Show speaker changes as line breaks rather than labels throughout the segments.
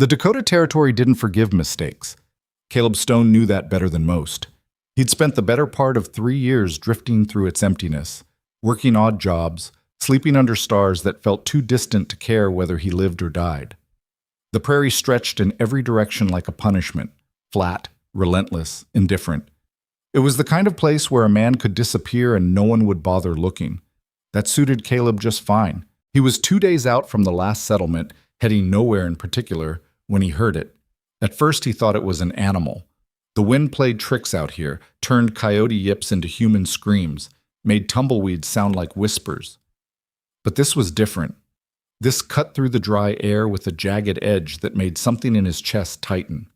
The Dakota Territory didn't forgive mistakes. Caleb Stone knew that better than most. He'd spent the better part of 3 years drifting through its emptiness, working odd jobs, sleeping under stars that felt too distant to care whether he lived or died. The prairie stretched in every direction like a punishment, flat, relentless, indifferent. It was the kind of place where a man could disappear and no one would bother looking. That suited Caleb just fine. He was 2 days out from the last settlement, heading nowhere in particular, when he heard it. At first he thought it was an animal. The wind played tricks out here, turned coyote yips into human screams, made tumbleweeds sound like whispers. But this was different. This cut through the dry air with a jagged edge that made something in his chest tighten.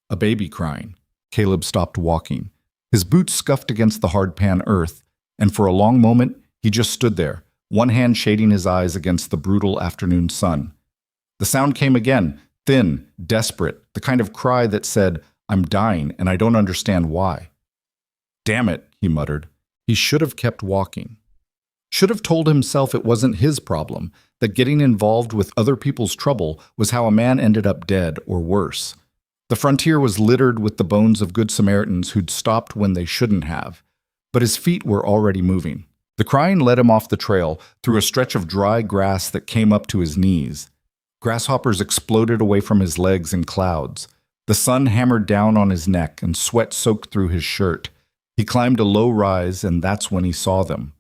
A baby crying. Caleb stopped walking. His boots scuffed against the hard-pan earth, and for a long moment he just stood there, one hand shading his eyes against the brutal afternoon sun. The sound came again, thin, desperate, the kind of cry that said, "I'm dying, and I don't understand why." "Damn it," he muttered. He should have kept walking. Should have told himself it wasn't his problem, that getting involved with other people's trouble was how a man ended up dead or worse. The frontier was littered with the bones of good Samaritans who'd stopped when they shouldn't have, but his feet were already moving. The crying led him off the trail, through a stretch of dry grass that came up to his knees. Grasshoppers exploded away from his legs in clouds. The sun hammered down on his neck and sweat soaked through his shirt. He climbed a low rise, and that's when he saw them.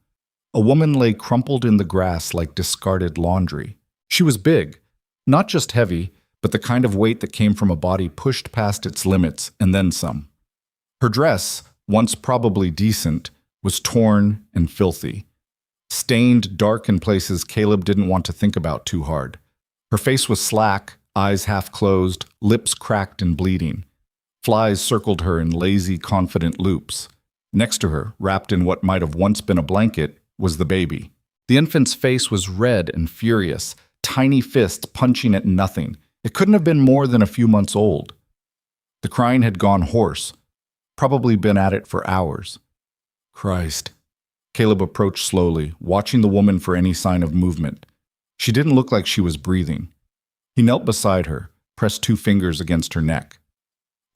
A woman lay crumpled in the grass like discarded laundry. She was big, not just heavy, but the kind of weight that came from a body pushed past its limits and then some. Her dress, once probably decent, was torn and filthy. Stained dark in places Caleb didn't want to think about too hard. Her face was slack, eyes half closed, lips cracked and bleeding. Flies circled her in lazy, confident loops. Next to her, wrapped in what might have once been a blanket, was the baby. The infant's face was red and furious, tiny fists punching at nothing. It couldn't have been more than a few months old. The crying had gone hoarse, probably been at it for hours. Christ. Caleb approached slowly, watching the woman for any sign of movement. She didn't look like she was breathing. He knelt beside her, pressed 2 fingers against her neck.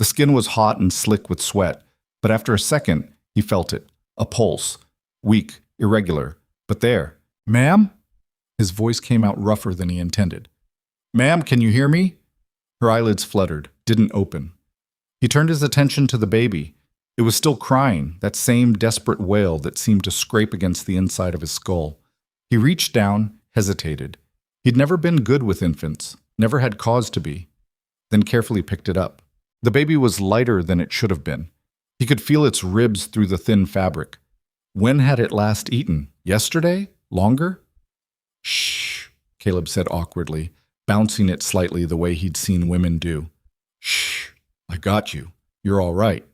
The skin was hot and slick with sweat, but after a second, he felt it. A pulse. Weak, irregular, but there. "Ma'am?" His voice came out rougher than he intended. "Ma'am, can you hear me?" Her eyelids fluttered, didn't open. He turned his attention to the baby. It was still crying, that same desperate wail that seemed to scrape against the inside of his skull. He reached down, hesitated. He'd never been good with infants, never had cause to be. Then carefully picked it up. The baby was lighter than it should have been. He could feel its ribs through the thin fabric. When had it last eaten? Yesterday? Longer? "Shh," Caleb said awkwardly, bouncing it slightly the way he'd seen women do. "Shh, I got you. You're all right."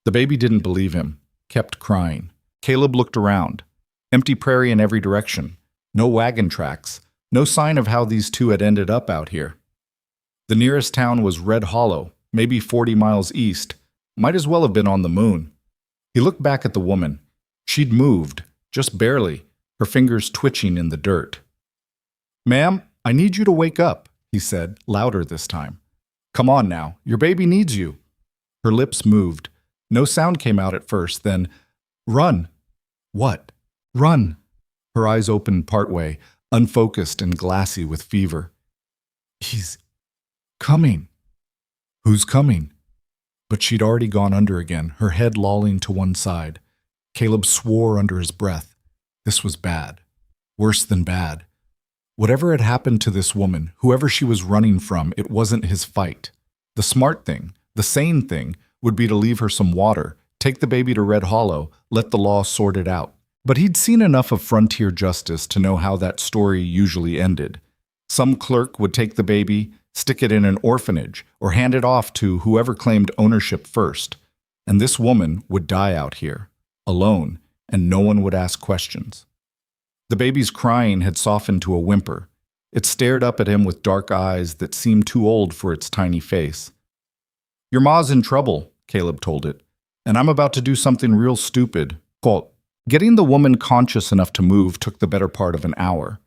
The baby didn't believe him, kept crying. Caleb looked around. Empty prairie in every direction. No wagon tracks. No sign of how these two had ended up out here. The nearest town was Red Hollow, maybe 40 miles east. Might as well have been on the moon. He looked back at the woman. She'd moved, just barely, her fingers twitching in the dirt. "Ma'am, I need you to wake up," he said, louder this time. "Come on now, your baby needs you." Her lips moved. No sound came out at first, then, "Run." "What?" "Run." Her eyes opened partway, unfocused and glassy with fever. "He's coming." "Who's coming?" But she'd already gone under again, her head lolling to one side. Caleb swore under his breath. This was bad. Worse than bad. Whatever had happened to this woman, whoever she was running from, it wasn't his fight. The smart thing, the sane thing, would be to leave her some water, take the baby to Red Hollow, let the law sort it out. But he'd seen enough of frontier justice to know how that story usually ended. Some clerk would take the baby, stick it in an orphanage, or hand it off to whoever claimed ownership first. And this woman would die out here, alone, and no one would ask questions. The baby's crying had softened to a whimper. It stared up at him with dark eyes that seemed too old for its tiny face. "Your ma's in trouble," Caleb told it, "and I'm about to do something real stupid." Quote, getting the woman conscious enough to move took the better part of an hour.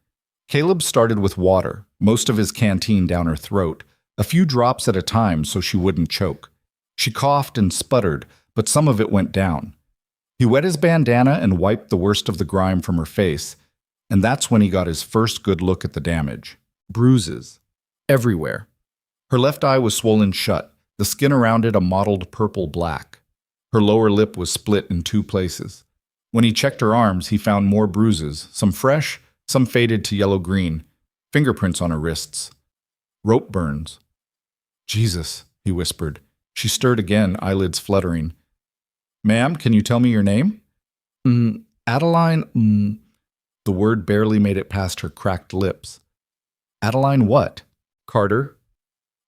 Caleb started with water, most of his canteen down her throat, a few drops at a time so she wouldn't choke. She coughed and sputtered, but some of it went down. He wet his bandana and wiped the worst of the grime from her face, and that's when he got his first good look at the damage. Bruises. Everywhere. Her left eye was swollen shut, the skin around it a mottled purple-black. Her lower lip was split in 2 places. When he checked her arms, he found more bruises, some fresh, some faded to yellow-green, fingerprints on her wrists. Rope burns. Jesus, he whispered. She stirred again, eyelids fluttering. Ma'am, can you tell me your name? Adeline, The word barely made it past her cracked lips. Adeline what? Carter?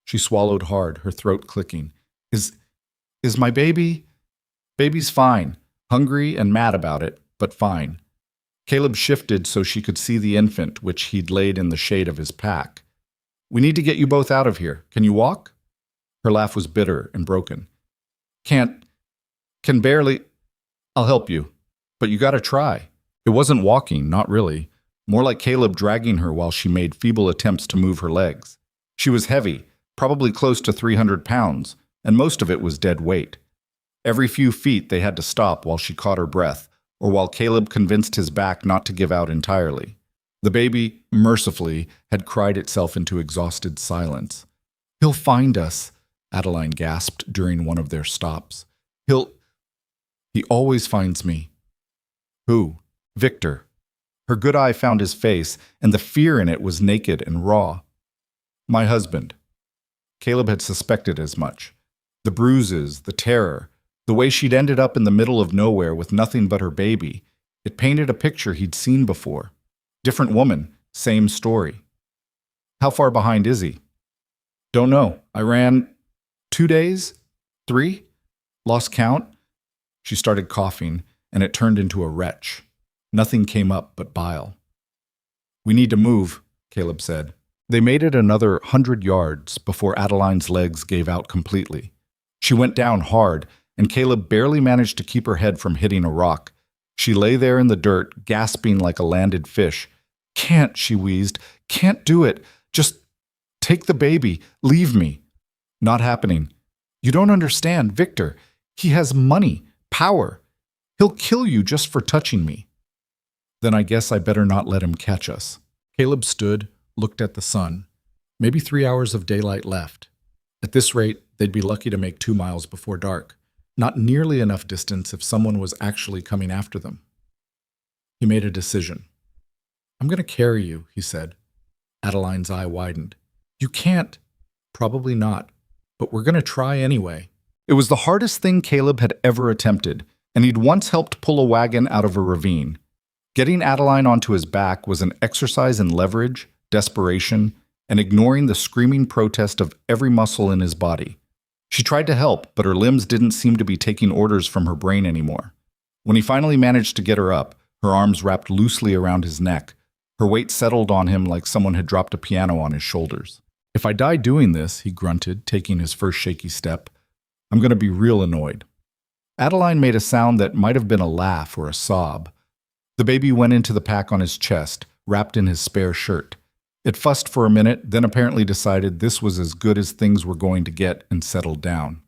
She swallowed hard, her throat clicking. Is my baby? Baby's fine. Hungry and mad about it, but fine. Caleb shifted so she could see the infant, which he'd laid in the shade of his pack. We need to get you both out of here. Can you walk? Her laugh was bitter and broken. Can barely. I'll help you. But you gotta try. It wasn't walking, not really. More like Caleb dragging her while she made feeble attempts to move her legs. She was heavy, probably close to 300 pounds, and most of it was dead weight. Every few feet they had to stop while she caught her breath, or while Caleb convinced his back not to give out entirely. The baby, mercifully, had cried itself into exhausted silence. He'll find us, Adeline gasped during one of their stops. He always finds me. Who? Victor. Her good eye found his face, and the fear in it was naked and raw. My husband. Caleb had suspected as much. The bruises, the terror, the way she'd ended up in the middle of nowhere with nothing but her baby, it painted a picture he'd seen before. Different woman, same story. How far behind is he? Don't know. I ran 2 days? 3? Lost count? She started coughing, and it turned into a retch. Nothing came up but bile. We need to move, Caleb said. They made it another 100 yards before Adeline's legs gave out completely. She went down hard, and Caleb barely managed to keep her head from hitting a rock. She lay there in the dirt, gasping like a landed fish. Can't, she wheezed. Can't do it. Just take the baby. Leave me. Not happening. You don't understand, Victor. He has money, power. He'll kill you just for touching me. Then I guess I better not let him catch us. Caleb stood, looked at the sun. Maybe 3 hours of daylight left. At this rate, they'd be lucky to make 2 miles before dark. Not nearly enough distance if someone was actually coming after them. He made a decision. I'm going to carry you, he said. Adeline's eye widened. You can't. Probably not. But we're going to try anyway. It was the hardest thing Caleb had ever attempted, and he'd once helped pull a wagon out of a ravine. Getting Adeline onto his back was an exercise in leverage, desperation, and ignoring the screaming protest of every muscle in his body. She tried to help, but her limbs didn't seem to be taking orders from her brain anymore. When he finally managed to get her up, her arms wrapped loosely around his neck. Her weight settled on him like someone had dropped a piano on his shoulders. If I die doing this, he grunted, taking his first shaky step, I'm going to be real annoyed. Adeline made a sound that might have been a laugh or a sob. The baby went into the pack on his chest, wrapped in his spare shirt. It fussed for a minute, then apparently decided this was as good as things were going to get and settled down.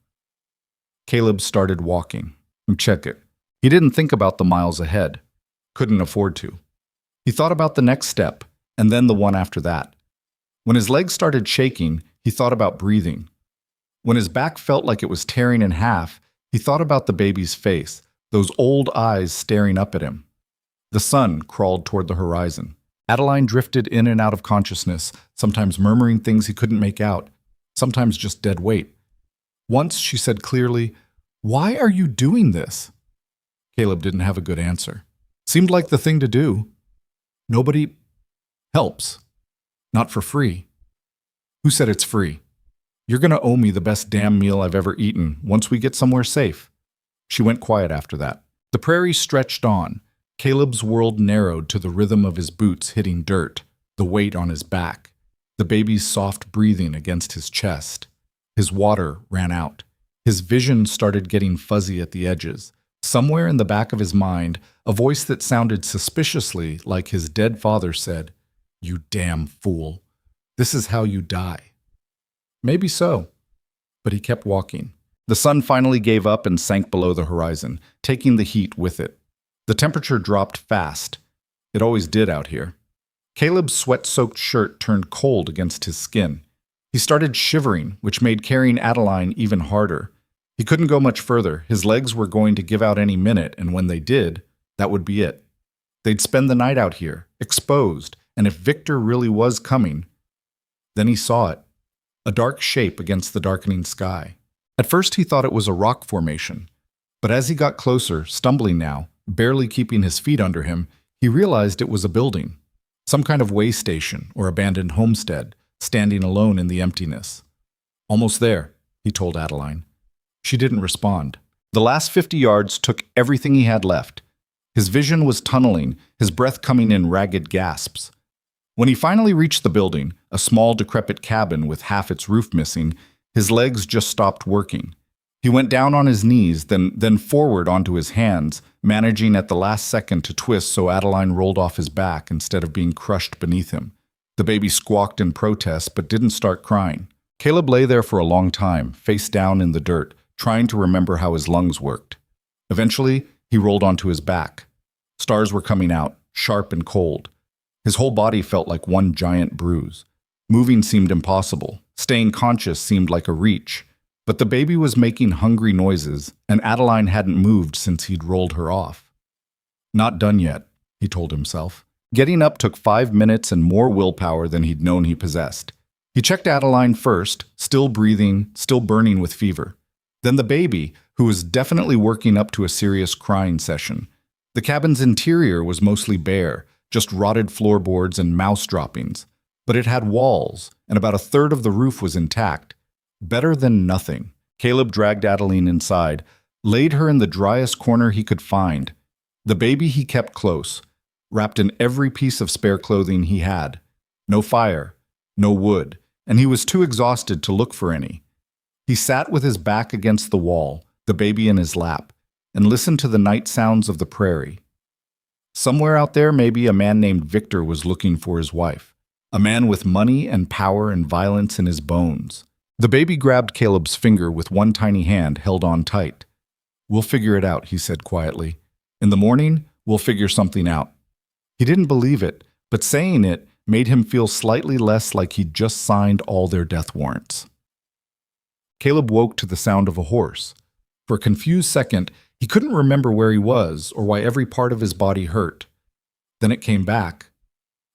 Caleb started walking. Check it. He didn't think about the miles ahead. Couldn't afford to. He thought about the next step, and then the one after that. When his legs started shaking, he thought about breathing. When his back felt like it was tearing in half, he thought about the baby's face, those old eyes staring up at him. The sun crawled toward the horizon. Adeline drifted in and out of consciousness, sometimes murmuring things he couldn't make out, sometimes just dead weight. Once she said clearly, "Why are you doing this?" Caleb didn't have a good answer. Seemed like the thing to do. Nobody helps. Not for free. Who said it's free? You're going to owe me the best damn meal I've ever eaten once we get somewhere safe. She went quiet after that. The prairie stretched on. Caleb's world narrowed to the rhythm of his boots hitting dirt, the weight on his back, the baby's soft breathing against his chest. His water ran out. His vision started getting fuzzy at the edges. Somewhere in the back of his mind, a voice that sounded suspiciously like his dead father said, "You damn fool. This is how you die." Maybe so. But he kept walking. The sun finally gave up and sank below the horizon, taking the heat with it. The temperature dropped fast. It always did out here. Caleb's sweat-soaked shirt turned cold against his skin. He started shivering, which made carrying Adeline even harder. He couldn't go much further. His legs were going to give out any minute, and when they did, that would be it. They'd spend the night out here, exposed, and if Victor really was coming... Then he saw it. A dark shape against the darkening sky. At first he thought it was a rock formation, but as he got closer, stumbling now, barely keeping his feet under him, he realized it was a building. Some kind of way station or abandoned homestead, standing alone in the emptiness. "Almost there," he told Adeline. She didn't respond. The last 50 yards took everything he had left. His vision was tunneling, his breath coming in ragged gasps. When he finally reached the building, a small decrepit cabin with half its roof missing, his legs just stopped working. He went down on his knees, then forward onto his hands, managing at the last second to twist so Adeline rolled off his back instead of being crushed beneath him. The baby squawked in protest but didn't start crying. Caleb lay there for a long time, face down in the dirt, trying to remember how his lungs worked. Eventually, he rolled onto his back. Stars were coming out, sharp and cold. His whole body felt like one giant bruise. Moving seemed impossible. Staying conscious seemed like a reach. But the baby was making hungry noises, and Adeline hadn't moved since he'd rolled her off. Not done yet, he told himself. Getting up took 5 minutes and more willpower than he'd known he possessed. He checked Adeline first, still breathing, still burning with fever. Then the baby, who was definitely working up to a serious crying session. The cabin's interior was mostly bare, just rotted floorboards and mouse droppings. But it had walls, and about a third of the roof was intact. Better than nothing. Caleb dragged Adeline inside, laid her in the driest corner he could find. The baby he kept close, wrapped in every piece of spare clothing he had. No fire, no wood, and he was too exhausted to look for any. He sat with his back against the wall, the baby in his lap, and listened to the night sounds of the prairie. Somewhere out there, maybe a man named Victor was looking for his wife. A man with money and power and violence in his bones. The baby grabbed Caleb's finger with one tiny hand held on tight. "We'll figure it out," he said quietly. "In the morning, we'll figure something out." He didn't believe it, but saying it made him feel slightly less like he'd just signed all their death warrants. Caleb woke to the sound of a horse. For a confused second, he couldn't remember where he was or why every part of his body hurt. Then it came back.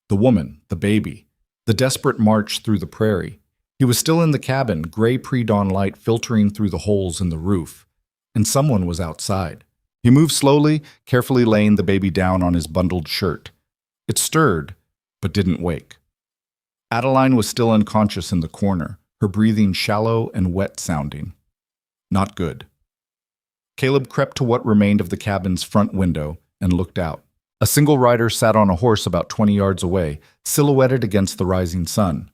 The woman, the baby, the desperate march through the prairie. He was still in the cabin, gray pre-dawn light filtering through the holes in the roof. And someone was outside. He moved slowly, carefully laying the baby down on his bundled shirt. It stirred, but didn't wake. Adeline was still unconscious in the corner, her breathing shallow and wet sounding. Not good. Caleb crept to what remained of the cabin's front window and looked out. A single rider sat on a horse about 20 yards away, silhouetted against the rising sun.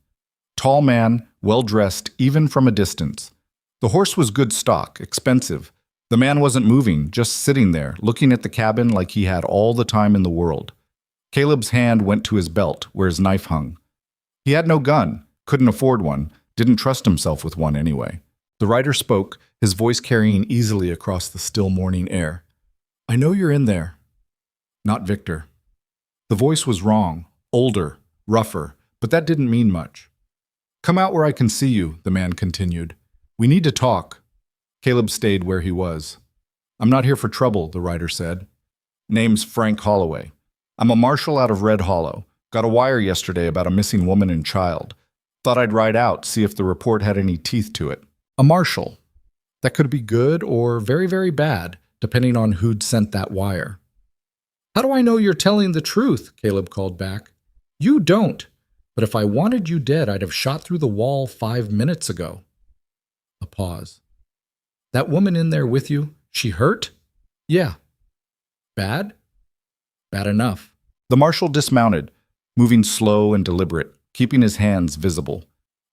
Tall man, well-dressed, even from a distance. The horse was good stock, expensive. The man wasn't moving, just sitting there, looking at the cabin like he had all the time in the world. Caleb's hand went to his belt, where his knife hung. He had no gun, couldn't afford one, didn't trust himself with one anyway. The rider spoke, his voice carrying easily across the still morning air. "I know you're in there." Not Victor. The voice was wrong, older, rougher, but that didn't mean much. "Come out where I can see you," the man continued. "We need to talk." Caleb stayed where he was. "I'm not here for trouble," the rider said. "Name's Frank Holloway. I'm a marshal out of Red Hollow. Got a wire yesterday about a missing woman and child. Thought I'd ride out, see if the report had any teeth to it." A marshal. That could be good or very, very bad, depending on who'd sent that wire. "How do I know you're telling the truth?" Caleb called back. "You don't. But if I wanted you dead, I'd have shot through the wall 5 minutes ago." A pause. "That woman in there with you, she hurt?" "Yeah." "Bad?" "Bad enough." The marshal dismounted, moving slow and deliberate, keeping his hands visible.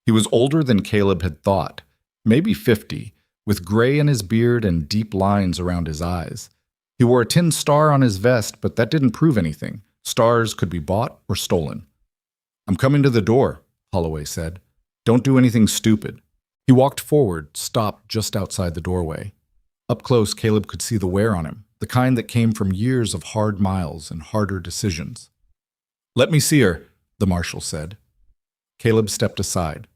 He was older than Caleb had thought, maybe 50, with gray in his beard and deep lines around his eyes. He wore a tin star on his vest, but that didn't prove anything. Stars could be bought or stolen. "I'm coming to the door," Holloway said. "Don't do anything stupid. He walked forward, stopped just outside the doorway. Up close, Caleb could see the wear on him, the kind that came from years of hard miles and harder decisions. "Let me see her," the marshal said. Caleb stepped aside.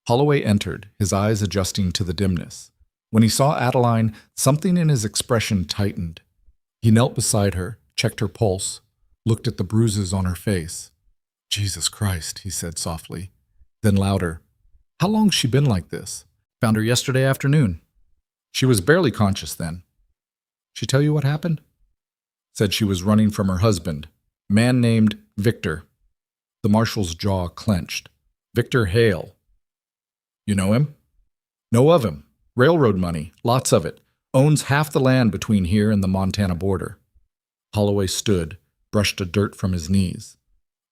Holloway entered, his eyes adjusting to the dimness. When he saw Adeline, something in his expression tightened. He knelt beside her, checked her pulse, looked at the bruises on her face. "Jesus Christ," he said softly. Then louder, "How long's she been like this?" "Found her yesterday afternoon." "She was barely conscious then." "She tell you what happened?" "Said she was running from her husband, a man named Victor." The marshal's jaw clenched. "Victor Hale." "You know him?" "Know of him. Railroad money, lots of it. Owns half the land between here and the Montana border." Holloway stood, brushed the dirt from his knees.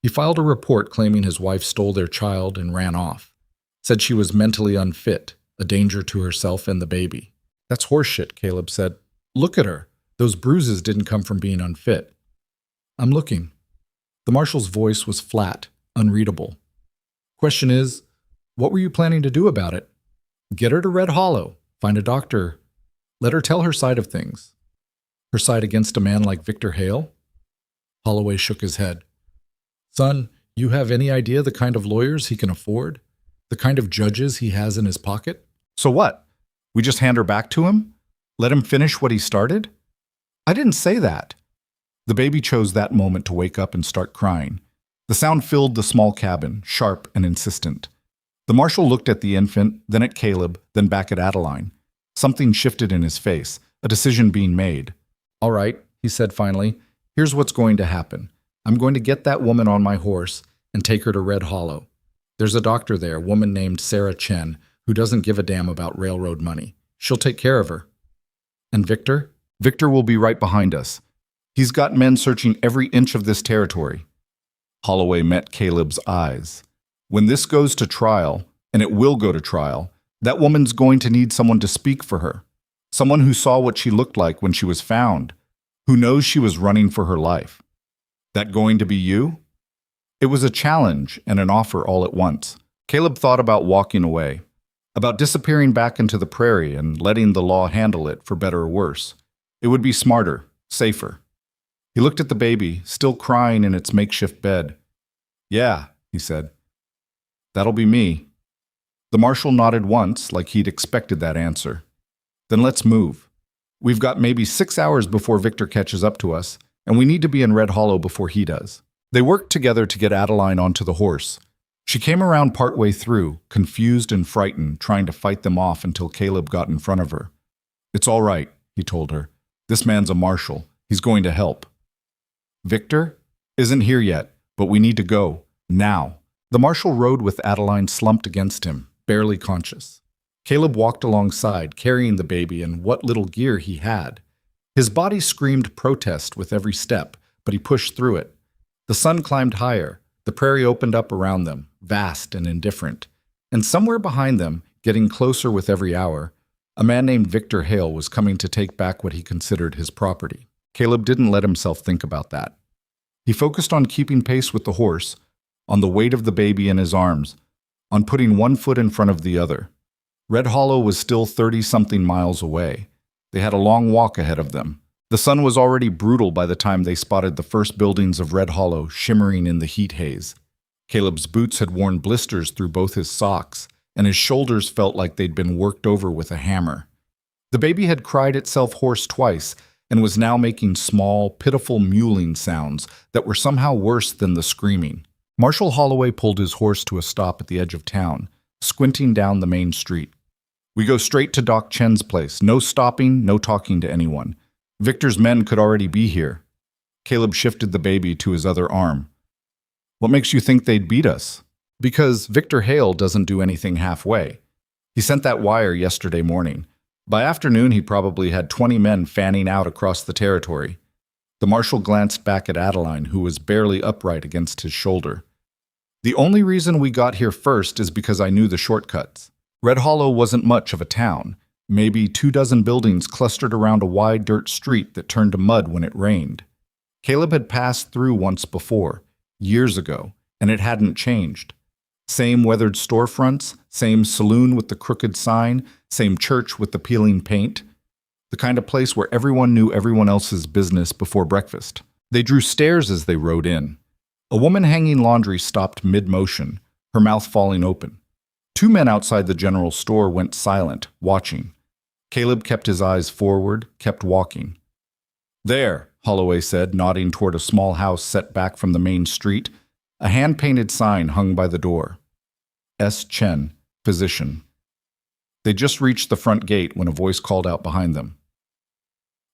He filed a report claiming his wife stole their child and ran off. Said she was mentally unfit, a danger to herself and the baby. "That's horseshit," Caleb said. "Look at her. Those bruises didn't come from being unfit." "I'm looking." The marshal's voice was flat, unreadable. "Question is, what were you planning to do about it?" "Get her to Red Hollow, find a doctor, let her tell her side of things." "Her side against a man like Victor Hale?" Holloway shook his head. "Son, you have any idea the kind of lawyers he can afford? The kind of judges he has in his pocket?" "So what? We just hand her back to him? Let him finish what he started?" "I didn't say that." The baby chose that moment to wake up and start crying. The sound filled the small cabin, sharp and insistent. The marshal looked at the infant, then at Caleb, then back at Adeline. Something shifted in his face, a decision being made. "All right," he said finally, "here's what's going to happen. I'm going to get that woman on my horse and take her to Red Hollow. There's a doctor there, a woman named Sarah Chen, who doesn't give a damn about railroad money. She'll take care of her." "And Victor?" "Victor will be right behind us. He's got men searching every inch of this territory." Holloway met Caleb's eyes. "When this goes to trial, and it will go to trial, that woman's going to need someone to speak for her. Someone who saw what she looked like when she was found, who knows she was running for her life. That going to be you?" It was a challenge and an offer all at once. Caleb thought about walking away, about disappearing back into the prairie and letting the law handle it for better or worse. It would be smarter, safer. He looked at the baby, still crying in its makeshift bed. "Yeah," he said. "That'll be me." The marshal nodded once, like he'd expected that answer. "Then let's move. We've got maybe 6 hours before Victor catches up to us, and we need to be in Red Hollow before he does." They worked together to get Adeline onto the horse. She came around partway through, confused and frightened, trying to fight them off until Caleb got in front of her. "It's all right," he told her. "This man's a marshal. He's going to help." "Victor? Isn't here yet, but we need to go. Now." The marshal rode with Adeline slumped against him, barely conscious. Caleb walked alongside, carrying the baby and what little gear he had. His body screamed protest with every step, but he pushed through it. The sun climbed higher. The prairie opened up around them, vast and indifferent. And somewhere behind them, getting closer with every hour, a man named Victor Hale was coming to take back what he considered his property. Caleb didn't let himself think about that. He focused on keeping pace with the horse, on the weight of the baby in his arms, on putting one foot in front of the other. Red Hollow was still 30-something miles away. They had a long walk ahead of them. The sun was already brutal by the time they spotted the first buildings of Red Hollow shimmering in the heat haze. Caleb's boots had worn blisters through both his socks, and his shoulders felt like they'd been worked over with a hammer. The baby had cried itself hoarse twice and was now making small, pitiful mewling sounds that were somehow worse than the screaming. Marshal Holloway pulled his horse to a stop at the edge of town, squinting down the main street. "We go straight to Doc Chen's place. No stopping, no talking to anyone. Victor's men could already be here." Caleb shifted the baby to his other arm. "What makes you think they'd beat us?" "Because Victor Hale doesn't do anything halfway. He sent that wire yesterday morning. By afternoon, he probably had 20 men fanning out across the territory." The marshal glanced back at Adeline, who was barely upright against his shoulder. "The only reason we got here first is because I knew the shortcuts. Red Hollow wasn't much of a town. Maybe 24 buildings clustered around a wide dirt street that turned to mud when it rained. Caleb had passed through once before, years ago, and it hadn't changed. Same weathered storefronts, same saloon with the crooked sign, same church with the peeling paint. The kind of place where everyone knew everyone else's business before breakfast. They drew stairs as they rode in. A woman hanging laundry stopped mid-motion, her mouth falling open. Two men outside the general store went silent, watching. Caleb kept his eyes forward, kept walking. "There," Holloway said, nodding toward a small house set back from the main street. A hand-painted sign hung by the door. S. Chen, physician. They just reached the front gate when a voice called out behind them.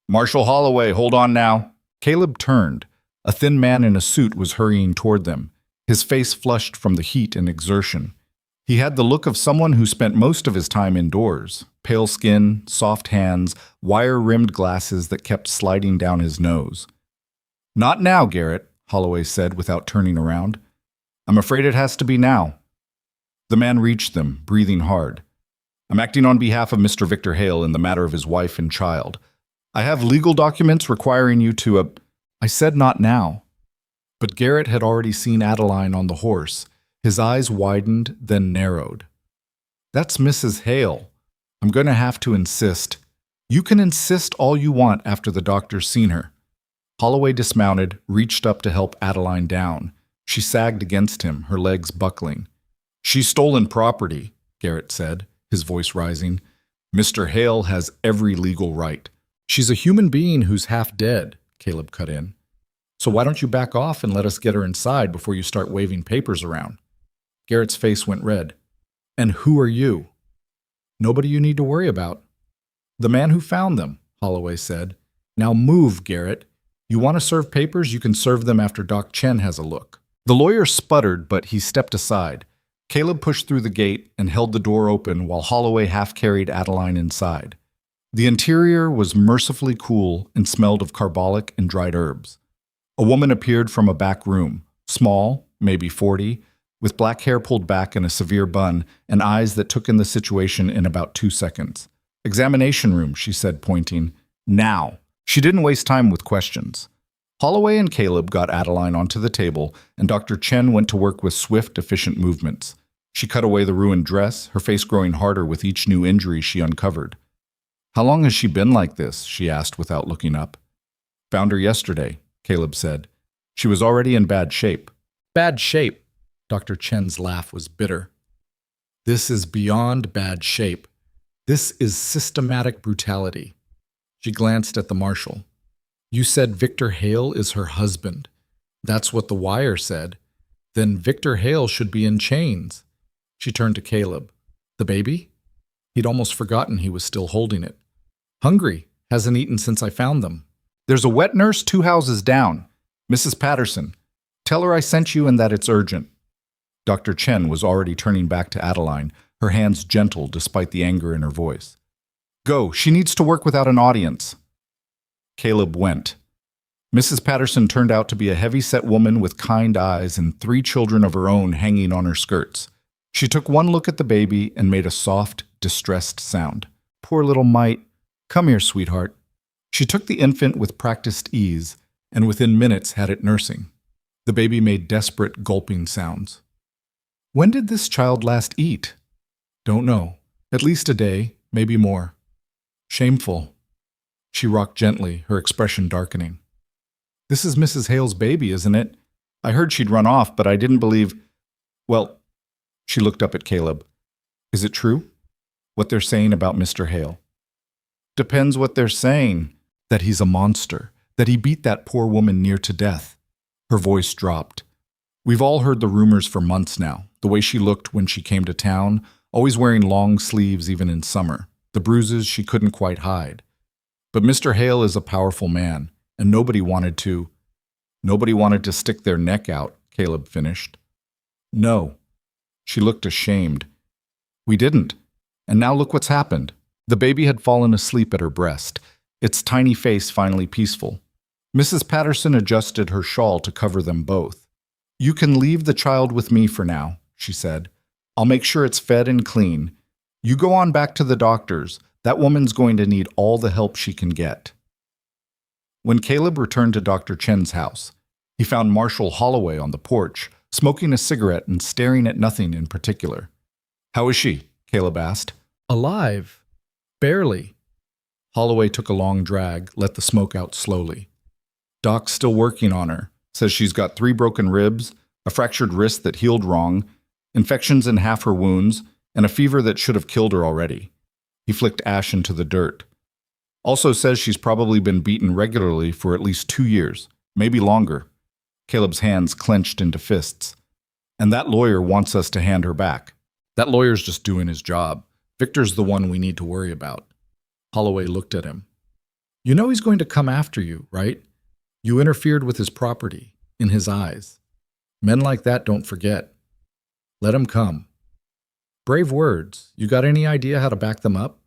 "Marshal Holloway, hold on now." Caleb turned. A thin man in a suit was hurrying toward them, his face flushed from the heat and exertion. He had the look of someone who spent most of his time indoors. Pale skin, soft hands, wire-rimmed glasses that kept sliding down his nose. "Not now, Garrett," Holloway said without turning around. "I'm afraid it has to be now." The man reached them, breathing hard. "I'm acting on behalf of Mr. Victor Hale in the matter of his wife and child. I have legal documents requiring you to, I said not now. But Garrett had already seen Adeline on the horse. His eyes widened, then narrowed. "That's Mrs. Hale. I'm going to have to insist." "You can insist all you want after the doctor's seen her." Holloway dismounted, reached up to help Adeline down. She sagged against him, her legs buckling. "She's stolen property," Garrett said, his voice rising. "Mr. Hale has every legal right." "She's a human being who's half dead," Caleb cut in. "So why don't you back off and let us get her inside before you start waving papers around?" Garrett's face went red. "And who are you?" "Nobody you need to worry about." "The man who found them," Holloway said. "Now move, Garrett. You want to serve papers, you can serve them after Doc Chen has a look." The lawyer sputtered, but he stepped aside. Caleb pushed through the gate and held the door open while Holloway half-carried Adeline inside. The interior was mercifully cool and smelled of carbolic and dried herbs. A woman appeared from a back room, small, maybe 40, with black hair pulled back in a severe bun and eyes that took in the situation in about 2 seconds. "Examination room," she said, pointing. "Now." She didn't waste time with questions. Holloway and Caleb got Adeline onto the table, and Dr. Chen went to work with swift, efficient movements. She cut away the ruined dress, her face growing harder with each new injury she uncovered. "How long has she been like this?" she asked without looking up. "Found her yesterday," Caleb said. "She was already in bad shape." "Bad shape?" Dr. Chen's laugh was bitter. "This is beyond bad shape. This is systematic brutality." She glanced at the marshal. "You said Victor Hale is her husband. That's what the wire said. Then Victor Hale should be in chains." She turned to Caleb. "The baby?" He'd almost forgotten he was still holding it. "Hungry. Hasn't eaten since I found them." "There's a wet nurse 2 houses down. Mrs. Patterson. Tell her I sent you and that it's urgent." Dr. Chen was already turning back to Adeline, her hands gentle despite the anger in her voice. "Go. She needs to work without an audience." Caleb went. Mrs. Patterson turned out to be a heavy-set woman with kind eyes and 3 children of her own hanging on her skirts. She took one look at the baby and made a soft, distressed sound. "Poor little mite. Come here, sweetheart." She took the infant with practiced ease, and within minutes had it nursing. The baby made desperate, gulping sounds. "When did this child last eat?" "Don't know. At least a day, maybe more." "Shameful." She rocked gently, her expression darkening. "This is Mrs. Hale's baby, isn't it? I heard she'd run off, but I didn't believe—" "Well," she looked up at Caleb. "Is it true? What they're saying about Mr. Hale?" "Depends what they're saying. That he's a monster. That he beat that poor woman near to death." Her voice dropped. "We've all heard the rumors for months now. The way she looked when she came to town, always wearing long sleeves even in summer. The bruises she couldn't quite hide. But Mr. Hale is a powerful man, and nobody wanted to stick their neck out," Caleb finished. "No." She looked ashamed. "We didn't. And now look what's happened." The baby had fallen asleep at her breast, its tiny face finally peaceful. Mrs. Patterson adjusted her shawl to cover them both. "You can leave the child with me for now," she said. "I'll make sure it's fed and clean. You go on back to the doctor's. That woman's going to need all the help she can get." When Caleb returned to Dr. Chen's house, he found Marshal Holloway on the porch, smoking a cigarette and staring at nothing in particular. "How is she?" Caleb asked. "Alive. Barely." Holloway took a long drag, let the smoke out slowly. "Doc's still working on her. Says she's got 3 broken ribs, a fractured wrist that healed wrong, infections in half her wounds, and a fever that should have killed her already." He flicked ash into the dirt. "Also says she's probably been beaten regularly for at least 2 years, maybe longer." Caleb's hands clenched into fists. "And that lawyer wants us to hand her back. That lawyer's just doing his job. Victor's the one we need to worry about." Holloway looked at him. "You know he's going to come after you, right? You interfered with his property, in his eyes. Men like that don't forget. Let him come." "Brave words. You got any idea how to back them up?"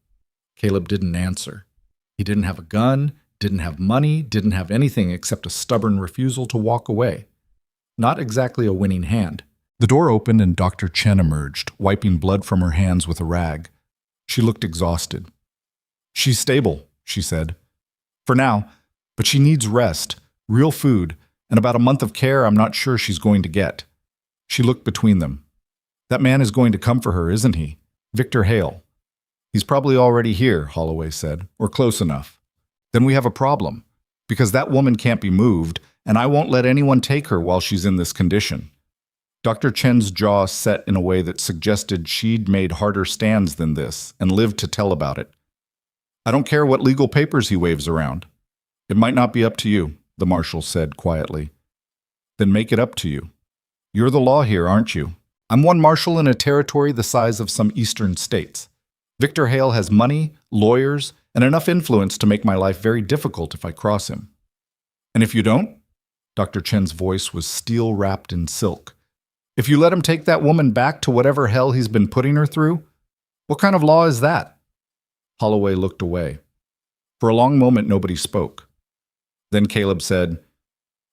Caleb didn't answer. He didn't have a gun, didn't have money, didn't have anything except a stubborn refusal to walk away. Not exactly a winning hand. The door opened and Dr. Chen emerged, wiping blood from her hands with a rag. She looked exhausted. "She's stable," she said. "For now, but she needs rest, real food, and about a month of care I'm not sure she's going to get." She looked between them. "That man is going to come for her, isn't he? Victor Hale." "He's probably already here," Holloway said, "or close enough. Then we have a problem, because that woman can't be moved, and I won't let anyone take her while she's in this condition." Dr. Chen's jaw set in a way that suggested she'd made harder stands than this and lived to tell about it. "I don't care what legal papers he waves around." "It might not be up to you," the marshal said quietly. "Then make it up to you. You're the law here, aren't you? I'm one marshal in a territory the size of some eastern states. Victor Hale has money, lawyers, and enough influence to make my life very difficult if I cross him. And if you don't?" Dr. Chen's voice was steel-wrapped in silk. "If you let him take that woman back to whatever hell he's been putting her through? What kind of law is that?" Holloway looked away. For a long moment, nobody spoke. Then Caleb said,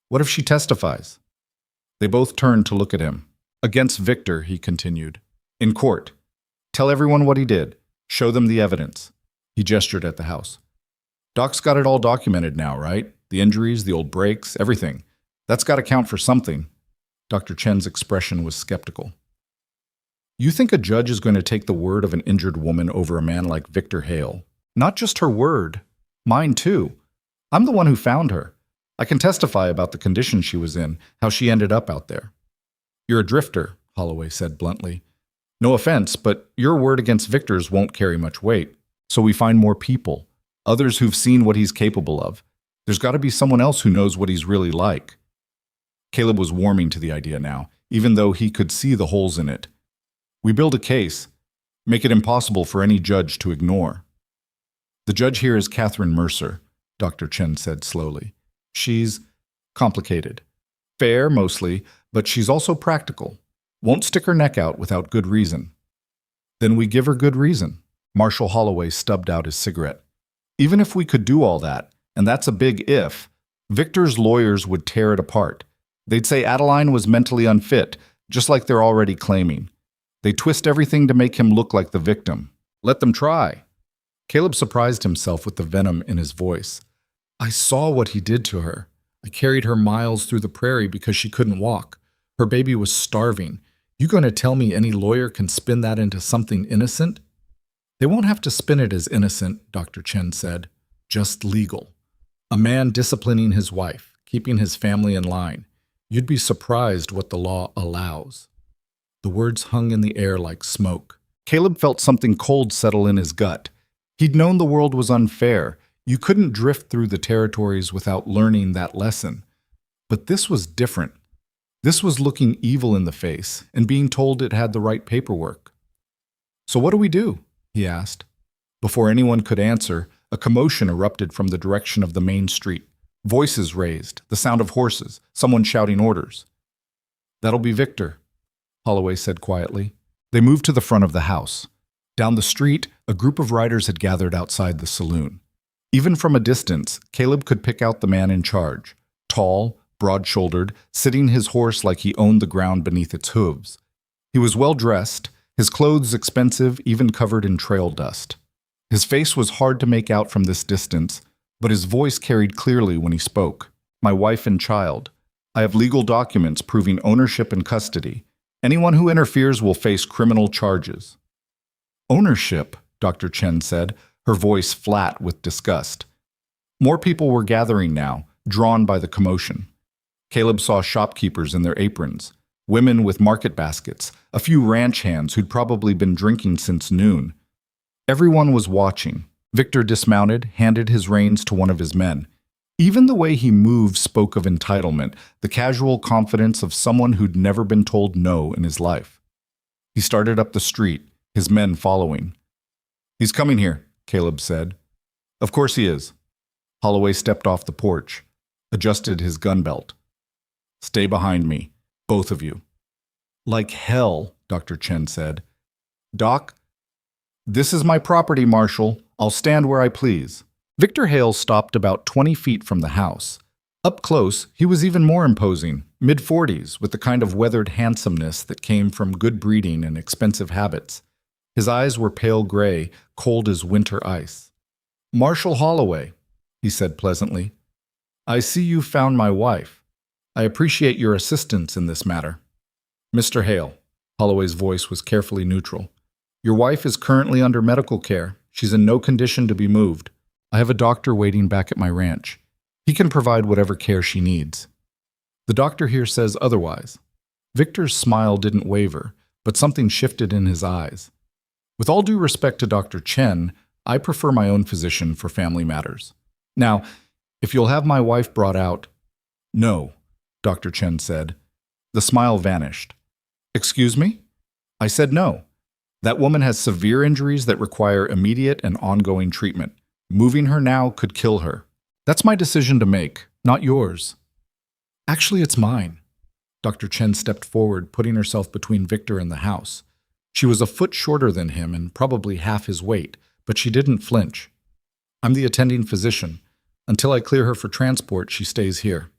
"What if she testifies?" They both turned to look at him. "Against Victor," he continued. "In court. Tell everyone what he did. Show them the evidence." He gestured at the house. "Doc's got it all documented now, right? The injuries, the old breaks, everything. That's got to count for something." Dr. Chen's expression was skeptical. "You think a judge is going to take the word of an injured woman over a man like Victor Hale? Not just her word. Mine too. I'm the one who found her. I can testify about the condition she was in, how she ended up out there." "You're a drifter," Holloway said bluntly. "No offense, but your word against Victor's won't carry much weight. So we find more people, others who've seen what he's capable of. There's got to be someone else who knows what he's really like." Caleb was warming to the idea now, even though he could see the holes in it. "We build a case, make it impossible for any judge to ignore." "The judge here is Catherine Mercer," Dr. Chen said slowly. "She's complicated. Fair, mostly, but she's also practical. Won't stick her neck out without good reason." "Then we give her good reason." Marshal Holloway stubbed out his cigarette. "Even if we could do all that, and that's a big if, Victor's lawyers would tear it apart. They'd say Adeline was mentally unfit, just like they're already claiming. They twist everything to make him look like the victim. Let them try." Caleb surprised himself with the venom in his voice. "I saw what he did to her. I carried her miles through the prairie because she couldn't walk. Her baby was starving. You going to tell me any lawyer can spin that into something innocent?" "They won't have to spin it as innocent," Dr. Chen said. "Just legal. A man disciplining his wife, keeping his family in line. You'd be surprised what the law allows." The words hung in the air like smoke. Caleb felt something cold settle in his gut. He'd known the world was unfair. You couldn't drift through the territories without learning that lesson. But this was different. This was looking evil in the face and being told it had the right paperwork. "So what do we do?" he asked. Before anyone could answer, a commotion erupted from the direction of the main street. Voices raised, the sound of horses, someone shouting orders. "That'll be Victor," Holloway said quietly. They moved to the front of the house. Down the street, a group of riders had gathered outside the saloon. Even from a distance, Caleb could pick out the man in charge, tall, broad-shouldered, sitting his horse like he owned the ground beneath its hooves. He was well-dressed, his clothes expensive, even covered in trail dust. His face was hard to make out from this distance, but his voice carried clearly when he spoke. "My wife and child. I have legal documents proving ownership and custody. Anyone who interferes will face criminal charges. Ownership, Dr. Chen said, her voice flat with disgust. More people were gathering now, drawn by the commotion. Caleb saw shopkeepers in their aprons, women with market baskets, a few ranch hands who'd probably been drinking since noon. Everyone was watching. Victor dismounted, handed his reins to one of his men. Even the way he moved spoke of entitlement, the casual confidence of someone who'd never been told no in his life. He started up the street, his men following. "He's coming here," Caleb said. "Of course he is." Holloway stepped off the porch, adjusted his gun belt. "Stay behind me, both of you." "Like hell," Dr. Chen said. "Doc, this is my property, Marshal. I'll stand where I please." Victor Hale stopped about 20 feet from the house. Up close, he was even more imposing, mid-40s, with the kind of weathered handsomeness that came from good breeding and expensive habits. His eyes were pale gray, cold as winter ice. "Marshal Holloway," he said pleasantly, "I see you found my wife. I appreciate your assistance in this matter." "Mr. Hale," Holloway's voice was carefully neutral, "your wife is currently under medical care. She's in no condition to be moved. I have a doctor waiting back at my ranch. He can provide whatever care she needs. The doctor here says otherwise." Victor's smile didn't waver, but something shifted in his eyes. "With all due respect to Dr. Chen, I prefer my own physician for family matters. Now, if you'll have my wife brought out—" "No," Dr. Chen said. The smile vanished. "Excuse me? I said no. That woman has severe injuries that require immediate and ongoing treatment. Moving her now could kill her. That's my decision to make, not yours." "Actually, it's mine." Dr. Chen stepped forward, putting herself between Victor and the house. She was a foot shorter than him and probably half his weight, but she didn't flinch. "I'm the attending physician. Until I clear her for transport, she stays here."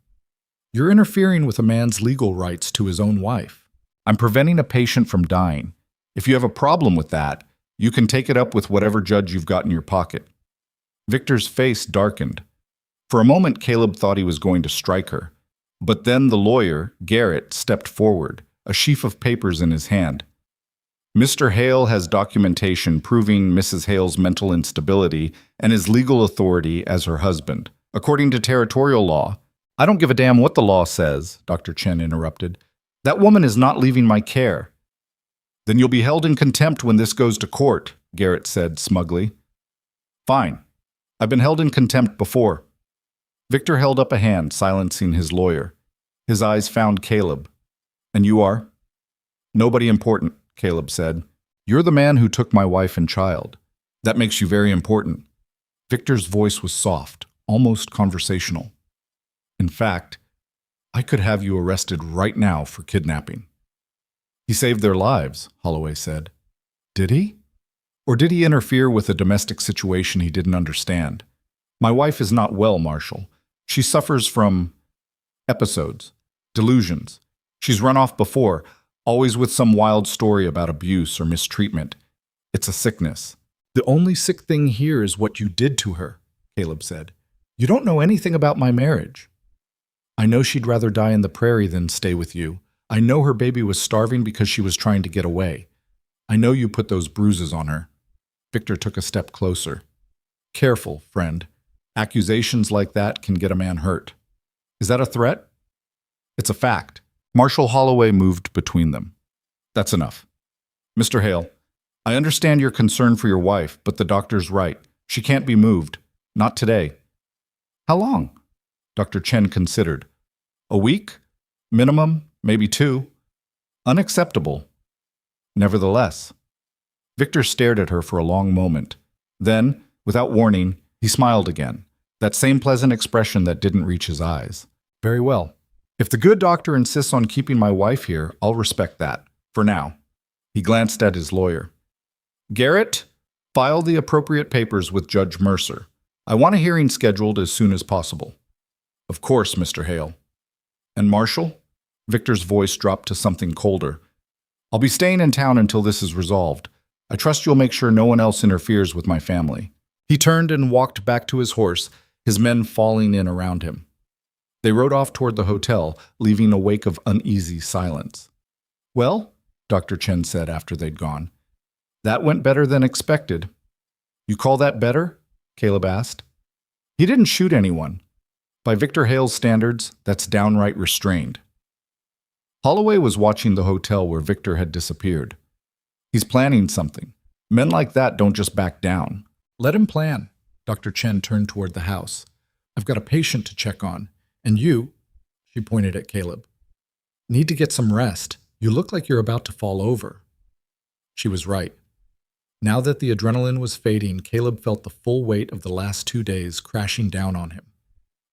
"You're interfering with a man's legal rights to his own wife." "I'm preventing a patient from dying. If you have a problem with that, you can take it up with whatever judge you've got in your pocket." Victor's face darkened. For a moment, Caleb thought he was going to strike her. But then the lawyer, Garrett, stepped forward, a sheaf of papers in his hand. "Mr. Hale has documentation proving Mrs. Hale's mental instability and his legal authority as her husband. According to territorial law—" "I don't give a damn what the law says," Dr. Chen interrupted. "That woman is not leaving my care." "Then you'll be held in contempt when this goes to court," Garrett said smugly. "Fine. I've been held in contempt before." Victor held up a hand, silencing his lawyer. His eyes found Caleb. "And you are?" "Nobody important," Caleb said. "You're the man who took my wife and child. That makes you very important." Victor's voice was soft, almost conversational. "In fact, I could have you arrested right now for kidnapping." "He saved their lives," Holloway said. "Did he? Or did he interfere with a domestic situation he didn't understand? My wife is not well, Marshal. She suffers from episodes, delusions. She's run off before, always with some wild story about abuse or mistreatment. It's a sickness." "The only sick thing here is what you did to her," Caleb said. "You don't know anything about my marriage." "I know she'd rather die in the prairie than stay with you. I know her baby was starving because she was trying to get away. I know you put those bruises on her." Victor took a step closer. "Careful, friend. Accusations like that can get a man hurt." "Is that a threat?" "It's a fact." Marshal Holloway moved between them. "That's enough. Mr. Hale, I understand your concern for your wife, but the doctor's right. She can't be moved. Not today." "How long?" Dr. Chen considered. "A week? Minimum, maybe 2. Unacceptable." "Nevertheless." Victor stared at her for a long moment. Then, without warning, he smiled again, that same pleasant expression that didn't reach his eyes. "Very well. If the good doctor insists on keeping my wife here, I'll respect that. For now." He glanced at his lawyer. "Garrett, file the appropriate papers with Judge Mercer. I want a hearing scheduled as soon as possible." "Of course, Mr. Hale." "And Marshal?" Victor's voice dropped to something colder. "I'll be staying in town until this is resolved. I trust you'll make sure no one else interferes with my family." He turned and walked back to his horse, his men falling in around him. They rode off toward the hotel, leaving a wake of uneasy silence. "Well," Dr. Chen said after they'd gone, "that went better than expected." "You call that better?" Caleb asked. "He didn't shoot anyone. By Victor Hale's standards, that's downright restrained." Holloway was watching the hotel where Victor had disappeared. "He's planning something. Men like that don't just back down." "Let him plan." Dr. Chen turned toward the house. "I've got a patient to check on, and you," she pointed at Caleb, "need to get some rest. You look like you're about to fall over." She was right. Now that the adrenaline was fading, Caleb felt the full weight of the last 2 days crashing down on him.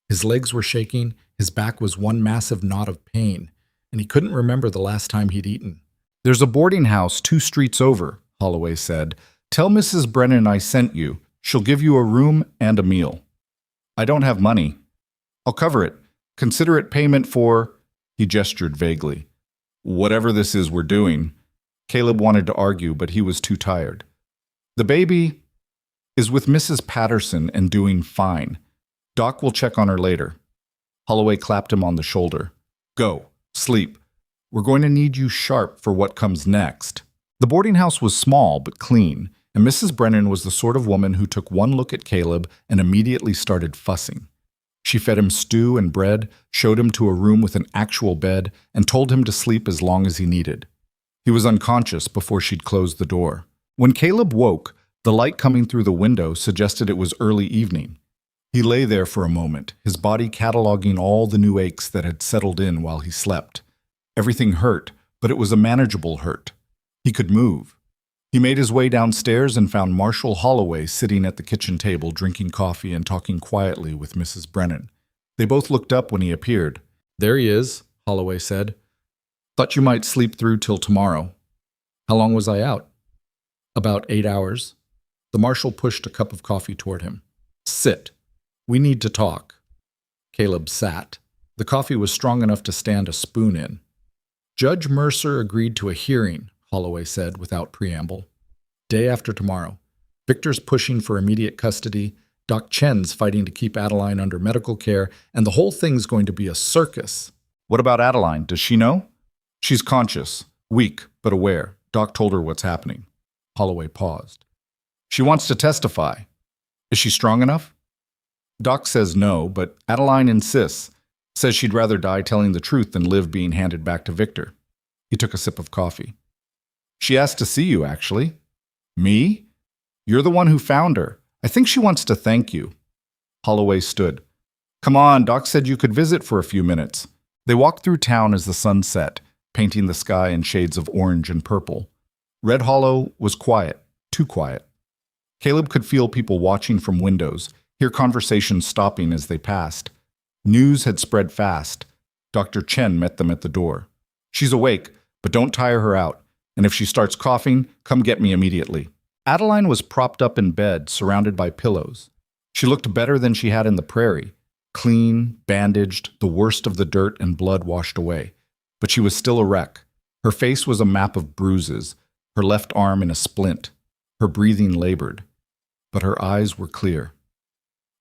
His legs were shaking, his back was one massive knot of pain, and he couldn't remember the last time he'd eaten. "There's a boarding house 2 streets over," Holloway said. "Tell Mrs. Brennan I sent you. She'll give you a room and a meal." "I don't have money." "I'll cover it. Consider it payment for—" He gestured vaguely. "Whatever this is we're doing." Caleb wanted to argue, but he was too tired. "The baby is with Mrs. Patterson and doing fine. Doc will check on her later." Holloway clapped him on the shoulder. "Go. Sleep. We're going to need you sharp for what comes next." The boarding house was small but clean, and Mrs. Brennan was the sort of woman who took one look at Caleb and immediately started fussing. She fed him stew and bread, showed him to a room with an actual bed, and told him to sleep as long as he needed. He was unconscious before she'd closed the door. When Caleb woke, the light coming through the window suggested it was early evening. He lay there for a moment, his body cataloging all the new aches that had settled in while he slept. Everything hurt, but it was a manageable hurt. He could move. He made his way downstairs and found Marshall Holloway sitting at the kitchen table drinking coffee and talking quietly with Mrs. Brennan. They both looked up when he appeared. "There he is," Holloway said. "Thought you might sleep through till tomorrow." "How long was I out?" "About 8 hours." The marshal pushed a cup of coffee toward him. "Sit. We need to talk." Caleb sat. The coffee was strong enough to stand a spoon in. "Judge Mercer agreed to a hearing," Holloway said without preamble. "Day after tomorrow. Victor's pushing for immediate custody, Doc Chen's fighting to keep Adeline under medical care, and the whole thing's going to be a circus." "What about Adeline? Does she know?" "She's conscious, weak, but aware. Doc told her what's happening." Holloway paused. "She wants to testify. Is she strong enough?" "Doc says no, but Adeline insists. Says she'd rather die telling the truth than live being handed back to Victor." He took a sip of coffee. "She asked to see you, actually." "Me? You're the one who found her. I think she wants to thank you." Holloway stood. "Come on, Doc said you could visit for a few minutes." They walked through town as the sun set, painting the sky in shades of orange and purple. Red Hollow was quiet, too quiet. Caleb could feel people watching from windows, hear conversations stopping as they passed. News had spread fast. Dr. Chen met them at the door. "She's awake, but don't tire her out. And if she starts coughing, come get me immediately." Adeline was propped up in bed, surrounded by pillows. She looked better than she had in the prairie. Clean, bandaged, the worst of the dirt and blood washed away. But she was still a wreck. Her face was a map of bruises, her left arm in a splint. Her breathing labored. But her eyes were clear.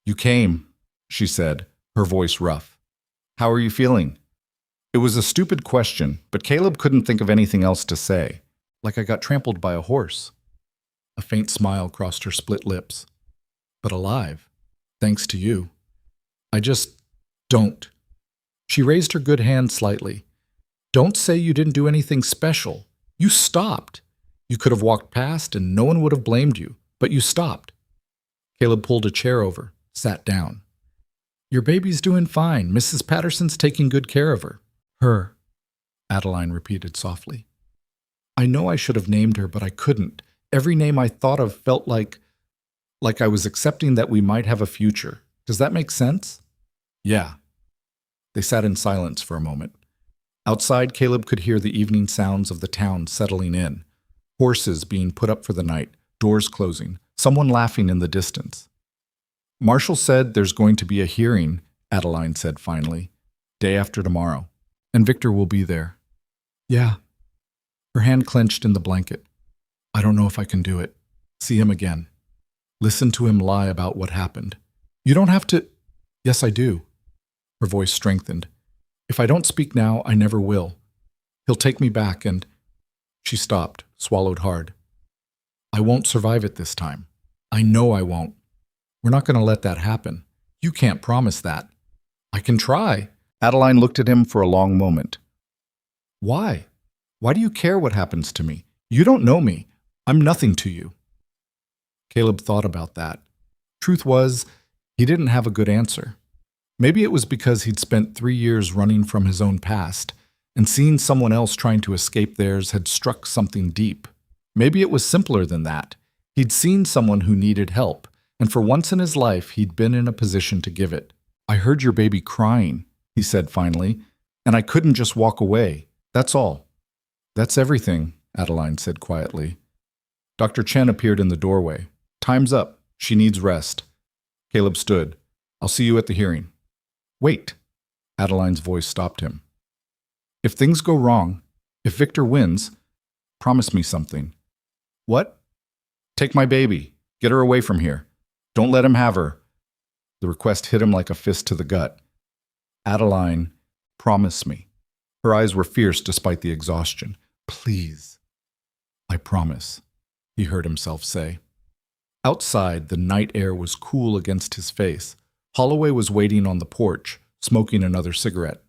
"You came," she said, her voice rough. "How are you feeling?" It was a stupid question, but Caleb couldn't think of anything else to say. "Like I got trampled by a horse." A faint smile crossed her split lips. "But alive, thanks to you. I just don't." She raised her good hand slightly. "Don't say you didn't do anything special. You stopped. You could have walked past and no one would have blamed you, but you stopped." Caleb pulled a chair over, sat down. "Your baby's doing fine. Mrs. Patterson's taking good care of her." "Her," Adeline repeated softly. "I know I should have named her, but I couldn't. Every name I thought of felt like I was accepting that we might have a future. Does that make sense?" "Yeah." They sat in silence for a moment. Outside, Caleb could hear the evening sounds of the town settling in. Horses being put up for the night, doors closing, someone laughing in the distance. "Marshall said there's going to be a hearing," Adeline said finally. "Day after tomorrow. And Victor will be there." "Yeah." Her hand clenched in the blanket. "I don't know if I can do it. See him again. Listen to him lie about what happened. You don't have to—" "Yes, I do." Her voice strengthened. If I don't speak now, I never will. He'll take me back and... She stopped, swallowed hard. I won't survive it this time. I know I won't. We're not going to let that happen. You can't promise that. I can try. Adeline looked at him for a long moment. Why? Why do you care what happens to me? You don't know me. I'm nothing to you. Caleb thought about that. Truth was, he didn't have a good answer. Maybe it was because he'd spent 3 years running from his own past, and seeing someone else trying to escape theirs had struck something deep. Maybe it was simpler than that. He'd seen someone who needed help, and for once in his life, he'd been in a position to give it. I heard your baby crying, he said finally, and I couldn't just walk away. That's all. That's everything, Adeline said quietly. Dr. Chen appeared in the doorway. Time's up. She needs rest. Caleb stood. I'll see you at the hearing. Wait. Adeline's voice stopped him. If things go wrong, if Victor wins, promise me something. What? Take my baby. Get her away from here. Don't let him have her. The request hit him like a fist to the gut. Adeline, promise me. Her eyes were fierce despite the exhaustion. Please. I promise, he heard himself say. Outside, the night air was cool against his face. Holloway was waiting on the porch, smoking another cigarette.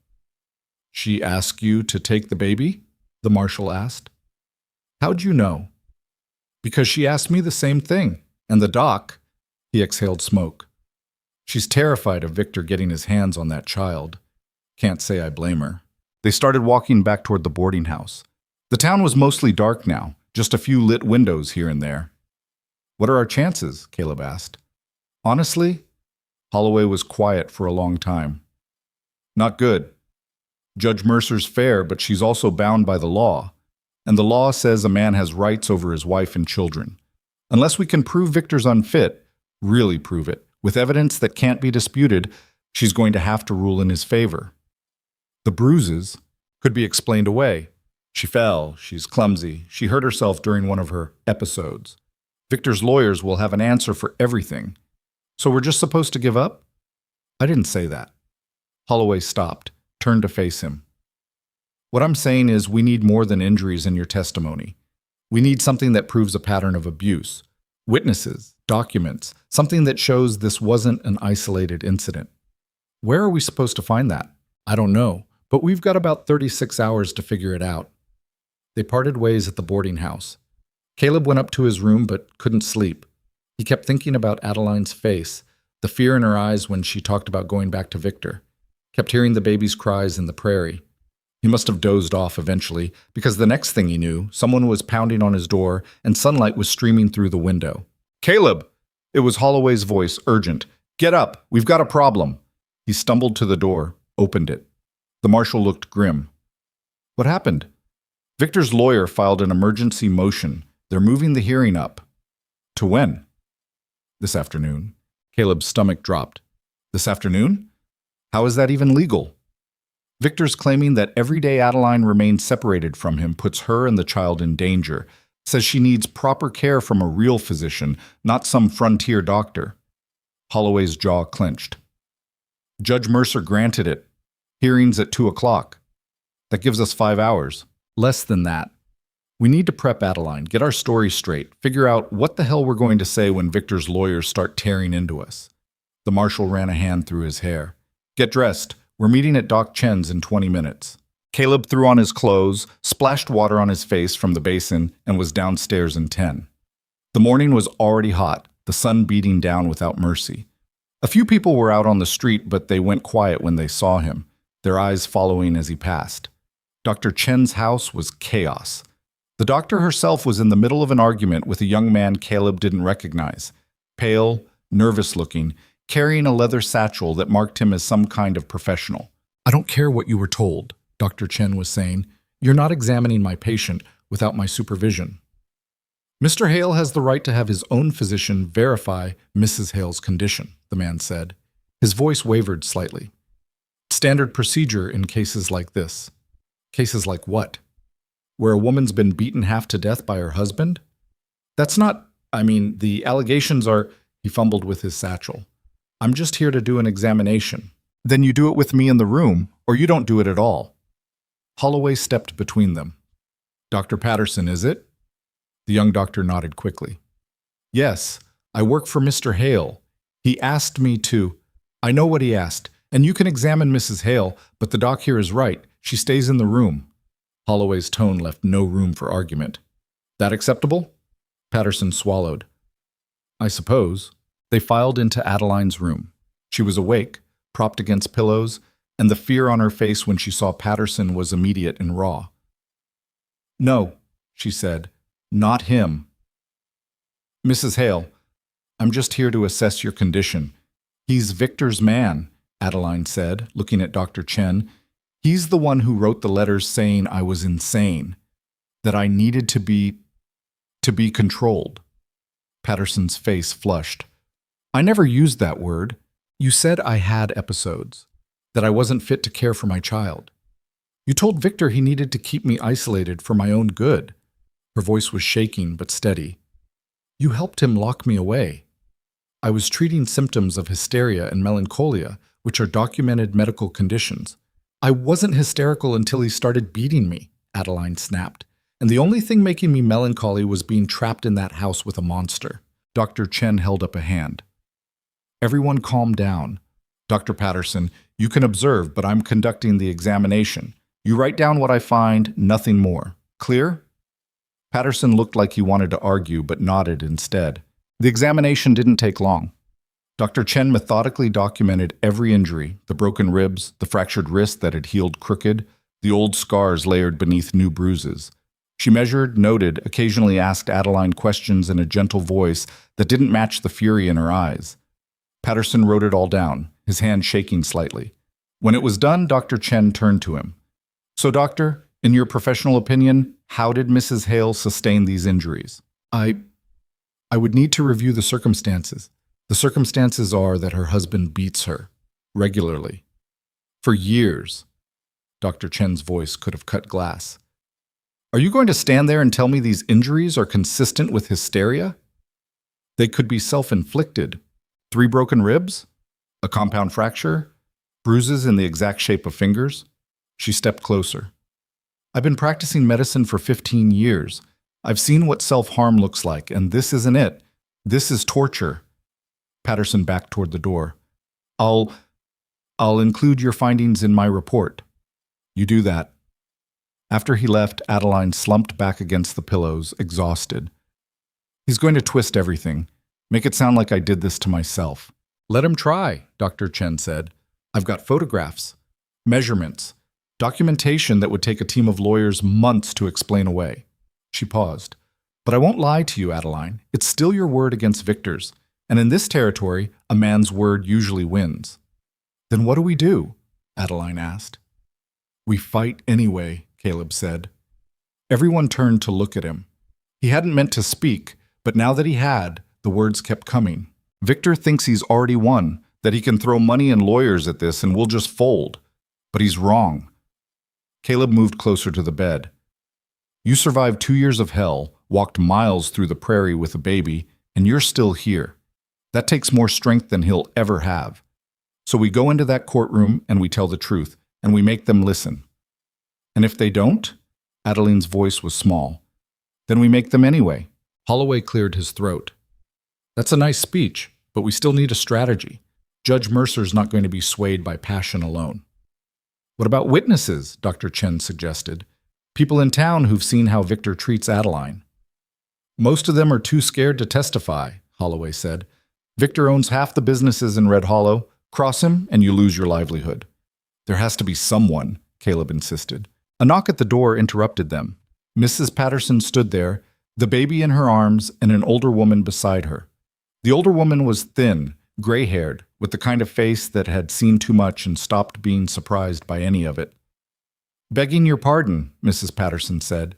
She asked you to take the baby? The marshal asked. How'd you know? Because she asked me the same thing. And the doc, he exhaled smoke. She's terrified of Victor getting his hands on that child. Can't say I blame her. They started walking back toward the boarding house. The town was mostly dark now, just a few lit windows here and there. What are our chances? Caleb asked. Honestly, Holloway was quiet for a long time. Not good. Judge Mercer's fair, but she's also bound by the law. And the law says a man has rights over his wife and children. Unless we can prove Victor's unfit, really prove it, with evidence that can't be disputed, she's going to have to rule in his favor. The bruises could be explained away. She fell, she's clumsy, she hurt herself during one of her episodes. Victor's lawyers will have an answer for everything. So we're just supposed to give up? I didn't say that. Holloway stopped, turned to face him. What I'm saying is we need more than injuries in your testimony. We need something that proves a pattern of abuse. Witnesses, documents, something that shows this wasn't an isolated incident. Where are we supposed to find that? I don't know, but we've got about 36 hours to figure it out. They parted ways at the boarding house. Caleb went up to his room but couldn't sleep. He kept thinking about Adeline's face, the fear in her eyes when she talked about going back to Victor. Kept hearing the baby's cries in the prairie. He must have dozed off eventually, because the next thing he knew, someone was pounding on his door and sunlight was streaming through the window. Caleb! It was Holloway's voice, urgent. Get up! We've got a problem! He stumbled to the door, opened it. The marshal looked grim. What happened? Victor's lawyer filed an emergency motion. They're moving the hearing up. To when? This afternoon. Caleb's stomach dropped. This afternoon? How is that even legal? Victor's claiming that every day Adeline remains separated from him puts her and the child in danger, says she needs proper care from a real physician, not some frontier doctor. Holloway's jaw clenched. Judge Mercer granted it. Hearings at 2 o'clock. That gives us 5 hours. Less than that. We need to prep Adeline, get our story straight, figure out what the hell we're going to say when Victor's lawyers start tearing into us. The marshal ran a hand through his hair. Get dressed. We're meeting at Doc Chen's in 20 minutes. Caleb threw on his clothes, splashed water on his face from the basin, and was downstairs in 10. The morning was already hot, the sun beating down without mercy. A few people were out on the street, but they went quiet when they saw him, their eyes following as he passed. Dr. Chen's house was chaos. The doctor herself was in the middle of an argument with a young man Caleb didn't recognize. Pale, nervous-looking, carrying a leather satchel that marked him as some kind of professional. I don't care what you were told, Dr. Chen was saying. You're not examining my patient without my supervision. Mr. Hale has the right to have his own physician verify Mrs. Hale's condition, the man said. His voice wavered slightly. Standard procedure in cases like this. Cases like what? Where a woman's been beaten half to death by her husband? That's not, the allegations are, he fumbled with his satchel. I'm just here to do an examination. Then you do it with me in the room, or you don't do it at all. Holloway stepped between them. Dr. Patterson, is it? The young doctor nodded quickly. Yes, I work for Mr. Hale. He asked me to. I know what he asked, and you can examine Mrs. Hale, but the doc here is right. She stays in the room. Holloway's tone left no room for argument. That acceptable? Patterson swallowed. I suppose. They filed into Adeline's room. She was awake, propped against pillows, and the fear on her face when she saw Patterson was immediate and raw. No, she said, not him. Mrs. Hale, I'm just here to assess your condition. He's Victor's man, Adeline said, looking at Dr. Chen. He's the one who wrote the letters saying I was insane, that I needed to be controlled. Patterson's face flushed. I never used that word. You said I had episodes, that I wasn't fit to care for my child. You told Victor he needed to keep me isolated for my own good. Her voice was shaking but steady. You helped him lock me away. I was treating symptoms of hysteria and melancholia, which are documented medical conditions. I wasn't hysterical until he started beating me, Adeline snapped. And the only thing making me melancholy was being trapped in that house with a monster. Dr. Chen held up a hand. Everyone calm down. Dr. Patterson, you can observe, but I'm conducting the examination. You write down what I find, nothing more. Clear? Patterson looked like he wanted to argue, but nodded instead. The examination didn't take long. Dr. Chen methodically documented every injury, the broken ribs, the fractured wrist that had healed crooked, the old scars layered beneath new bruises. She measured, noted, occasionally asked Adeline questions in a gentle voice that didn't match the fury in her eyes. Patterson wrote it all down, his hand shaking slightly. When it was done, Dr. Chen turned to him. So, doctor, in your professional opinion, how did Mrs. Hale sustain these injuries? I would need to review the circumstances. The circumstances are that her husband beats her, regularly. For years. Dr. Chen's voice could have cut glass. Are you going to stand there and tell me these injuries are consistent with hysteria? They could be self-inflicted. 3 broken ribs? A compound fracture? Bruises in the exact shape of fingers? She stepped closer. I've been practicing medicine for 15 years. I've seen what self-harm looks like, and this isn't it. This is torture. Patterson backed toward the door. I'll include your findings in my report. You do that. After he left, Adeline slumped back against the pillows, exhausted. He's going to twist everything. Make it sound like I did this to myself. Let him try, Dr. Chen said. I've got photographs, measurements, documentation that would take a team of lawyers months to explain away. She paused. But I won't lie to you, Adeline. It's still your word against Victor's. And in this territory, a man's word usually wins. Then what do we do? Adeline asked. We fight anyway, Caleb said. Everyone turned to look at him. He hadn't meant to speak, but now that he had, the words kept coming. Victor thinks he's already won, that he can throw money and lawyers at this and we'll just fold. But he's wrong. Caleb moved closer to the bed. You survived 2 years of hell, walked miles through the prairie with a baby, and you're still here. That takes more strength than he'll ever have. So we go into that courtroom and we tell the truth, and we make them listen. And if they don't, Adeline's voice was small, then we make them anyway. Holloway cleared his throat. That's a nice speech, but we still need a strategy. Judge Mercer's not going to be swayed by passion alone. What about witnesses? Dr. Chen suggested. People in town who've seen how Victor treats Adeline. Most of them are too scared to testify, Holloway said. Victor owns half the businesses in Red Hollow. Cross him and you lose your livelihood. There has to be someone, Caleb insisted. A knock at the door interrupted them. Mrs. Patterson stood there, the baby in her arms and an older woman beside her. The older woman was thin, gray-haired, with the kind of face that had seen too much and stopped being surprised by any of it. Begging your pardon, Mrs. Patterson said.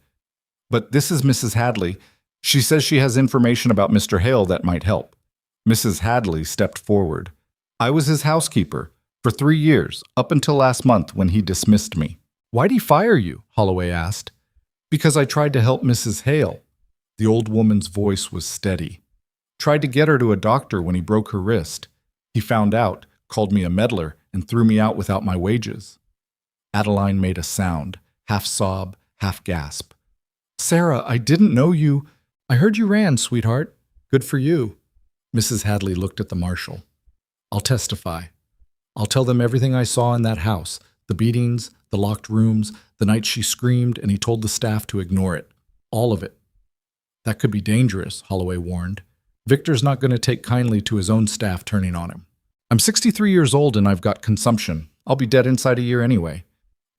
But this is Mrs. Hadley. She says she has information about Mr. Hale that might help. Mrs. Hadley stepped forward. I was his housekeeper for 3 years, up until last month when he dismissed me. Why'd he fire you? Holloway asked. Because I tried to help Mrs. Hale. The old woman's voice was steady. Tried to get her to a doctor when he broke her wrist. He found out, called me a meddler, and threw me out without my wages. Adeline made a sound, half sob, half gasp. Sarah, I didn't know you. I heard you ran, sweetheart. Good for you. Mrs. Hadley looked at the marshal. I'll testify. I'll tell them everything I saw in that house, the beatings, the locked rooms, the night she screamed and he told the staff to ignore it. All of it. That could be dangerous, Holloway warned. Victor's not going to take kindly to his own staff turning on him. I'm 63 years old and I've got consumption. I'll be dead inside a year anyway.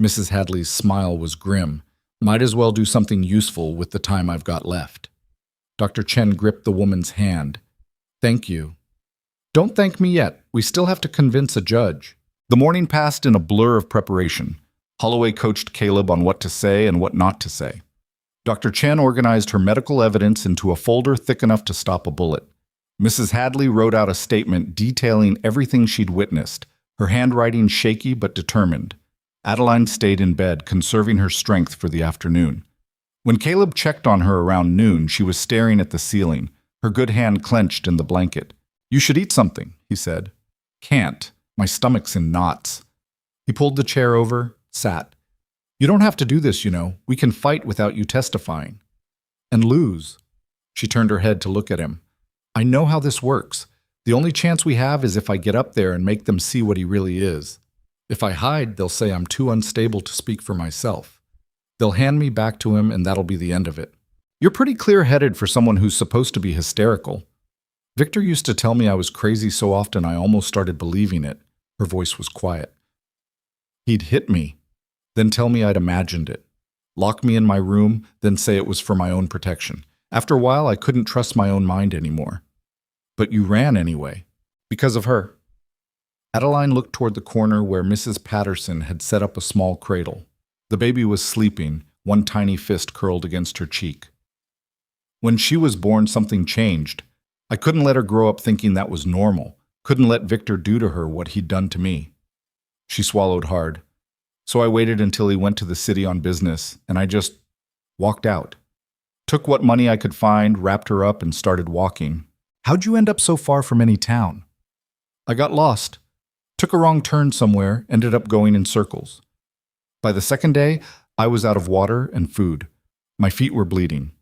Mrs. Hadley's smile was grim. Might as well do something useful with the time I've got left. Dr. Chen gripped the woman's hand. Thank you. Don't thank me yet. We still have to convince a judge. The morning passed in a blur of preparation. Holloway coached Caleb on what to say and what not to say. Dr. Chen organized her medical evidence into a folder thick enough to stop a bullet. Mrs. Hadley wrote out a statement detailing everything she'd witnessed, her handwriting shaky but determined. Adeline stayed in bed, conserving her strength for the afternoon. When Caleb checked on her around noon, she was staring at the ceiling, her good hand clenched in the blanket. You should eat something, he said. Can't. My stomach's in knots. He pulled the chair over, sat. You don't have to do this, you know. We can fight without you testifying. And lose. She turned her head to look at him. I know how this works. The only chance we have is if I get up there and make them see what he really is. If I hide, they'll say I'm too unstable to speak for myself. They'll hand me back to him and that'll be the end of it. You're pretty clear-headed for someone who's supposed to be hysterical. Victor used to tell me I was crazy so often I almost started believing it. Her voice was quiet. He'd hit me, then tell me I'd imagined it. Lock me in my room, then say it was for my own protection. After a while, I couldn't trust my own mind anymore. But you ran anyway. Because of her. Adeline looked toward the corner where Mrs. Patterson had set up a small cradle. The baby was sleeping, one tiny fist curled against her cheek. When she was born, something changed. I couldn't let her grow up thinking that was normal. Couldn't let Victor do to her what he'd done to me. She swallowed hard. So I waited until he went to the city on business, and I just walked out. Took what money I could find, wrapped her up, and started walking. How'd you end up so far from any town? I got lost. Took a wrong turn somewhere, ended up going in circles. By the second day, I was out of water and food. My feet were bleeding.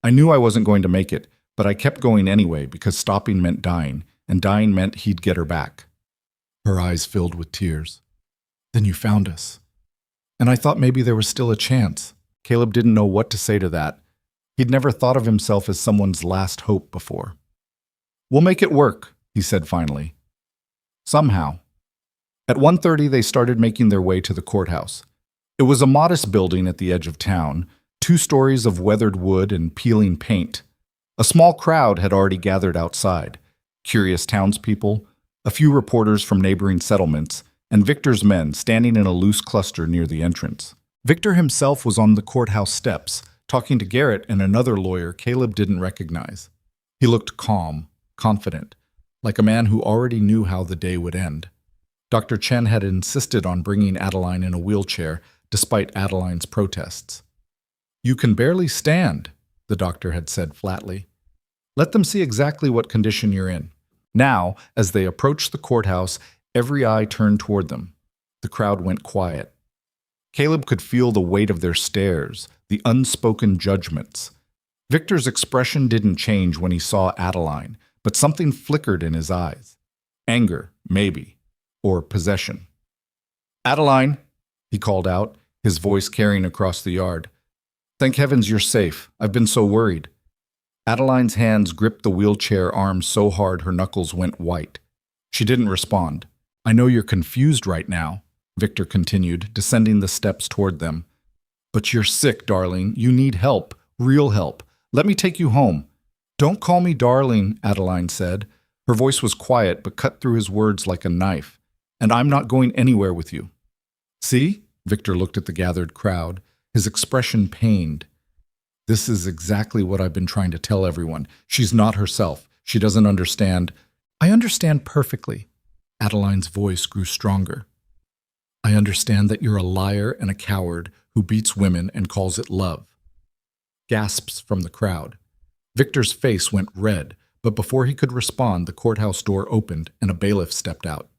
I knew I wasn't going to make it, but I kept going anyway because stopping meant dying, and dying meant he'd get her back. Her eyes filled with tears. Then you found us. And I thought maybe there was still a chance. Caleb didn't know what to say to that. He'd never thought of himself as someone's last hope before. We'll make it work, he said finally. Somehow. At 1:30, they started making their way to the courthouse. It was a modest building at the edge of town, 2 stories of weathered wood and peeling paint. A small crowd had already gathered outside. Curious townspeople, a few reporters from neighboring settlements, and Victor's men standing in a loose cluster near the entrance. Victor himself was on the courthouse steps, talking to Garrett and another lawyer Caleb didn't recognize. He looked calm, confident, like a man who already knew how the day would end. Dr. Chen had insisted on bringing Adeline in a wheelchair, despite Adeline's protests. You can barely stand, the doctor had said flatly. Let them see exactly what condition you're in. Now, as they approached the courthouse, every eye turned toward them. The crowd went quiet. Caleb could feel the weight of their stares, the unspoken judgments. Victor's expression didn't change when he saw Adeline, but something flickered in his eyes. Anger, maybe, or possession. Adeline, he called out, his voice carrying across the yard. Thank heavens you're safe. I've been so worried. Adeline's hands gripped the wheelchair arm so hard her knuckles went white. She didn't respond. I know you're confused right now, Victor continued, descending the steps toward them. But you're sick, darling. You need help, real help. Let me take you home. Don't call me darling, Adeline said. Her voice was quiet but cut through his words like a knife. And I'm not going anywhere with you. See? Victor looked at the gathered crowd, his expression pained. This is exactly what I've been trying to tell everyone. She's not herself. She doesn't understand. I understand perfectly. Adeline's voice grew stronger. I understand that you're a liar and a coward who beats women and calls it love. Gasps from the crowd. Victor's face went red, but before he could respond, the courthouse door opened and a bailiff stepped out.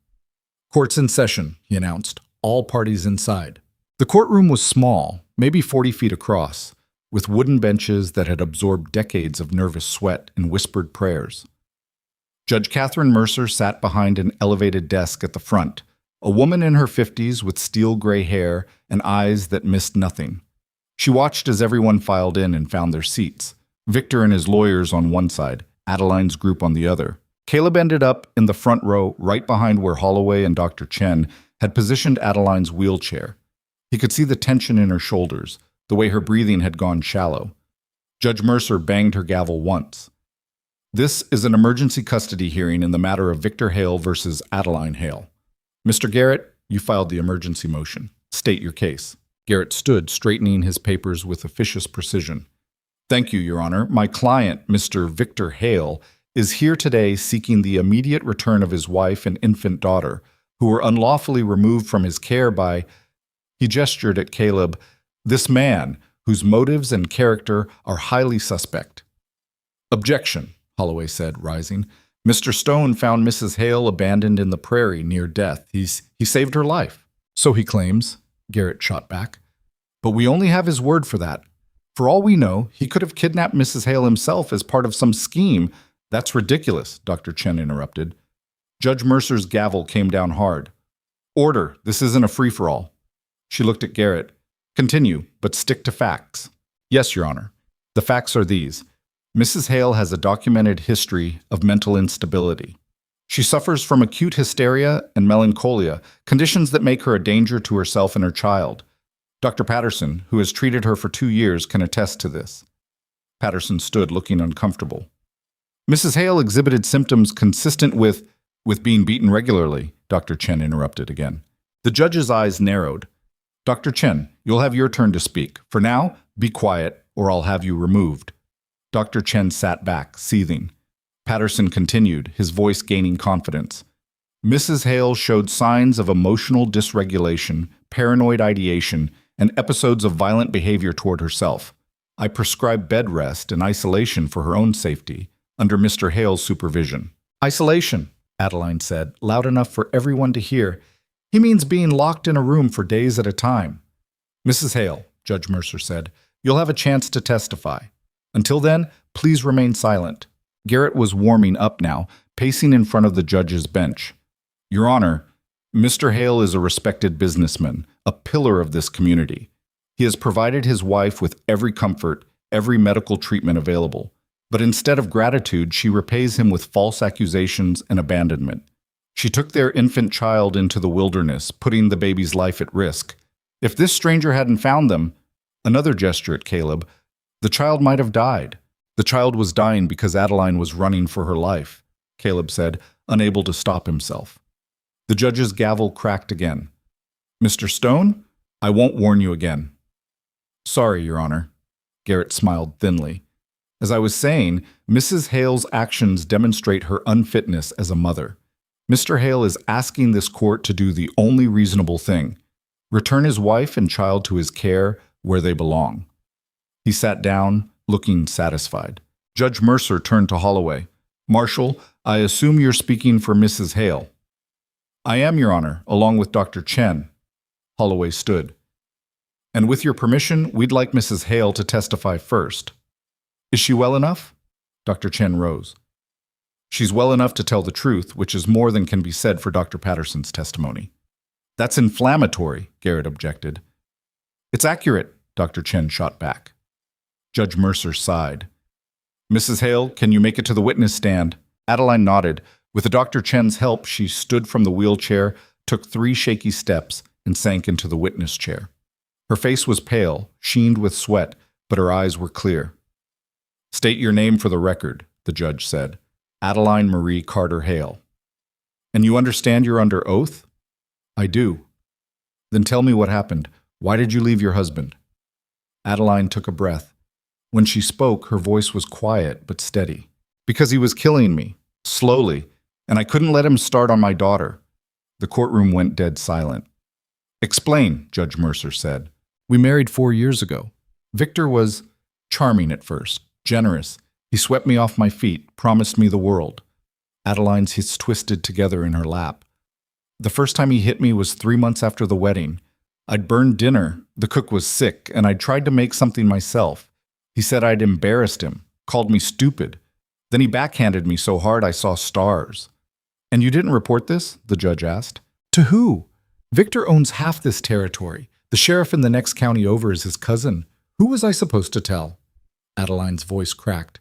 Court's in session, he announced, all parties inside. The courtroom was small, maybe 40 feet across, with wooden benches that had absorbed decades of nervous sweat and whispered prayers. Judge Catherine Mercer sat behind an elevated desk at the front, a woman in her 50s with steel gray hair and eyes that missed nothing. She watched as everyone filed in and found their seats. Victor and his lawyers on one side, Adeline's group on the other. Caleb ended up in the front row, right behind where Holloway and Dr. Chen had positioned Adeline's wheelchair. He could see the tension in her shoulders, the way her breathing had gone shallow. Judge Mercer banged her gavel once. This is an emergency custody hearing in the matter of Victor Hale versus Adeline Hale. Mr. Garrett, you filed the emergency motion. State your case. Garrett stood, straightening his papers with officious precision. Thank you, Your Honor. My client, Mr. Victor Hale, is here today seeking the immediate return of his wife and infant daughter, who were unlawfully removed from his care by, he gestured at Caleb, this man, whose motives and character are highly suspect. Objection, Holloway said, rising. Mr. Stone found Mrs. Hale abandoned in the prairie near death. He saved her life. So he claims, Garrett shot back. But we only have his word for that. For all we know, he could have kidnapped Mrs. Hale himself as part of some scheme. That's ridiculous, Dr. Chen interrupted. Judge Mercer's gavel came down hard. Order, this isn't a free-for-all. She looked at Garrett. Continue, but stick to facts. Yes, Your Honor. The facts are these. Mrs. Hale has a documented history of mental instability. She suffers from acute hysteria and melancholia, conditions that make her a danger to herself and her child. Dr. Patterson, who has treated her for 2 years, can attest to this. Patterson stood, looking uncomfortable. Mrs. Hale exhibited symptoms consistent with being beaten regularly, Dr. Chen interrupted again. The judge's eyes narrowed. Dr. Chen, you'll have your turn to speak. For now, be quiet, or I'll have you removed. Dr. Chen sat back, seething. Patterson continued, his voice gaining confidence. Mrs. Hale showed signs of emotional dysregulation, paranoid ideation, and episodes of violent behavior toward herself. I prescribed bed rest and isolation for her own safety, under Mr. Hale's supervision. Isolation, Adeline said, loud enough for everyone to hear. He means being locked in a room for days at a time. Mrs. Hale, Judge Mercer said, you'll have a chance to testify. Until then, please remain silent. Garrett was warming up now, pacing in front of the judge's bench. Your Honor, Mr. Hale is a respected businessman, a pillar of this community. He has provided his wife with every comfort, every medical treatment available. But instead of gratitude, she repays him with false accusations and abandonment. She took their infant child into the wilderness, putting the baby's life at risk. If this stranger hadn't found them, another gesture at Caleb, the child might have died. The child was dying because Adeline was running for her life, Caleb said, unable to stop himself. The judge's gavel cracked again. Mr. Stone, I won't warn you again. Sorry, Your Honor. Garrett smiled thinly. As I was saying, Mrs. Hale's actions demonstrate her unfitness as a mother. Mr. Hale is asking this court to do the only reasonable thing, return his wife and child to his care where they belong. He sat down, looking satisfied. Judge Mercer turned to Holloway. Marshal, I assume you're speaking for Mrs. Hale. I am, Your Honor, along with Dr. Chen. Holloway stood. And with your permission, we'd like Mrs. Hale to testify first. Is she well enough? Dr. Chen rose. She's well enough to tell the truth, which is more than can be said for Dr. Patterson's testimony. That's inflammatory, Garrett objected. It's accurate, Dr. Chen shot back. Judge Mercer sighed. Mrs. Hale, can you make it to the witness stand? Adeline nodded. With Dr. Chen's help, she stood from the wheelchair, took 3 shaky steps, and sank into the witness chair. Her face was pale, sheened with sweat, but her eyes were clear. State your name for the record, the judge said. Adeline Marie Carter Hale. And you understand you're under oath? I do. Then tell me what happened. Why did you leave your husband? Adeline took a breath. When she spoke, her voice was quiet but steady. Because he was killing me, slowly, and I couldn't let him start on my daughter. The courtroom went dead silent. Explain, Judge Mercer said. We married 4 years ago. Victor was charming at first, generous. He swept me off my feet, promised me the world. Adeline's hips twisted together in her lap. The first time he hit me was 3 months after the wedding. I'd burned dinner, the cook was sick, and I'd tried to make something myself. He said I'd embarrassed him, called me stupid. Then he backhanded me so hard I saw stars. And you didn't report this? The judge asked. To who? Victor owns half this territory. The sheriff in the next county over is his cousin. Who was I supposed to tell? Adeline's voice cracked.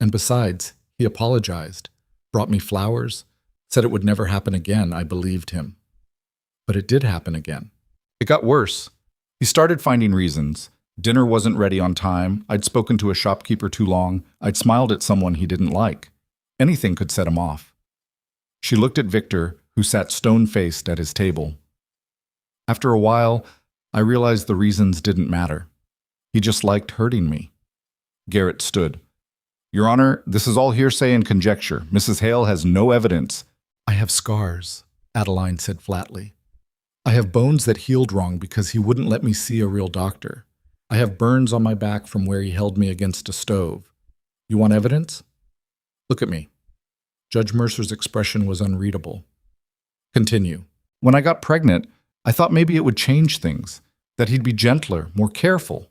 And besides, he apologized, brought me flowers, said it would never happen again. I believed him. But it did happen again. It got worse. He started finding reasons. Dinner wasn't ready on time. I'd spoken to a shopkeeper too long. I'd smiled at someone he didn't like. Anything could set him off. She looked at Victor, who sat stone-faced at his table. After a while, I realized the reasons didn't matter. He just liked hurting me. Garrett stood. Your Honor, this is all hearsay and conjecture. Mrs. Hale has no evidence. I have scars, Adeline said flatly. I have bones that healed wrong because he wouldn't let me see a real doctor. I have burns on my back from where he held me against a stove. You want evidence? Look at me. Judge Mercer's expression was unreadable. Continue. When I got pregnant, I thought maybe it would change things, that he'd be gentler, more careful.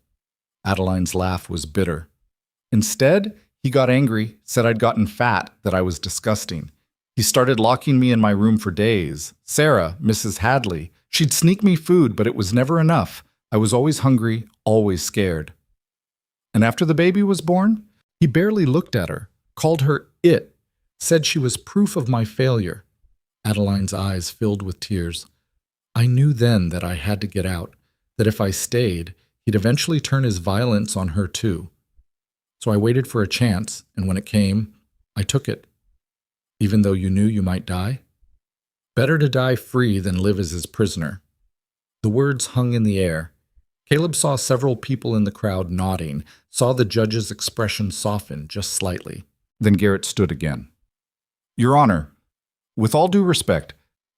Adeline's laugh was bitter. Instead, he got angry, said I'd gotten fat, that I was disgusting. He started locking me in my room for days. Sarah, Mrs. Hadley, she'd sneak me food, but it was never enough. I was always hungry, always scared. And after the baby was born, he barely looked at her, called her it, said she was proof of my failure. Adeline's eyes filled with tears. I knew then that I had to get out, that if I stayed, he'd eventually turn his violence on her too. So I waited for a chance, and when it came, I took it. Even though you knew you might die? Better to die free than live as his prisoner. The words hung in the air. Caleb saw several people in the crowd nodding, saw the judge's expression soften just slightly. Then Garrett stood again. Your Honor, with all due respect,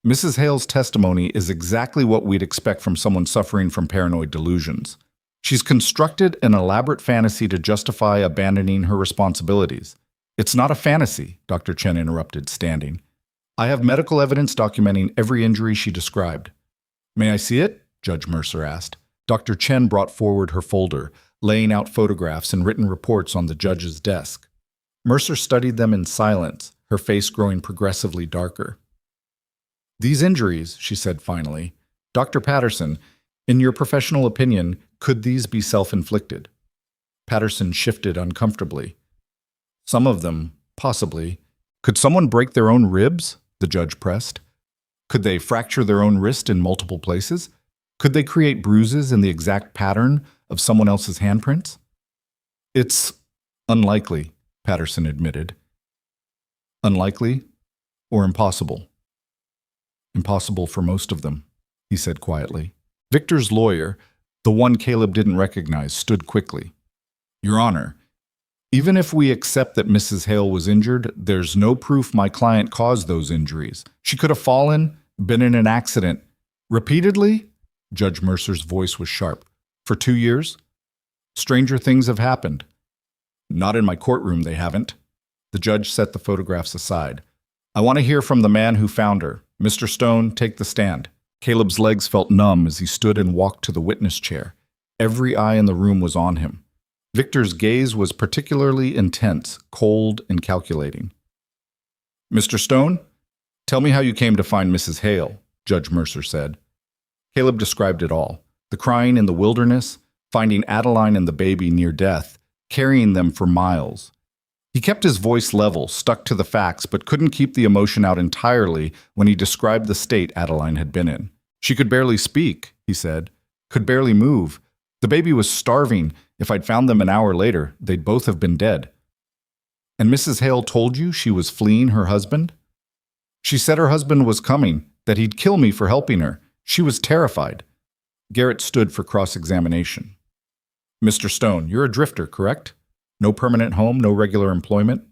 Mrs. Hale's testimony is exactly what we'd expect from someone suffering from paranoid delusions. She's constructed an elaborate fantasy to justify abandoning her responsibilities. It's not a fantasy, Dr. Chen interrupted, standing. I have medical evidence documenting every injury she described. May I see it? Judge Mercer asked. Dr. Chen brought forward her folder, laying out photographs and written reports on the judge's desk. Mercer studied them in silence, her face growing progressively darker. These injuries, she said finally, Dr. Patterson, in your professional opinion, could these be self-inflicted? Patterson shifted uncomfortably. Some of them, possibly. Could someone break their own ribs? The judge pressed. Could they fracture their own wrist in multiple places? Could they create bruises in the exact pattern of someone else's handprints? It's unlikely, Patterson admitted. Unlikely or impossible? Impossible for most of them, he said quietly. Victor's lawyer, the one Caleb didn't recognize, stood quickly. Your Honor, even if we accept that Mrs. Hale was injured, there's no proof my client caused those injuries. She could have fallen, been in an accident. Repeatedly? Judge Mercer's voice was sharp. For 2 years? Stranger things have happened. Not in my courtroom, they haven't. The judge set the photographs aside. I want to hear from the man who found her. Mr. Stone, take the stand. Caleb's legs felt numb as he stood and walked to the witness chair. Every eye in the room was on him. Victor's gaze was particularly intense, cold, and calculating. Mr. Stone, tell me how you came to find Mrs. Hale, Judge Mercer said. Caleb described it all. The crying in the wilderness, finding Adeline and the baby near death, carrying them for miles. He kept his voice level, stuck to the facts, but couldn't keep the emotion out entirely when he described the state Adeline had been in. She could barely speak, he said, could barely move. The baby was starving. If I'd found them an hour later, they'd both have been dead. And Mrs. Hale told you she was fleeing her husband? She said her husband was coming, that he'd kill me for helping her. She was terrified. Garrett stood for cross-examination. Mr. Stone, you're a drifter, correct? No permanent home, no regular employment?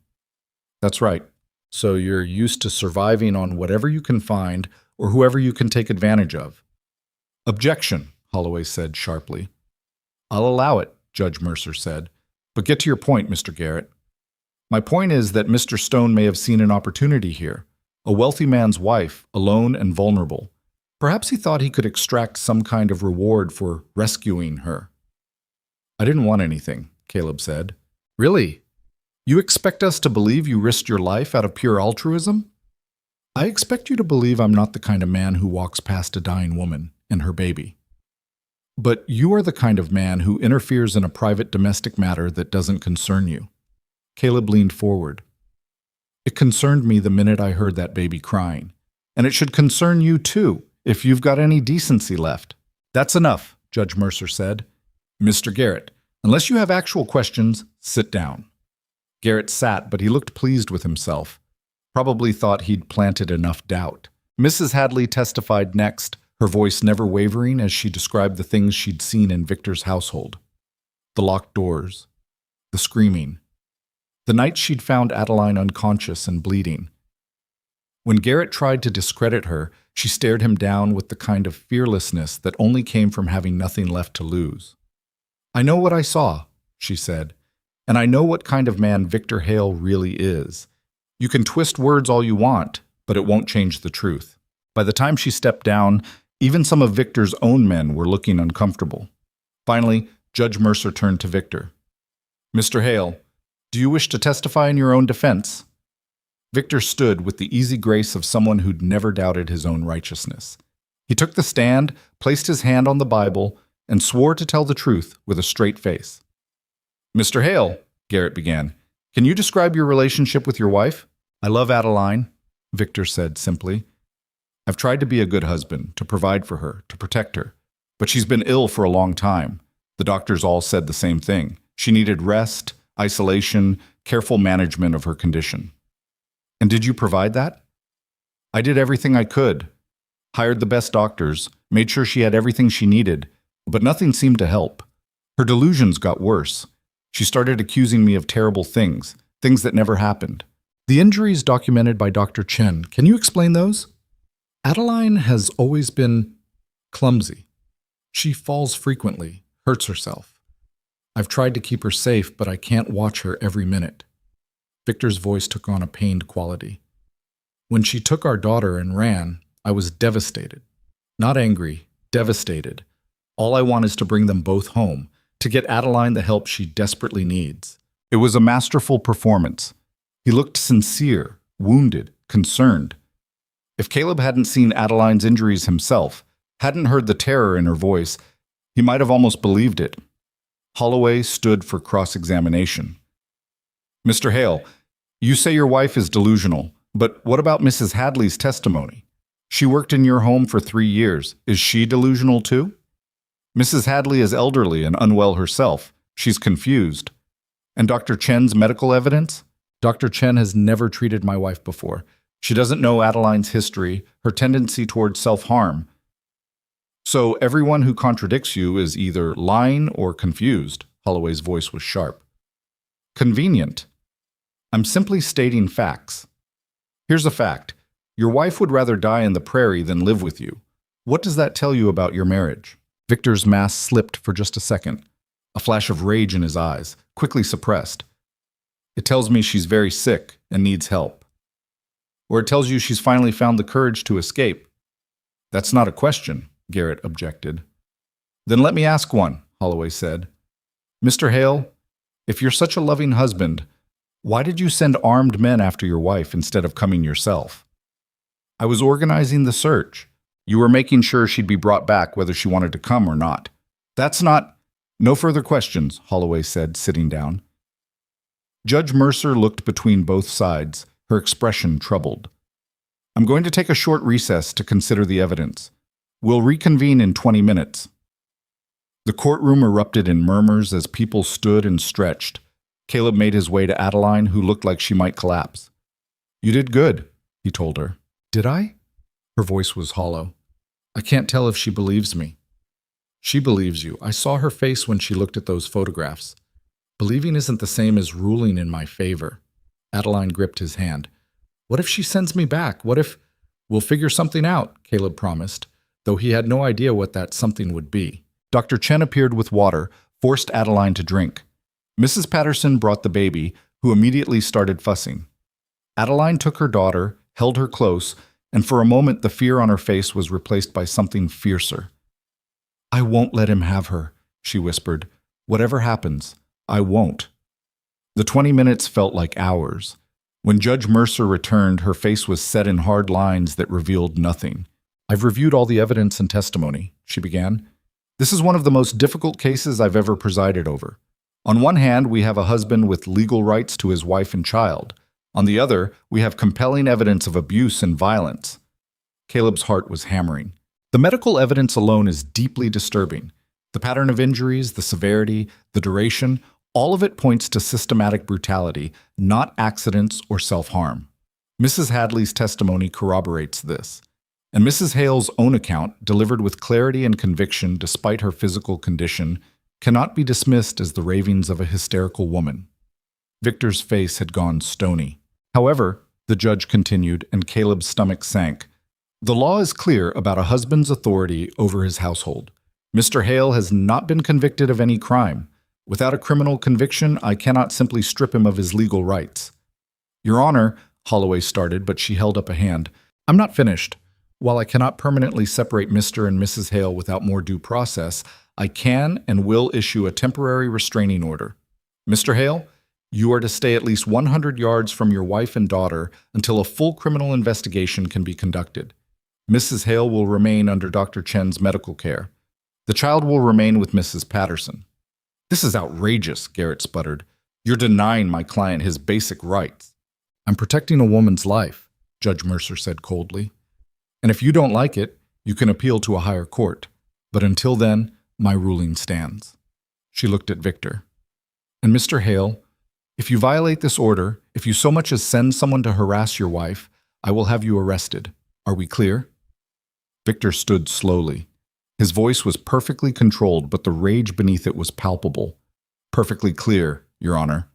That's right. So you're used to surviving on whatever you can find or whoever you can take advantage of. Objection, Holloway said sharply. I'll allow it, Judge Mercer said. But get to your point, Mr. Garrett. My point is that Mr. Stone may have seen an opportunity here. A wealthy man's wife, alone and vulnerable. Perhaps he thought he could extract some kind of reward for rescuing her. I didn't want anything, Caleb said. Really? You expect us to believe you risked your life out of pure altruism? I expect you to believe I'm not the kind of man who walks past a dying woman and her baby. But you are the kind of man who interferes in a private domestic matter that doesn't concern you. Caleb leaned forward. It concerned me the minute I heard that baby crying. And it should concern you too, if you've got any decency left. That's enough, Judge Mercer said. Mr. Garrett, unless you have actual questions, sit down. Garrett sat, but he looked pleased with himself. Probably thought he'd planted enough doubt. Mrs. Hadley testified next, her voice never wavering as she described the things she'd seen in Victor's household. The locked doors. The screaming. The night she'd found Adeline unconscious and bleeding. When Garrett tried to discredit her, she stared him down with the kind of fearlessness that only came from having nothing left to lose. I know what I saw, she said, and I know what kind of man Victor Hale really is. You can twist words all you want, but it won't change the truth. By the time she stepped down, even some of Victor's own men were looking uncomfortable. Finally, Judge Mercer turned to Victor. Mr. Hale, do you wish to testify in your own defense? Victor stood with the easy grace of someone who'd never doubted his own righteousness. He took the stand, placed his hand on the Bible, and swore to tell the truth with a straight face. Mr. Hale, Garrett began, can you describe your relationship with your wife? I love Adeline, Victor said simply. I've tried to be a good husband, to provide for her, to protect her. But she's been ill for a long time. The doctors all said the same thing. She needed rest, isolation, careful management of her condition. And did you provide that? I did everything I could. Hired the best doctors, made sure she had everything she needed, but nothing seemed to help. Her delusions got worse. She started accusing me of terrible things, things that never happened. The injuries documented by Dr. Chen, can you explain those? Adeline has always been clumsy. She falls frequently, hurts herself. I've tried to keep her safe, but I can't watch her every minute. Victor's voice took on a pained quality. When she took our daughter and ran, I was devastated. Not angry, devastated. All I want is to bring them both home, to get Adeline the help she desperately needs. It was a masterful performance. He looked sincere, wounded, concerned. If Caleb hadn't seen Adeline's injuries himself, hadn't heard the terror in her voice, he might have almost believed it. Holloway stood for cross-examination. Mr. Hale, you say your wife is delusional, but what about Mrs. Hadley's testimony? She worked in your home for 3 years. Is she delusional too? Mrs. Hadley is elderly and unwell herself. She's confused. And Dr. Chen's medical evidence? Dr. Chen has never treated my wife before. She doesn't know Adeline's history, her tendency towards self-harm. So everyone who contradicts you is either lying or confused. Holloway's voice was sharp. Convenient. I'm simply stating facts. Here's a fact. Your wife would rather die in the prairie than live with you. What does that tell you about your marriage? Victor's mask slipped for just a second, a flash of rage in his eyes, quickly suppressed. It tells me she's very sick and needs help. Or it tells you she's finally found the courage to escape. That's not a question, Garrett objected. Then let me ask one, Holloway said. Mr. Hale, if you're such a loving husband, why did you send armed men after your wife instead of coming yourself? I was organizing the search. You were making sure she'd be brought back whether she wanted to come or not. That's not— No further questions, Holloway said, sitting down. Judge Mercer looked between both sides, her expression troubled. I'm going to take a short recess to consider the evidence. We'll reconvene in 20 minutes. The courtroom erupted in murmurs as people stood and stretched. Caleb made his way to Adeline, who looked like she might collapse. You did good, he told her. Did I? Her voice was hollow. I can't tell if she believes me. She believes you. I saw her face when she looked at those photographs. Believing isn't the same as ruling in my favor. Adeline gripped his hand. What if she sends me back? What if— We'll figure something out, Caleb promised, though he had no idea what that something would be. Dr. Chen appeared with water, forced Adeline to drink. Mrs. Patterson brought the baby, who immediately started fussing. Adeline took her daughter, held her close, and for a moment the fear on her face was replaced by something fiercer. "I won't let him have her," she whispered. "Whatever happens, I won't." The 20 minutes felt like hours. When Judge Mercer returned, her face was set in hard lines that revealed nothing. "I've reviewed all the evidence and testimony," she began. "This is one of the most difficult cases I've ever presided over. On one hand, we have a husband with legal rights to his wife and child. On the other, we have compelling evidence of abuse and violence." Caleb's heart was hammering. The medical evidence alone is deeply disturbing. The pattern of injuries, the severity, the duration, all of it points to systematic brutality, not accidents or self-harm. Mrs. Hadley's testimony corroborates this, and Mrs. Hale's own account, delivered with clarity and conviction despite her physical condition, cannot be dismissed as the ravings of a hysterical woman. Victor's face had gone stony. However, the judge continued, and Caleb's stomach sank. "The law is clear about a husband's authority over his household. Mr. Hale has not been convicted of any crime. Without a criminal conviction, I cannot simply strip him of his legal rights." "Your Honor," Holloway started, but she held up a hand. "I'm not finished. While I cannot permanently separate Mr. and Mrs. Hale without more due process, I can and will issue a temporary restraining order. Mr. Hale, you are to stay at least 100 yards from your wife and daughter until a full criminal investigation can be conducted. Mrs. Hale will remain under Dr. Chen's medical care. The child will remain with Mrs. Patterson." "This is outrageous," Garrett sputtered. "You're denying my client his basic rights." "I'm protecting a woman's life," Judge Mercer said coldly. "And if you don't like it, you can appeal to a higher court. But until then, my ruling stands." She looked at Victor. "And Mr. Hale, if you violate this order, if you so much as send someone to harass your wife, I will have you arrested. Are we clear?" Victor stood slowly. His voice was perfectly controlled, but the rage beneath it was palpable. "Perfectly clear, Your Honor."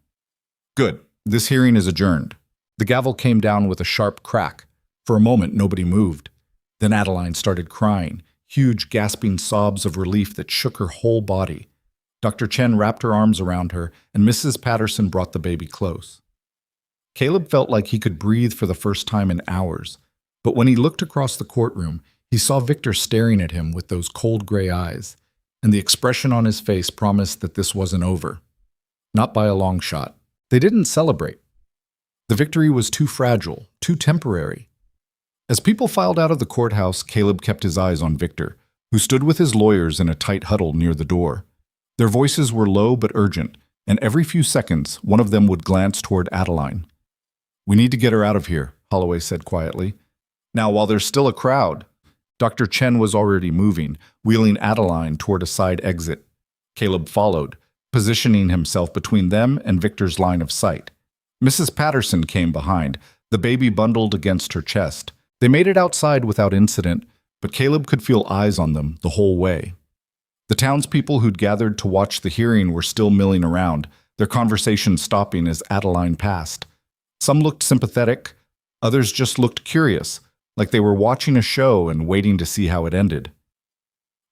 "Good. This hearing is adjourned." The gavel came down with a sharp crack. For a moment, nobody moved. Then Adeline started crying, huge gasping sobs of relief that shook her whole body. Dr. Chen wrapped her arms around her, and Mrs. Patterson brought the baby close. Caleb felt like he could breathe for the first time in hours, but when he looked across the courtroom, he saw Victor staring at him with those cold gray eyes, and the expression on his face promised that this wasn't over. Not by a long shot. They didn't celebrate. The victory was too fragile, too temporary. As people filed out of the courthouse, Caleb kept his eyes on Victor, who stood with his lawyers in a tight huddle near the door. Their voices were low but urgent, and every few seconds, one of them would glance toward Adeline. "We need to get her out of here," Holloway said quietly. "Now, while there's still a crowd..." Dr. Chen was already moving, wheeling Adeline toward a side exit. Caleb followed, positioning himself between them and Victor's line of sight. Mrs. Patterson came behind, the baby bundled against her chest. They made it outside without incident, but Caleb could feel eyes on them the whole way. The townspeople who'd gathered to watch the hearing were still milling around, their conversation stopping as Adeline passed. Some looked sympathetic, others just looked curious, like they were watching a show and waiting to see how it ended.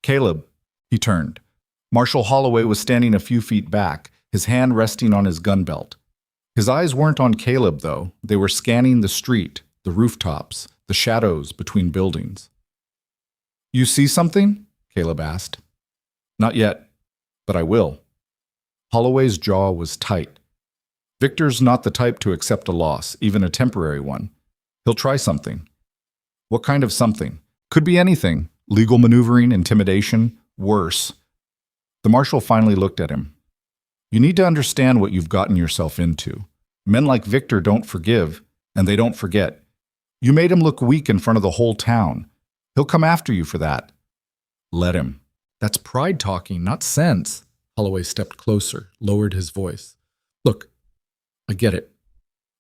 "Caleb," he turned. Marshal Holloway was standing a few feet back, his hand resting on his gun belt. His eyes weren't on Caleb, though. They were scanning the street, the rooftops, the shadows between buildings. "You see something?" Caleb asked. "Not yet, but I will." Holloway's jaw was tight. Victor's not the type to accept a loss, even a temporary one. He'll try something. What kind of something? Could be anything. Legal maneuvering, intimidation, worse. The marshal finally looked at him. "You need to understand what you've gotten yourself into. Men like Victor don't forgive, and they don't forget. You made him look weak in front of the whole town. He'll come after you for that. Let him." "That's pride talking, not sense." Holloway stepped closer, lowered his voice. "Look, I get it.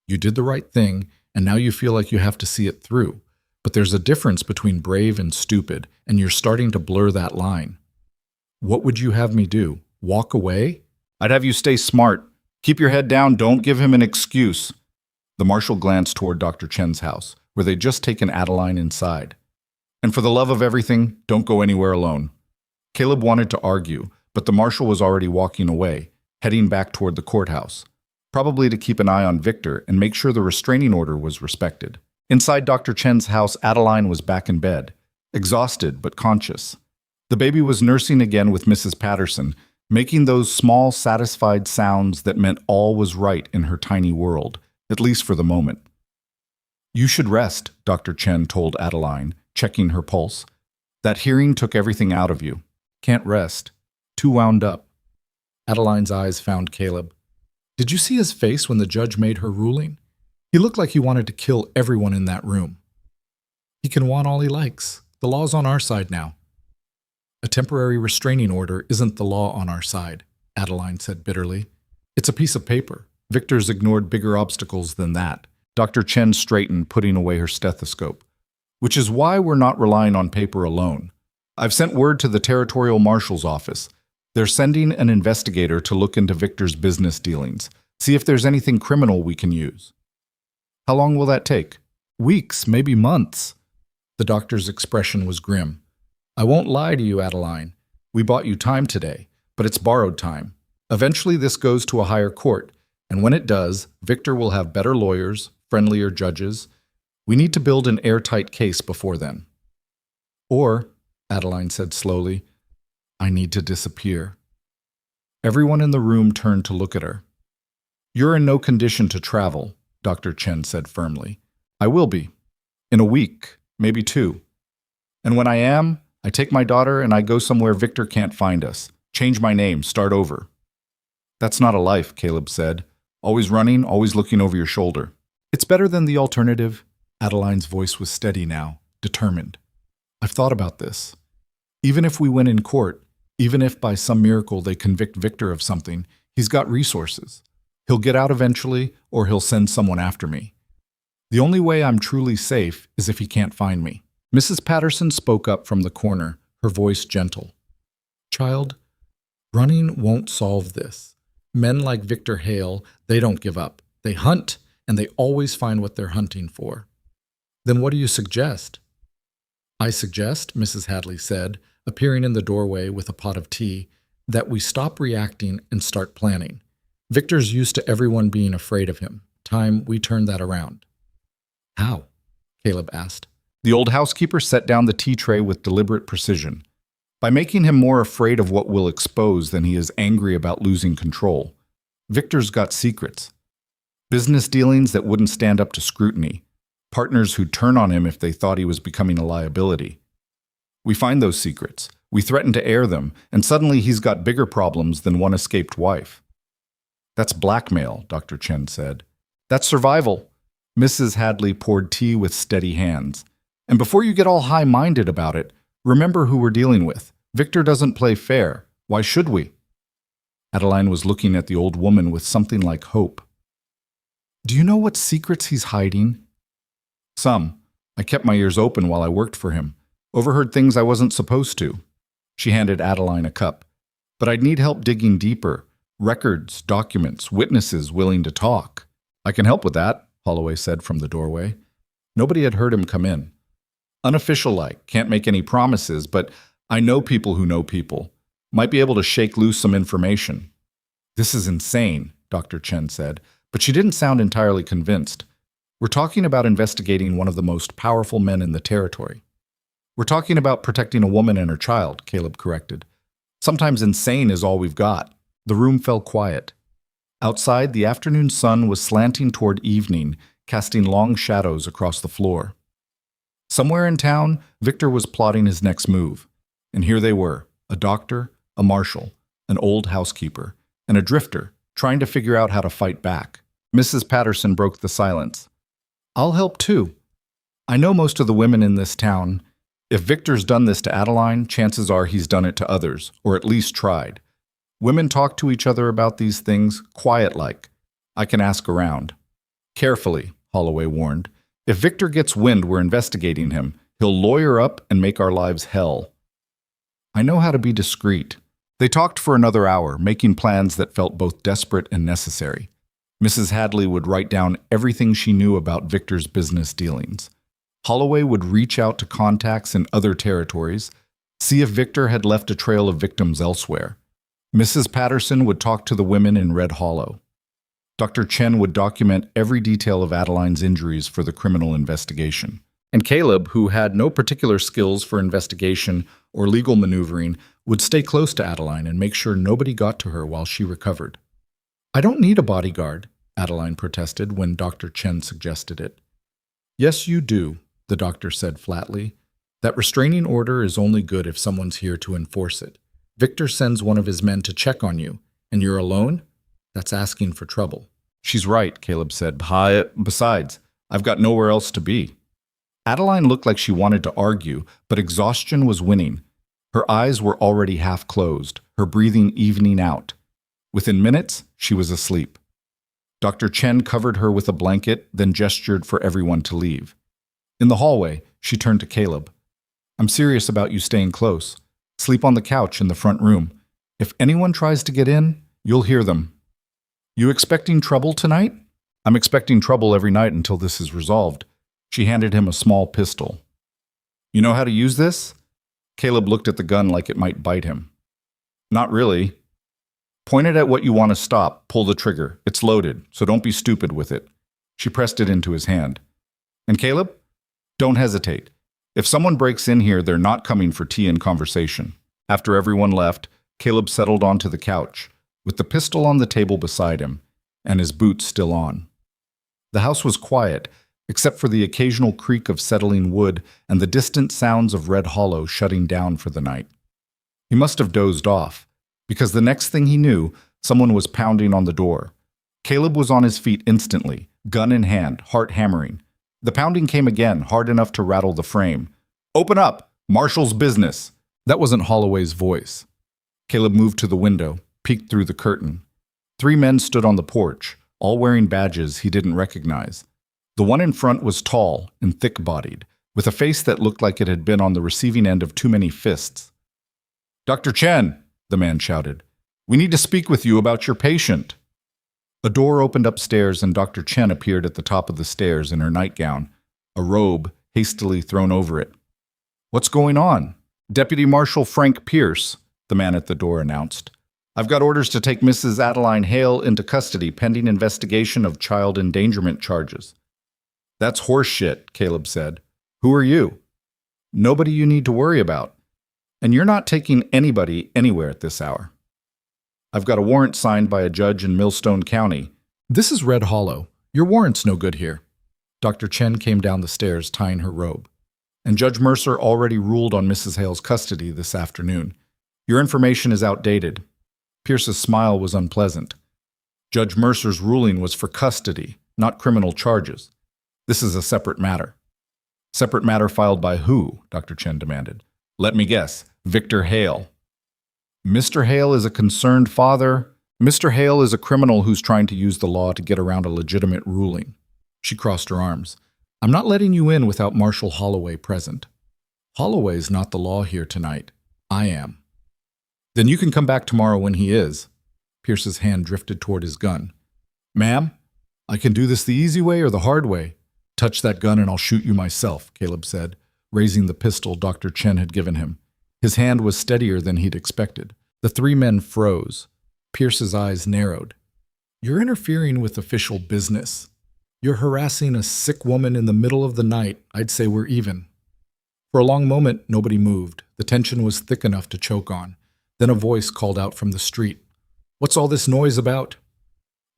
You did the right thing, and now you feel like you have to see it through. But there's a difference between brave and stupid, and you're starting to blur that line. What would you have me do? Walk away?" "I'd have you stay smart. Keep your head down, don't give him an excuse." The marshal glanced toward Dr. Chen's house, where they'd just taken Adeline inside. "And for the love of everything, don't go anywhere alone." Caleb wanted to argue, but the marshal was already walking away, heading back toward the courthouse, probably to keep an eye on Victor and make sure the restraining order was respected. Inside Dr. Chen's house, Adeline was back in bed, exhausted but conscious. The baby was nursing again with Mrs. Patterson, making those small, satisfied sounds that meant all was right in her tiny world, at least for the moment. "You should rest," Dr. Chen told Adeline, checking her pulse. "That hearing took everything out of you. Can't rest. Too wound up." Adeline's eyes found Caleb. "Did you see his face when the judge made her ruling? He looked like he wanted to kill everyone in that room." "He can want all he likes. The law's on our side now." "A temporary restraining order isn't the law on our side," Adeline said bitterly. "It's a piece of paper. Victor's ignored bigger obstacles than that." Dr. Chen straightened, putting away her stethoscope. "Which is why we're not relying on paper alone. I've sent word to the Territorial Marshal's office. They're sending an investigator to look into Victor's business dealings, see if there's anything criminal we can use." "How long will that take?" "Weeks, maybe months." The doctor's expression was grim. "I won't lie to you, Adeline. We bought you time today, but it's borrowed time. Eventually this goes to a higher court, and when it does, Victor will have better lawyers, friendlier judges. We need to build an airtight case before then." "Or," Adeline said slowly, "I need to disappear." Everyone in the room turned to look at her. "You're in no condition to travel," Dr. Chen said firmly. "I will be. In a week, maybe 2. And when I am, I take my daughter and I go somewhere Victor can't find us. Change my name, start over." "That's not a life," Caleb said. "Always running, always looking over your shoulder." "It's better than the alternative." Adeline's voice was steady now, determined. "I've thought about this. Even if we win in court, even if by some miracle they convict Victor of something, he's got resources. He'll get out eventually, or he'll send someone after me. The only way I'm truly safe is if he can't find me." Mrs. Patterson spoke up from the corner, her voice gentle. "Child, running won't solve this. Men like Victor Hale, they don't give up. They hunt, and they always find what they're hunting for." "Then what do you suggest?" "I suggest," Mrs. Hadley said, appearing in the doorway with a pot of tea, "that we stop reacting and start planning. Victor's used to everyone being afraid of him. Time we turn that around." "How?" Caleb asked. The old housekeeper set down the tea tray with deliberate precision. "By making him more afraid of what we'll expose than he is angry about losing control. Victor's got secrets. Business dealings that wouldn't stand up to scrutiny. Partners who'd turn on him if they thought he was becoming a liability. We find those secrets. We threaten to air them, and suddenly he's got bigger problems than one escaped wife." "That's blackmail," Dr. Chen said. "That's survival." Mrs. Hadley poured tea with steady hands. "And before you get all high-minded about it, remember who we're dealing with. Victor doesn't play fair. Why should we?" Adeline was looking at the old woman with something like hope. "Do you know what secrets he's hiding?" "Some. I kept my ears open while I worked for him. Overheard things I wasn't supposed to." She handed Adeline a cup. "But I'd need help digging deeper. Records, documents, witnesses willing to talk." "I can help with that," Holloway said from the doorway. Nobody had heard him come in. "Unofficial-like, can't make any promises, but I know people who know people. Might be able to shake loose some information." "This is insane," Dr. Chen said, but she didn't sound entirely convinced. "We're talking about investigating one of the most powerful men in the territory." "We're talking about protecting a woman and her child," Caleb corrected. "Sometimes insane is all we've got." The room fell quiet. Outside, the afternoon sun was slanting toward evening, casting long shadows across the floor. Somewhere in town, Victor was plotting his next move. And here they were, a doctor, a marshal, an old housekeeper, and a drifter, trying to figure out how to fight back. Mrs. Patterson broke the silence. "I'll help too. I know most of the women in this town. If Victor's done this to Adeline, chances are he's done it to others, or at least tried. Women talk to each other about these things, quiet-like. I can ask around." "Carefully," Holloway warned. "If Victor gets wind we're investigating him, he'll lawyer up and make our lives hell." "I know how to be discreet." They talked for another hour, making plans that felt both desperate and necessary. Mrs. Hadley would write down everything she knew about Victor's business dealings. Holloway would reach out to contacts in other territories, see if Victor had left a trail of victims elsewhere. Mrs. Patterson would talk to the women in Red Hollow. Dr. Chen would document every detail of Adeline's injuries for the criminal investigation. And Caleb, who had no particular skills for investigation or legal maneuvering, would stay close to Adeline and make sure nobody got to her while she recovered. "I don't need a bodyguard," Adeline protested when Dr. Chen suggested it. "Yes, you do," the doctor said flatly. "That restraining order is only good if someone's here to enforce it. Victor sends one of his men to check on you, and you're alone? That's asking for trouble." "She's right," Caleb said. "Besides, I've got nowhere else to be." Adeline looked like she wanted to argue, but exhaustion was winning. Her eyes were already half closed, her breathing evening out. Within minutes, she was asleep. Dr. Chen covered her with a blanket, then gestured for everyone to leave. In the hallway, she turned to Caleb. "I'm serious about you staying close. Sleep on the couch in the front room. If anyone tries to get in, you'll hear them." "You expecting trouble tonight?" "I'm expecting trouble every night until this is resolved." She handed him a small pistol. "You know how to use this?" Caleb looked at the gun like it might bite him. "Not really." "Point it at what you want to stop. Pull the trigger. It's loaded, so don't be stupid with it." She pressed it into his hand. "And Caleb? Don't hesitate. If someone breaks in here, they're not coming for tea and conversation." After everyone left, Caleb settled onto the couch, with the pistol on the table beside him, and his boots still on. The house was quiet, except for the occasional creak of settling wood and the distant sounds of Red Hollow shutting down for the night. He must have dozed off, because the next thing he knew, someone was pounding on the door. Caleb was on his feet instantly, gun in hand, heart hammering. The pounding came again, hard enough to rattle the frame. "Open up! Marshall's business!" That wasn't Holloway's voice. Caleb moved to the window, peeked through the curtain. 3 men stood on the porch, all wearing badges he didn't recognize. The one in front was tall and thick-bodied, with a face that looked like it had been on the receiving end of too many fists. "Dr. Chen," the man shouted, "we need to speak with you about your patient." A door opened upstairs and Dr. Chen appeared at the top of the stairs in her nightgown, a robe hastily thrown over it. "What's going on?" "Deputy Marshal Frank Pierce," the man at the door announced. "I've got orders to take Mrs. Adeline Hale into custody pending investigation of child endangerment charges." "That's horse shit," Caleb said. "Who are you?" "Nobody you need to worry about. And you're not taking anybody anywhere at this hour." "I've got a warrant signed by a judge in Millstone County." "This is Red Hollow. Your warrant's no good here." Dr. Chen came down the stairs tying her robe. "And Judge Mercer already ruled on Mrs. Hale's custody this afternoon. Your information is outdated." Pierce's smile was unpleasant. "Judge Mercer's ruling was for custody, not criminal charges. This is a separate matter." "Separate matter filed by who?" Dr. Chen demanded. "Let me guess. Victor Hale." "Mr. Hale is a concerned father. Mr. Hale is a criminal who's trying to use the law to get around a legitimate ruling." She crossed her arms. "I'm not letting you in without Marshal Holloway present. Holloway's not the law here tonight. I am." "Then you can come back tomorrow when he is." Pierce's hand drifted toward his gun. "Ma'am, I can do this the easy way or the hard way." "Touch that gun and I'll shoot you myself," Caleb said, raising the pistol Dr. Chen had given him. His hand was steadier than he'd expected. The 3 men froze. Pierce's eyes narrowed. "You're interfering with official business. You're harassing a sick woman in the middle of the night. I'd say we're even." For a long moment, nobody moved. The tension was thick enough to choke on. Then a voice called out from the street. "What's all this noise about?"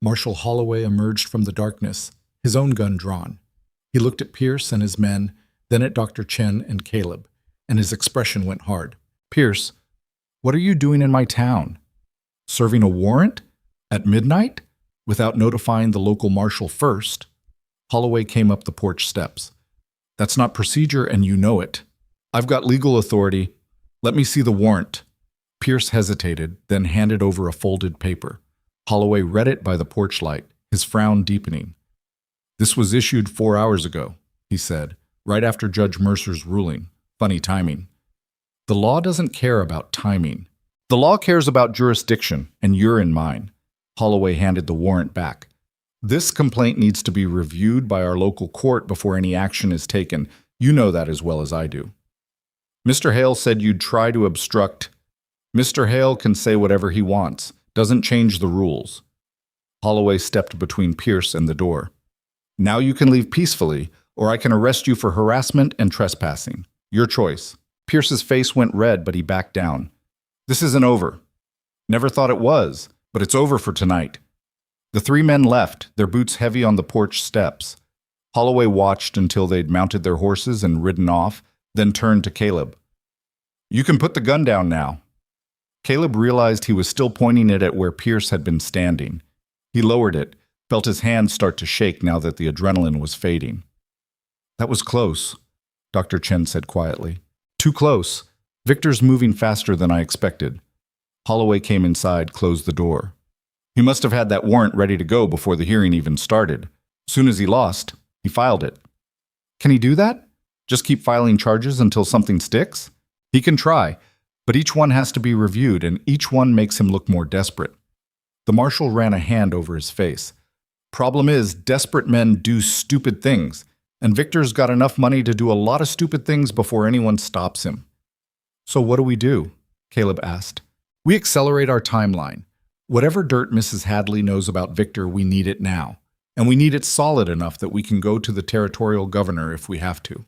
Marshal Holloway emerged from the darkness, his own gun drawn. He looked at Pierce and his men, then at Dr. Chen and Caleb, and his expression went hard. "Pierce, what are you doing in my town? Serving a warrant? At midnight? Without notifying the local marshal first?" Holloway came up the porch steps. "That's not procedure, and you know it. I've got legal authority. Let me see the warrant." Pierce hesitated, then handed over a folded paper. Holloway read it by the porch light, his frown deepening. "This was issued 4 hours ago," he said, "right after Judge Mercer's ruling. Funny timing." "The law doesn't care about timing. The law cares about jurisdiction, and you're in mine." Holloway handed the warrant back. "This complaint needs to be reviewed by our local court before any action is taken. You know that as well as I do." "Mr. Hale said you'd try to obstruct." "Mr. Hale can say whatever he wants. Doesn't change the rules." Holloway stepped between Pierce and the door. Now you can leave peacefully, or I can arrest you for harassment and trespassing. Your choice. Pierce's face went red, but he backed down. This isn't over. Never thought it was, but it's over for tonight. The three men left, their boots heavy on the porch steps. Holloway watched until they'd mounted their horses and ridden off, then turned to Caleb. You can put the gun down now. Caleb realized he was still pointing it at where Pierce had been standing. He lowered it, felt his hands start to shake now that the adrenaline was fading. That was close, Dr. Chen said quietly. Too close. Victor's moving faster than I expected. Holloway came inside, closed the door. He must have had that warrant ready to go before the hearing even started. Soon as he lost, he filed it. Can he do that? Just keep filing charges until something sticks? He can try, but each one has to be reviewed, and each one makes him look more desperate. The marshal ran a hand over his face. Problem is, desperate men do stupid things, and Victor's got enough money to do a lot of stupid things before anyone stops him. So what do? Caleb asked. We accelerate our timeline. Whatever dirt Mrs. Hadley knows about Victor, we need it now. And we need it solid enough that we can go to the territorial governor if we have to.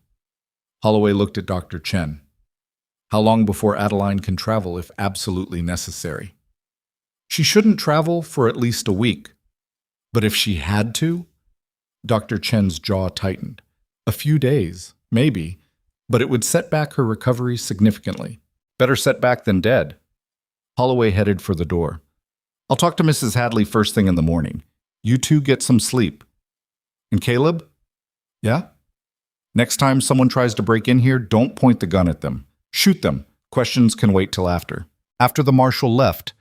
Holloway looked at Dr. Chen. How long before Adeline can travel if absolutely necessary? She shouldn't travel for at least a week. But if she had to? Dr. Chen's jaw tightened. A few days, maybe, but it would set back her recovery significantly. Better set back than dead. Holloway headed for the door. I'll talk to Mrs. Hadley first thing in the morning. You two get some sleep. And Caleb? Yeah? Next time someone tries to break in here, don't point the gun at them. Shoot them. Questions can wait till after. After the marshal left,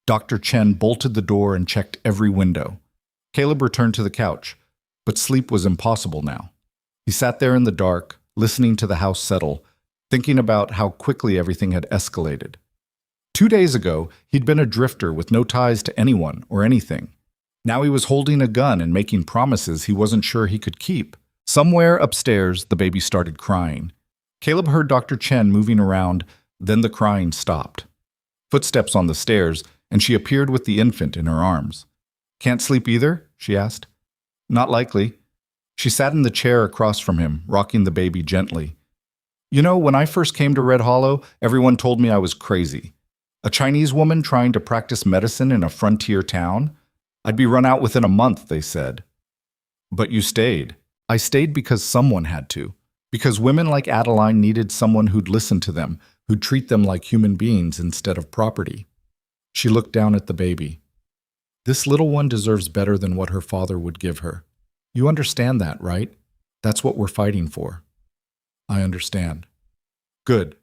Dr. Chen bolted the door and checked every window. Caleb returned to the couch, but sleep was impossible now. He sat there in the dark, listening to the house settle, thinking about how quickly everything had escalated. 2 days ago, he'd been a drifter with no ties to anyone or anything. Now he was holding a gun and making promises he wasn't sure he could keep. Somewhere upstairs, the baby started crying. Caleb heard Dr. Chen moving around, then the crying stopped. Footsteps on the stairs, and she appeared with the infant in her arms. Can't sleep either? She asked. Not likely. She sat in the chair across from him, rocking the baby gently. You know, when I first came to Red Hollow, everyone told me I was crazy. A Chinese woman trying to practice medicine in a frontier town? I'd be run out within a month, they said. But you stayed. I stayed because someone had to. Because women like Adeline needed someone who'd listen to them, who'd treat them like human beings instead of property. She looked down at the baby. This little one deserves better than what her father would give her. You understand that, right? That's what we're fighting for. I understand. Good,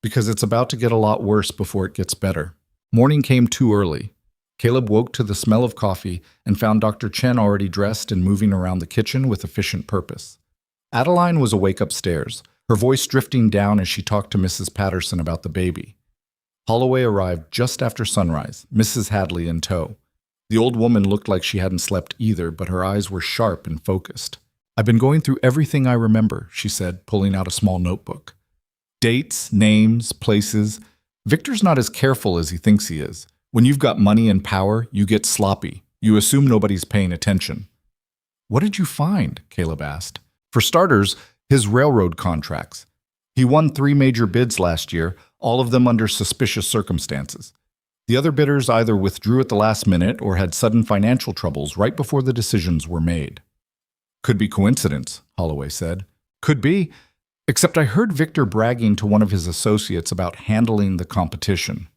because it's about to get a lot worse before it gets better. Morning came too early. Caleb woke to the smell of coffee and found Dr. Chen already dressed and moving around the kitchen with efficient purpose. Adeline was awake upstairs, her voice drifting down as she talked to Mrs. Patterson about the baby. Holloway arrived just after sunrise, Mrs. Hadley in tow. The old woman looked like she hadn't slept either, but her eyes were sharp and focused. I've been going through everything I remember, she said, pulling out a small notebook. Dates, names, places. Victor's not as careful as he thinks he is. When you've got money and power, you get sloppy. You assume nobody's paying attention. What did you find? Caleb asked. For starters, his railroad contracts. He won 3 major bids last year, all of them under suspicious circumstances. The other bidders either withdrew at the last minute or had sudden financial troubles right before the decisions were made. Could be coincidence, Holloway said. Could be, except I heard Victor bragging to one of his associates about handling the competition.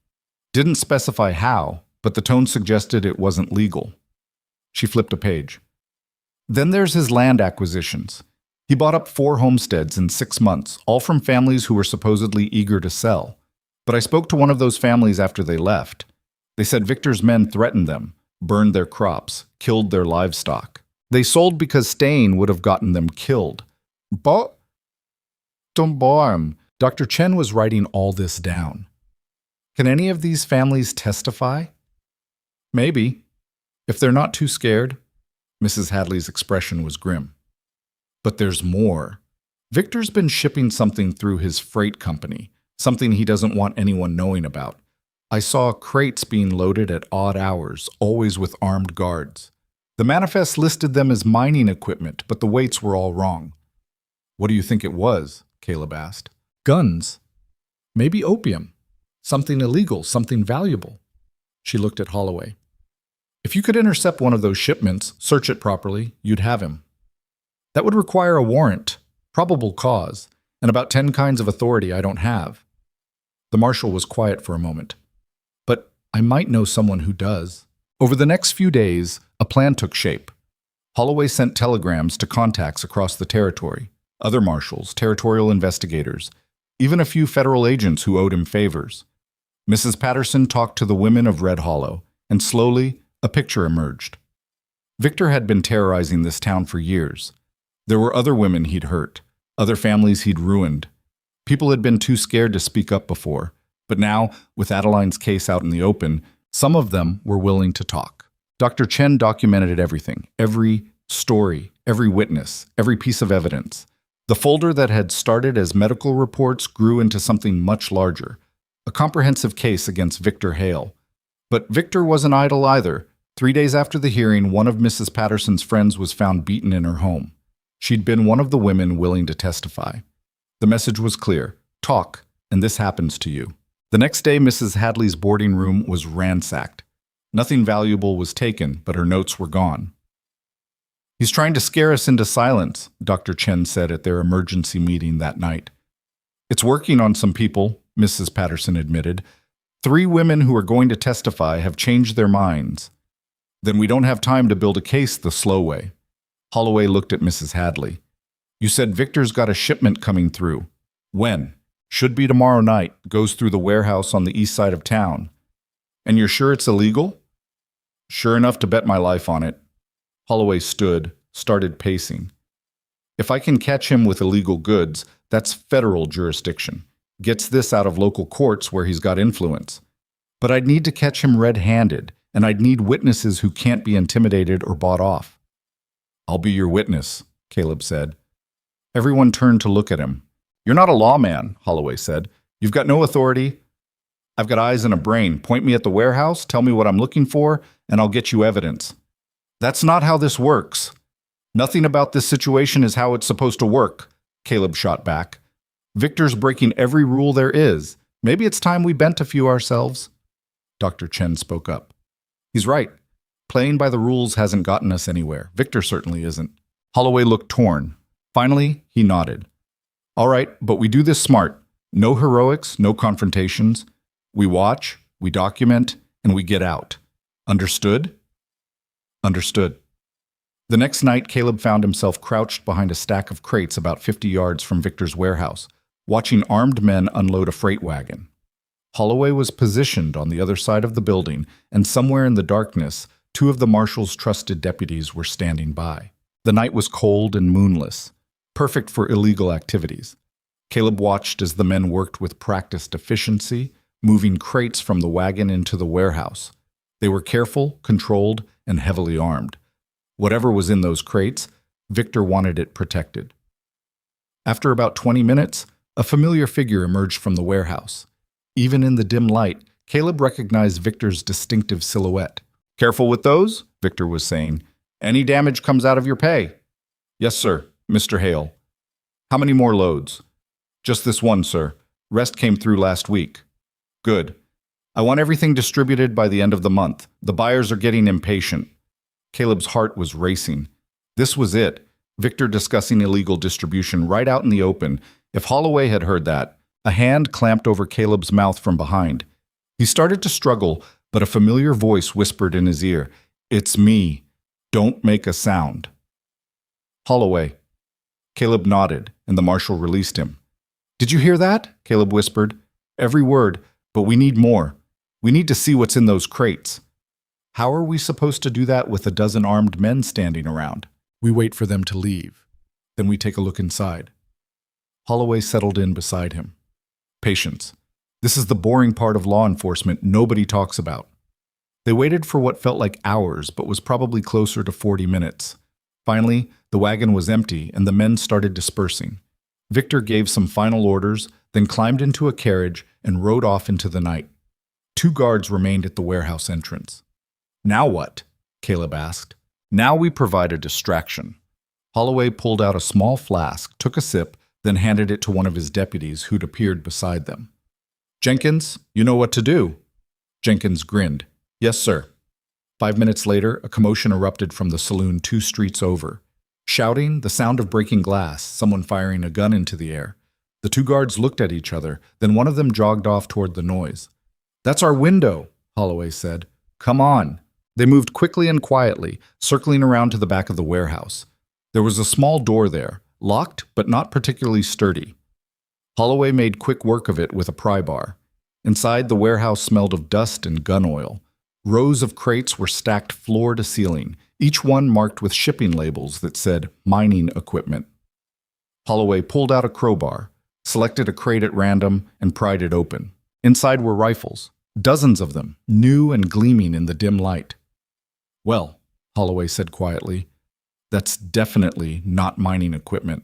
Didn't specify how, but the tone suggested it wasn't legal. She flipped a page. Then there's his land acquisitions. He bought up 4 homesteads in 6 months, all from families who were supposedly eager to sell. But I spoke to one of those families after they left. They said Victor's men threatened them, burned their crops, killed their livestock. They sold because staying would have gotten them killed. But don't buy 'em. Dr. Chen was writing all this down. Can any of these families testify? Maybe, if they're not too scared. Mrs. Hadley's expression was grim. But there's more. Victor's been shipping something through his freight company, something he doesn't want anyone knowing about. I saw crates being loaded at odd hours, always with armed guards. The manifest listed them as mining equipment, but the weights were all wrong. What do you think it was? Caleb asked. Guns. Maybe opium. Something illegal, something valuable. She looked at Holloway. If you could intercept one of those shipments, search it properly, you'd have him. That would require a warrant, probable cause, and about 10 kinds of authority I don't have. The marshal was quiet for a moment. But I might know someone who does. Over the next few days, a plan took shape. Holloway sent telegrams to contacts across the territory, other marshals, territorial investigators, even a few federal agents who owed him favors. Mrs. Patterson talked to the women of Red Hollow, and slowly, a picture emerged. Victor had been terrorizing this town for years. There were other women he'd hurt, other families he'd ruined. People had been too scared to speak up before, but now, with Adeline's case out in the open, some of them were willing to talk. Dr. Chen documented everything, every story, every witness, every piece of evidence. The folder that had started as medical reports grew into something much larger, a comprehensive case against Victor Hale. But Victor wasn't idle either. 3 days after the hearing, one of Mrs. Patterson's friends was found beaten in her home. She'd been one of the women willing to testify. The message was clear. Talk, and this happens to you. The next day, Mrs. Hadley's boarding room was ransacked. Nothing valuable was taken, but her notes were gone. He's trying to scare us into silence, Dr. Chen said at their emergency meeting that night. It's working on some people, Mrs. Patterson admitted. 3 women who are going to testify have changed their minds. Then we don't have time to build a case the slow way. Holloway looked at Mrs. Hadley. You said Victor's got a shipment coming through. When? Should be tomorrow night. Goes through the warehouse on the east side of town. And you're sure it's illegal? Sure enough to bet my life on it. Holloway stood, started pacing. If I can catch him with illegal goods, that's federal jurisdiction. Gets this out of local courts where he's got influence. But I'd need to catch him red-handed, and I'd need witnesses who can't be intimidated or bought off. I'll be your witness, Caleb said. Everyone turned to look at him. You're not a lawman, Holloway said. You've got no authority. I've got eyes and a brain. Point me at the warehouse, tell me what I'm looking for, and I'll get you evidence. That's not how this works. Nothing about this situation is how it's supposed to work, Caleb shot back. Victor's breaking every rule there is. Maybe it's time we bent a few ourselves. Dr. Chen spoke up. He's right. Playing by the rules hasn't gotten us anywhere. Victor certainly isn't. Holloway looked torn. Finally, he nodded. All right, but we do this smart. No heroics, no confrontations. We watch, we document, and we get out. Understood? Understood. The next night, Caleb found himself crouched behind a stack of crates about 50 yards from Victor's warehouse, watching armed men unload a freight wagon. Holloway was positioned on the other side of the building, and somewhere in the darkness, 2 of the marshal's trusted deputies were standing by. The night was cold and moonless, perfect for illegal activities. Caleb watched as the men worked with practiced efficiency, moving crates from the wagon into the warehouse. They were careful, controlled, and heavily armed. Whatever was in those crates, Victor wanted it protected. After about 20 minutes, a familiar figure emerged from the warehouse. Even in the dim light, Caleb recognized Victor's distinctive silhouette. Careful with those, Victor was saying. Any damage comes out of your pay. Yes, sir, Mr. Hale. How many more loads? Just this one, sir. Rest came through last week. Good. I want everything distributed by the end of the month. The buyers are getting impatient. Caleb's heart was racing. This was it. Victor discussing illegal distribution right out in the open. If Holloway had heard that, a hand clamped over Caleb's mouth from behind. He started to struggle, but a familiar voice whispered in his ear, "It's me. Don't make a sound." Holloway. Caleb nodded, and the marshal released him. Did you hear that? Caleb whispered. Every word, but we need more. We need to see what's in those crates. How are we supposed to do that with a dozen armed men standing around? We wait for them to leave. Then we take a look inside. Holloway settled in beside him. Patience. This is the boring part of law enforcement nobody talks about. They waited for what felt like hours, but was probably closer to 40 minutes. Finally, the wagon was empty and the men started dispersing. Victor gave some final orders, then climbed into a carriage and rode off into the night. 2 guards remained at the warehouse entrance. Now what? Caleb asked. Now we provide a distraction. Holloway pulled out a small flask, took a sip, then handed it to one of his deputies who'd appeared beside them. Jenkins, you know what to do. Jenkins grinned. Yes, sir. 5 minutes later, a commotion erupted from the saloon 2 streets over. Shouting, the sound of breaking glass, someone firing a gun into the air. The 2 guards looked at each other, then one of them jogged off toward the noise. That's our window, Holloway said. Come on. They moved quickly and quietly, circling around to the back of the warehouse. There was a small door there, locked but not particularly sturdy. Holloway made quick work of it with a pry bar. Inside, the warehouse smelled of dust and gun oil. Rows of crates were stacked floor to ceiling, each one marked with shipping labels that said mining equipment. Holloway pulled out a crowbar, selected a crate at random, and pried it open. Inside were rifles, dozens of them, new and gleaming in the dim light. Well, Holloway said quietly, that's definitely not mining equipment.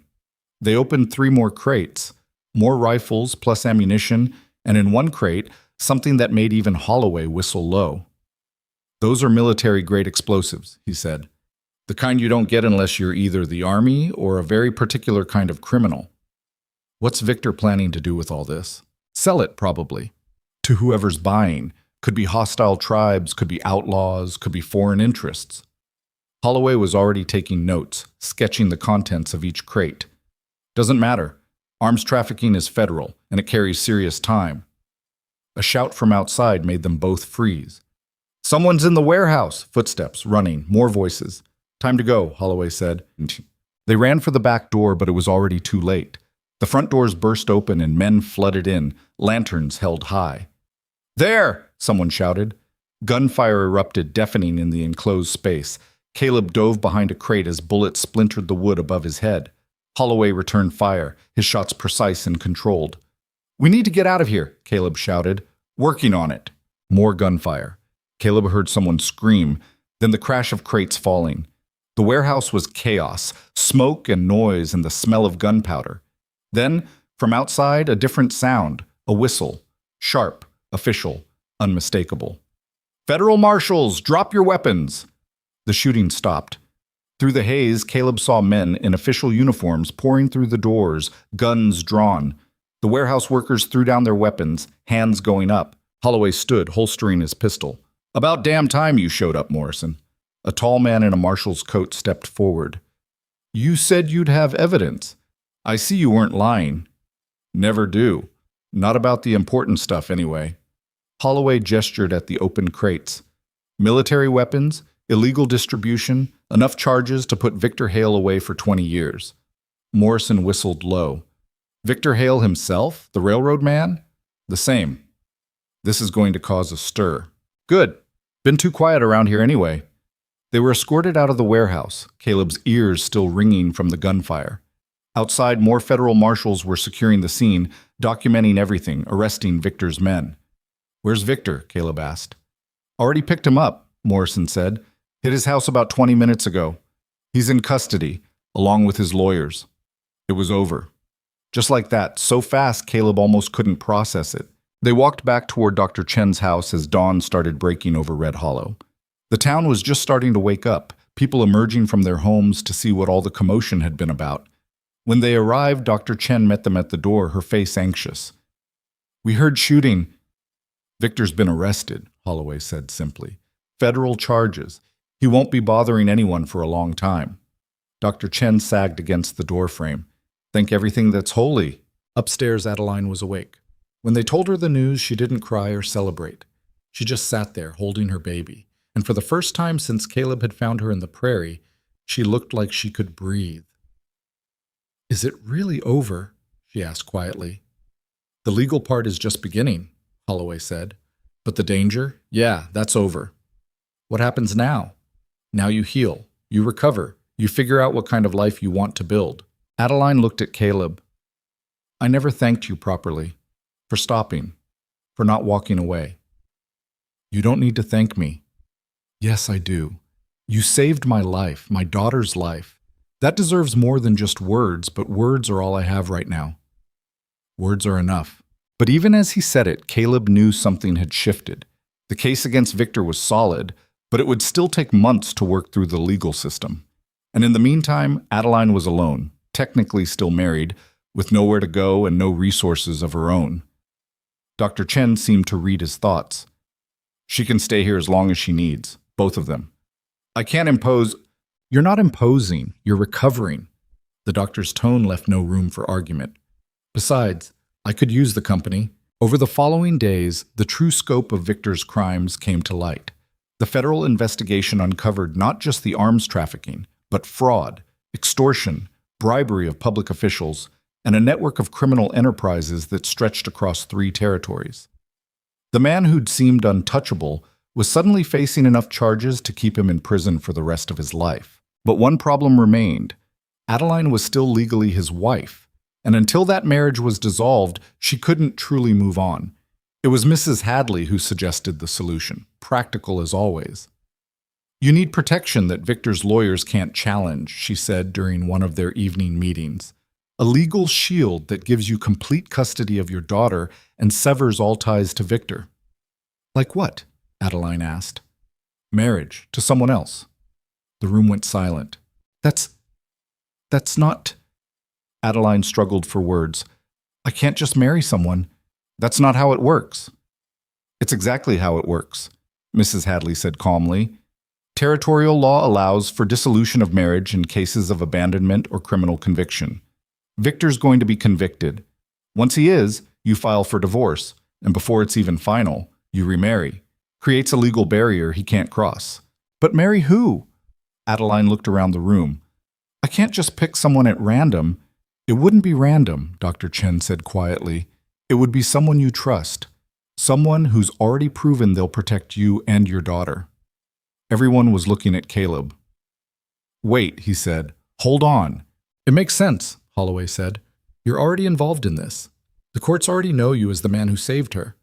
They opened 3 more crates, more rifles plus ammunition, and in one crate, something that made even Holloway whistle low. Those are military-grade explosives, he said. The kind you don't get unless you're either the army or a very particular kind of criminal. What's Victor planning to do with all this? Sell it, probably. To whoever's buying. Could be hostile tribes, could be outlaws, could be foreign interests. Holloway was already taking notes, sketching the contents of each crate. Doesn't matter. Arms trafficking is federal, and it carries serious time. A shout from outside made them both freeze. Someone's in the warehouse! Footsteps, running, more voices. Time to go, Holloway said. They ran for the back door, but it was already too late. The front doors burst open and men flooded in, lanterns held high. There! Someone shouted. Gunfire erupted, deafening in the enclosed space. Caleb dove behind a crate as bullets splintered the wood above his head. Holloway returned fire, his shots precise and controlled. We need to get out of here, Caleb shouted. Working on it. More gunfire. Caleb heard someone scream, then the crash of crates falling. The warehouse was chaos, smoke and noise and the smell of gunpowder. Then, from outside, a different sound, a whistle. Sharp, official, unmistakable. Federal marshals, drop your weapons! The shooting stopped. Through the haze, Caleb saw men in official uniforms pouring through the doors, guns drawn. The warehouse workers threw down their weapons, hands going up. Holloway stood, holstering his pistol. About damn time you showed up, Morrison. A tall man in a marshal's coat stepped forward. You said you'd have evidence. I see you weren't lying. Never do. Not about the important stuff, anyway. Holloway gestured at the open crates. Military weapons, illegal distribution, enough charges to put Victor Hale away for 20 years. Morrison whistled low. Victor Hale himself, the railroad man? The same. This is going to cause a stir. Good. Been too quiet around here anyway. They were escorted out of the warehouse, Caleb's ears still ringing from the gunfire. Outside, more federal marshals were securing the scene, documenting everything, arresting Victor's men. Where's Victor? Caleb asked. Already picked him up, Morrison said. Hit his house about 20 minutes ago. He's in custody, along with his lawyers. It was over. Just like that, so fast Caleb almost couldn't process it. They walked back toward Dr. Chen's house as dawn started breaking over Red Hollow. The town was just starting to wake up, people emerging from their homes to see what all the commotion had been about. When they arrived, Dr. Chen met them at the door, her face anxious. We heard shooting. Victor's been arrested, Holloway said simply. Federal charges. He won't be bothering anyone for a long time. Dr. Chen sagged against the doorframe. Thank everything that's holy. Upstairs, Adeline was awake. When they told her the news, she didn't cry or celebrate. She just sat there, holding her baby. And for the first time since Caleb had found her in the prairie, she looked like she could breathe. Is it really over? She asked quietly. The legal part is just beginning, Holloway said. But the danger? Yeah, that's over. What happens now? Now you heal, you recover, you figure out what kind of life you want to build. Adeline looked at Caleb. I never thanked you properly. For stopping. For not walking away. You don't need to thank me. Yes, I do. You saved my life, my daughter's life. That deserves more than just words, but words are all I have right now. Words are enough. But even as he said it, Caleb knew something had shifted. The case against Victor was solid, But it would still take months to work through the legal system. And in the meantime, Adeline was alone, technically still married, with nowhere to go and no resources of her own. Dr. Chen seemed to read his thoughts. She can stay here as long as she needs, both of them. I can't impose. You're not imposing, you're recovering. The doctor's tone left no room for argument. Besides, I could use the company. Over the following days, the true scope of Victor's crimes came to light. The federal investigation uncovered not just the arms trafficking, but fraud, extortion, bribery of public officials, and a network of criminal enterprises that stretched across 3 territories. The man who'd seemed untouchable was suddenly facing enough charges to keep him in prison for the rest of his life. But one problem remained. Adeline was still legally his wife, and until that marriage was dissolved, she couldn't truly move on. It was Mrs. Hadley who suggested the solution, practical as always. You need protection that Victor's lawyers can't challenge, she said during one of their evening meetings. A legal shield that gives you complete custody of your daughter and severs all ties to Victor. Like what? Adeline asked. Marriage, to someone else. The room went silent. That's not... Adeline struggled for words. I can't just marry someone. That's not how it works. It's exactly how it works, Mrs. Hadley said calmly. Territorial law allows for dissolution of marriage in cases of abandonment or criminal conviction. Victor's going to be convicted. Once he is, you file for divorce, and before it's even final, you remarry. Creates a legal barrier he can't cross. But marry who? Adeline looked around the room. I can't just pick someone at random. It wouldn't be random, Dr. Chen said quietly. It would be someone you trust. Someone who's already proven they'll protect you and your daughter. Everyone was looking at Caleb. Wait, he said. Hold on. It makes sense, Holloway said. You're already involved in this. The courts already know you as the man who saved her.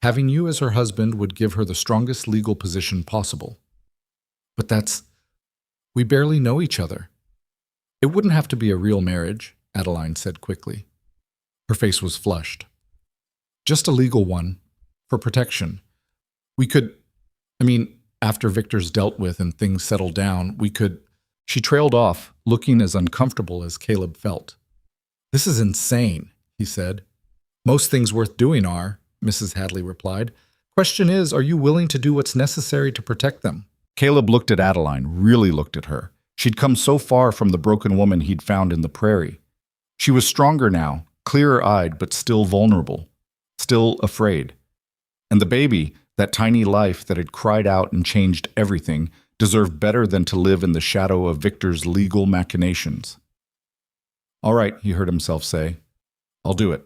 Having you as her husband would give her the strongest legal position possible. But we barely know each other. It wouldn't have to be a real marriage, Adeline said quickly. Her face was flushed. Just a legal one, for protection. After Victor's dealt with and things settled down, She trailed off, looking as uncomfortable as Caleb felt. This is insane, he said. Most things worth doing are, Mrs. Hadley replied. Question is, are you willing to do what's necessary to protect them? Caleb looked at Adeline, really looked at her. She'd come so far from the broken woman he'd found in the prairie. She was stronger now, clearer-eyed, but still vulnerable, still afraid. And the baby, that tiny life that had cried out and changed everything, deserved better than to live in the shadow of Victor's legal machinations. All right, he heard himself say. I'll do it.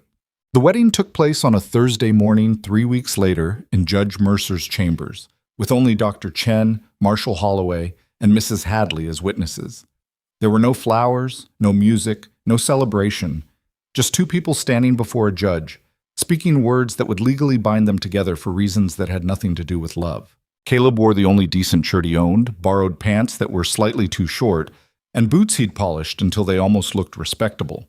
The wedding took place on a Thursday morning 3 weeks later in Judge Mercer's chambers, with only Dr. Chen, Marshal Holloway, and Mrs. Hadley as witnesses. There were no flowers, no music, no celebration, just 2 people standing before a judge, speaking words that would legally bind them together for reasons that had nothing to do with love. Caleb wore the only decent shirt he owned, borrowed pants that were slightly too short, and boots he'd polished until they almost looked respectable.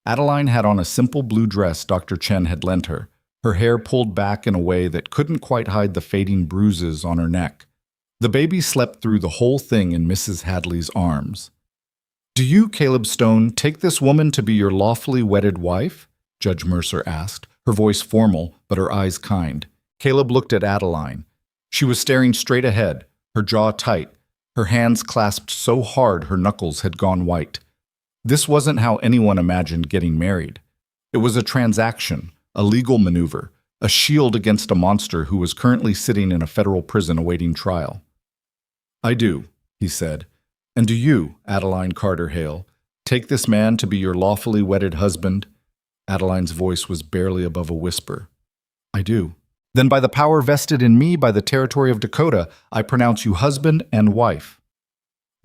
Adeline had on a simple blue dress Dr. Chen had lent her, her hair pulled back in a way that couldn't quite hide the fading bruises on her neck. The baby slept through the whole thing in Mrs. Hadley's arms. Do you, Caleb Stone, take this woman to be your lawfully wedded wife? Judge Mercer asked, her voice formal, but her eyes kind. Caleb looked at Adeline. She was staring straight ahead, her jaw tight, her hands clasped so hard her knuckles had gone white. This wasn't how anyone imagined getting married. It was a transaction, a legal maneuver, a shield against a monster who was currently sitting in a federal prison awaiting trial. I do, he said. And do you, Adeline Carter Hale, take this man to be your lawfully wedded husband? Adeline's voice was barely above a whisper. I do. Then by the power vested in me by the territory of Dakota, I pronounce you husband and wife.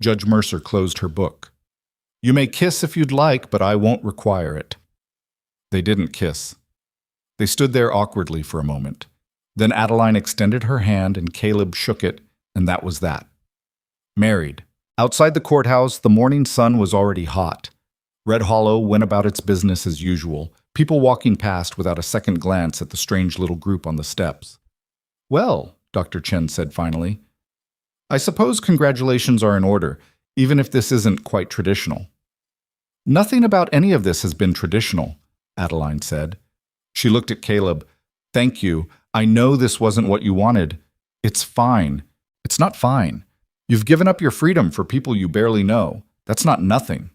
Judge Mercer closed her book. You may kiss if you'd like, but I won't require it. They didn't kiss. They stood there awkwardly for a moment. Then Adeline extended her hand and Caleb shook it, and that was that. Married. Outside the courthouse, the morning sun was already hot. Red Hollow went about its business as usual, people walking past without a second glance at the strange little group on the steps. Well, Dr. Chen said finally, I suppose congratulations are in order, even if this isn't quite traditional. Nothing about any of this has been traditional, Adeline said. She looked at Caleb. Thank you. I know this wasn't what you wanted. It's fine. It's not fine. You've given up your freedom for people you barely know. That's not nothing.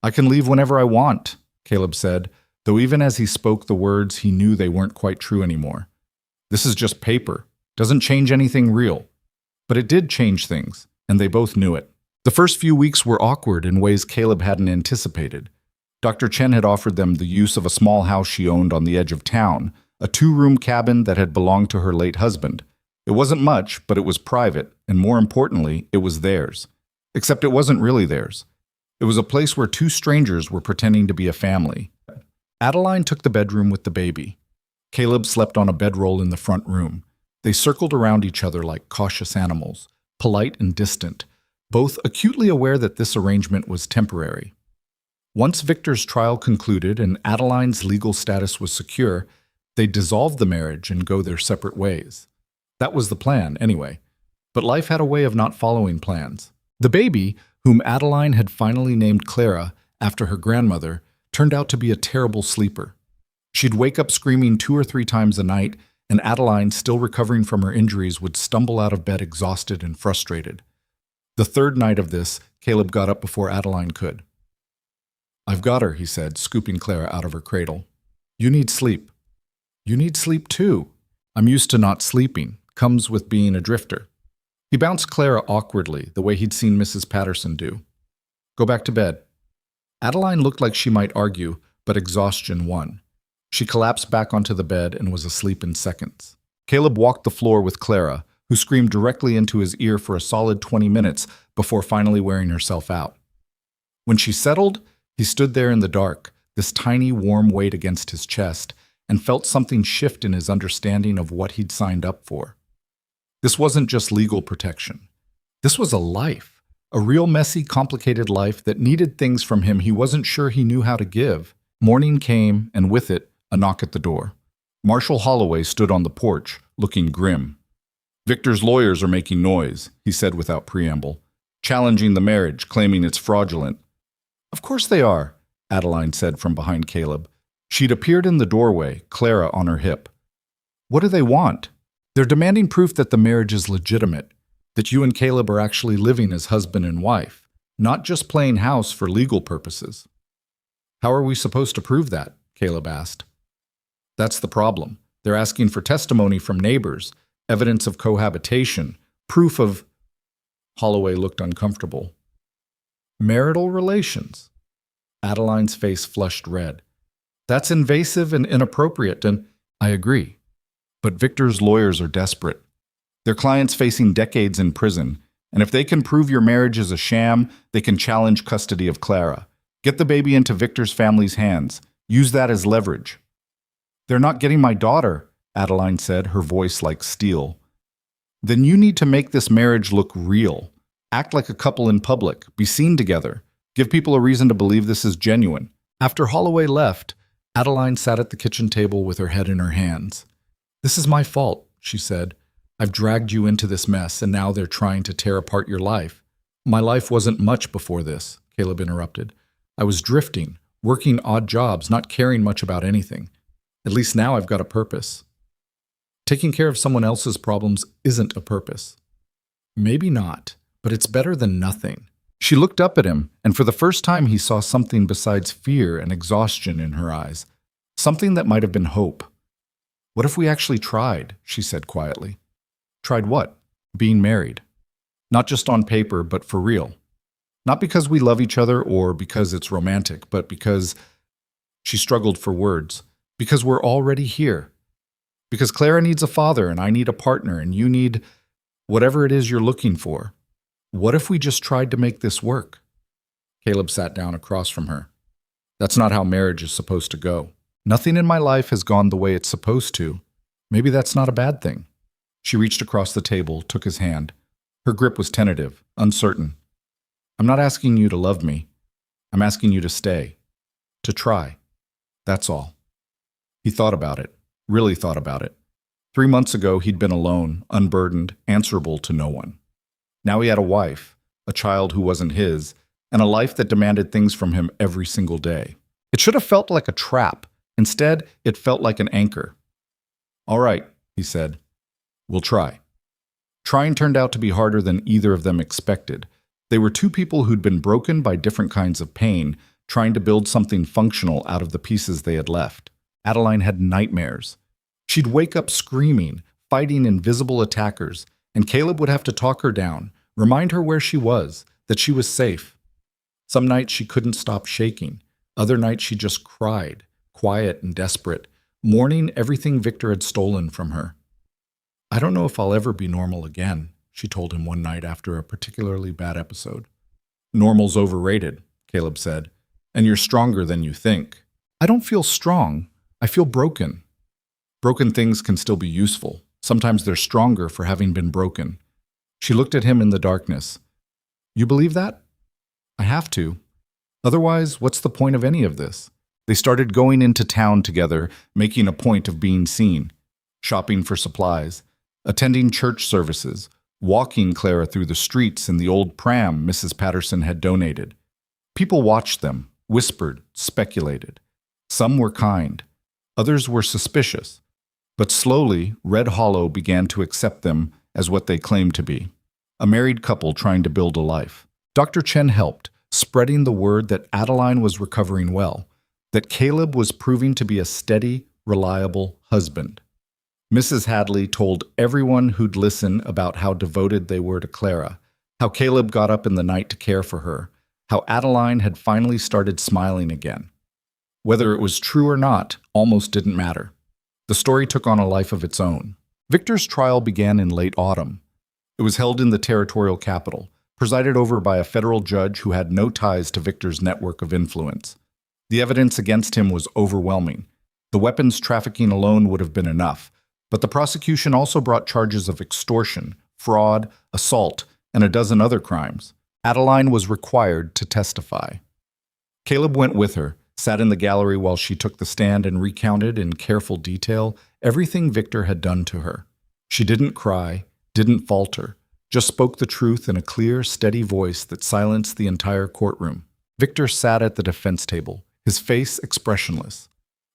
I can leave whenever I want, Caleb said, though even as he spoke the words, he knew they weren't quite true anymore. This is just paper. Doesn't change anything real. But it did change things, and they both knew it. The first few weeks were awkward in ways Caleb hadn't anticipated. Dr. Chen had offered them the use of a small house she owned on the edge of town, a 2-room cabin that had belonged to her late husband. It wasn't much, but it was private, and more importantly, it was theirs. Except it wasn't really theirs. It was a place where 2 strangers were pretending to be a family. Adeline took the bedroom with the baby. Caleb slept on a bedroll in the front room. They circled around each other like cautious animals, polite and distant, both acutely aware that this arrangement was temporary. Once Victor's trial concluded and Adeline's legal status was secure, they'd dissolve the marriage and go their separate ways. That was the plan, anyway. But life had a way of not following plans. The baby, whom Adeline had finally named Clara after her grandmother, turned out to be a terrible sleeper. She'd wake up screaming 2 or 3 times a night, and Adeline, still recovering from her injuries, would stumble out of bed exhausted and frustrated. The 3rd night of this, Caleb got up before Adeline could. I've got her, he said, scooping Clara out of her cradle. You need sleep. You need sleep too. I'm used to not sleeping. Comes with being a drifter. He bounced Clara awkwardly, the way he'd seen Mrs. Patterson do. Go back to bed. Adeline looked like she might argue, but exhaustion won. She collapsed back onto the bed and was asleep in seconds. Caleb walked the floor with Clara, who screamed directly into his ear for a solid 20 minutes before finally wearing herself out. When she settled, he stood there in the dark, this tiny warm weight against his chest, and felt something shift in his understanding of what he'd signed up for. This wasn't just legal protection. This was a life, a real messy, complicated life that needed things from him he wasn't sure he knew how to give. Morning came, and with it, a knock at the door. Marshall Holloway stood on the porch, looking grim. Victor's lawyers are making noise, he said without preamble, challenging the marriage, claiming it's fraudulent. Of course they are, Adeline said from behind Caleb. She'd appeared in the doorway, Clara on her hip. What do they want? They're demanding proof that the marriage is legitimate, that you and Caleb are actually living as husband and wife, not just playing house for legal purposes. How are we supposed to prove that? Caleb asked. That's the problem. They're asking for testimony from neighbors, evidence of cohabitation, proof of… Holloway looked uncomfortable. Marital relations. Adeline's face flushed red. That's invasive and inappropriate, and I agree. But Victor's lawyers are desperate. Their client's facing decades in prison, and if they can prove your marriage is a sham, they can challenge custody of Clara. Get the baby into Victor's family's hands. Use that as leverage. They're not getting my daughter, Adeline said, her voice like steel. Then you need to make this marriage look real. Act like a couple in public. Be seen together. Give people a reason to believe this is genuine. After Holloway left, Adeline sat at the kitchen table with her head in her hands. This is my fault, she said. I've dragged you into this mess, and now they're trying to tear apart your life. My life wasn't much before this, Caleb interrupted. I was drifting, working odd jobs, not caring much about anything. At least now I've got a purpose. Taking care of someone else's problems isn't a purpose. Maybe not, but it's better than nothing. She looked up at him, and for the first time he saw something besides fear and exhaustion in her eyes. Something that might have been hope. What if we actually tried? She said quietly. Tried what? Being married. Not just on paper, but for real. Not because we love each other or because it's romantic, but because… She struggled for words. Because we're already here. Because Clara needs a father and I need a partner and you need whatever it is you're looking for. What if we just tried to make this work? Caleb sat down across from her. That's not how marriage is supposed to go. Nothing in my life has gone the way it's supposed to. Maybe that's not a bad thing. She reached across the table, took his hand. Her grip was tentative, uncertain. I'm not asking you to love me. I'm asking you to stay. To try. That's all. He thought about it, really thought about it. 3 months ago, he'd been alone, unburdened, answerable to no one. Now he had a wife, a child who wasn't his, and a life that demanded things from him every single day. It should have felt like a trap. Instead, it felt like an anchor. "All right," he said. "We'll try." Trying turned out to be harder than either of them expected. They were two people who'd been broken by different kinds of pain, trying to build something functional out of the pieces they had left. Adeline had nightmares. She'd wake up screaming, fighting invisible attackers, and Caleb would have to talk her down, remind her where she was, that she was safe. Some nights she couldn't stop shaking. Other nights she just cried, quiet and desperate, mourning everything Victor had stolen from her. "I don't know if I'll ever be normal again," she told him one night after a particularly bad episode. "Normal's overrated," Caleb said, "and you're stronger than you think." "I don't feel strong. I feel broken." Broken things can still be useful. Sometimes they're stronger for having been broken. She looked at him in the darkness. "You believe that?" "I have to. Otherwise, what's the point of any of this?" They started going into town together, making a point of being seen, shopping for supplies, attending church services, walking Clara through the streets in the old pram Mrs. Patterson had donated. People watched them, whispered, speculated. Some were kind. Others were suspicious. But slowly, Red Hollow began to accept them as what they claimed to be, a married couple trying to build a life. Dr. Chen helped, spreading the word that Adeline was recovering well, that Caleb was proving to be a steady, reliable husband. Mrs. Hadley told everyone who'd listen about how devoted they were to Clara, how Caleb got up in the night to care for her, how Adeline had finally started smiling again. Whether it was true or not almost didn't matter. The story took on a life of its own. Victor's trial began in late autumn. It was held in the territorial capital, presided over by a federal judge who had no ties to Victor's network of influence. The evidence against him was overwhelming. The weapons trafficking alone would have been enough, but the prosecution also brought charges of extortion, fraud, assault, and a dozen other crimes. Adeline was required to testify. Caleb went with her, sat in the gallery while she took the stand and recounted in careful detail everything Victor had done to her. She didn't cry, didn't falter, just spoke the truth in a clear, steady voice that silenced the entire courtroom. Victor sat at the defense table, his face expressionless.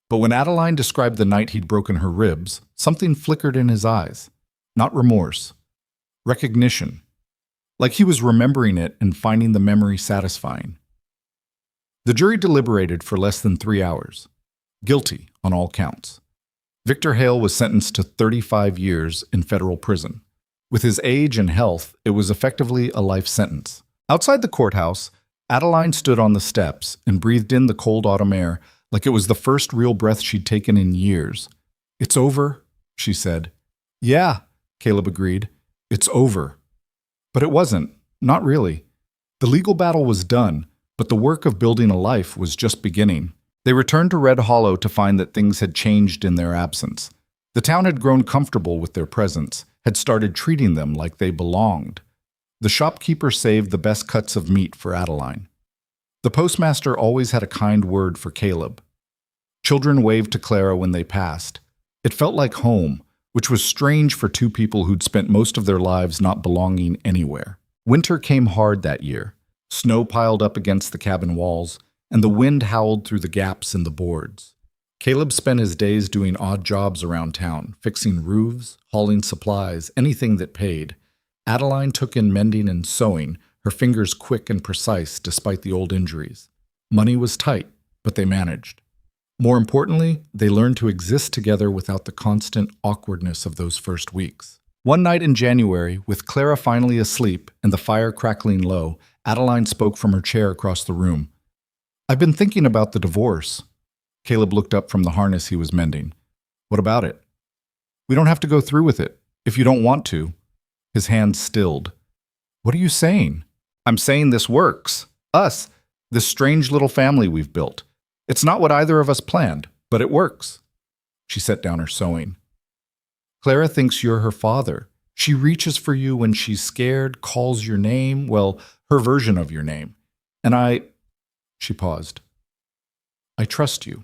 But when Adeline described the night he'd broken her ribs, something flickered in his eyes. Not remorse. Recognition. Like he was remembering it and finding the memory satisfying. The jury deliberated for less than 3 hours. Guilty on all counts. Victor Hale was sentenced to 35 years in federal prison. With his age and health, it was effectively a life sentence. Outside the courthouse, Adeline stood on the steps and breathed in the cold autumn air like it was the first real breath she'd taken in years. "It's over," she said. "Yeah," Caleb agreed. "It's over." But it wasn't. Not really. The legal battle was done, but the work of building a life was just beginning. They returned to Red Hollow to find that things had changed in their absence. The town had grown comfortable with their presence, had started treating them like they belonged. The shopkeeper saved the best cuts of meat for Adeline. The postmaster always had a kind word for Caleb. Children waved to Clara when they passed. It felt like home, which was strange for two people who'd spent most of their lives not belonging anywhere. Winter came hard that year. Snow piled up against the cabin walls, and the wind howled through the gaps in the boards. Caleb spent his days doing odd jobs around town, fixing roofs, hauling supplies, anything that paid. Adeline took in mending and sewing, her fingers quick and precise despite the old injuries. Money was tight, but they managed. More importantly, they learned to exist together without the constant awkwardness of those first weeks. One night in January, with Clara finally asleep and the fire crackling low, Adeline spoke from her chair across the room. "I've been thinking about the divorce." Caleb looked up from the harness he was mending. "What about it?" "We don't have to go through with it, if you don't want to." His hand stilled. "What are you saying?" "I'm saying this works. Us, this strange little family we've built. It's not what either of us planned, but it works." She set down her sewing. "Clara thinks you're her father. She reaches for you when she's scared, calls your name, well, her version of your name. And She paused. "I trust you."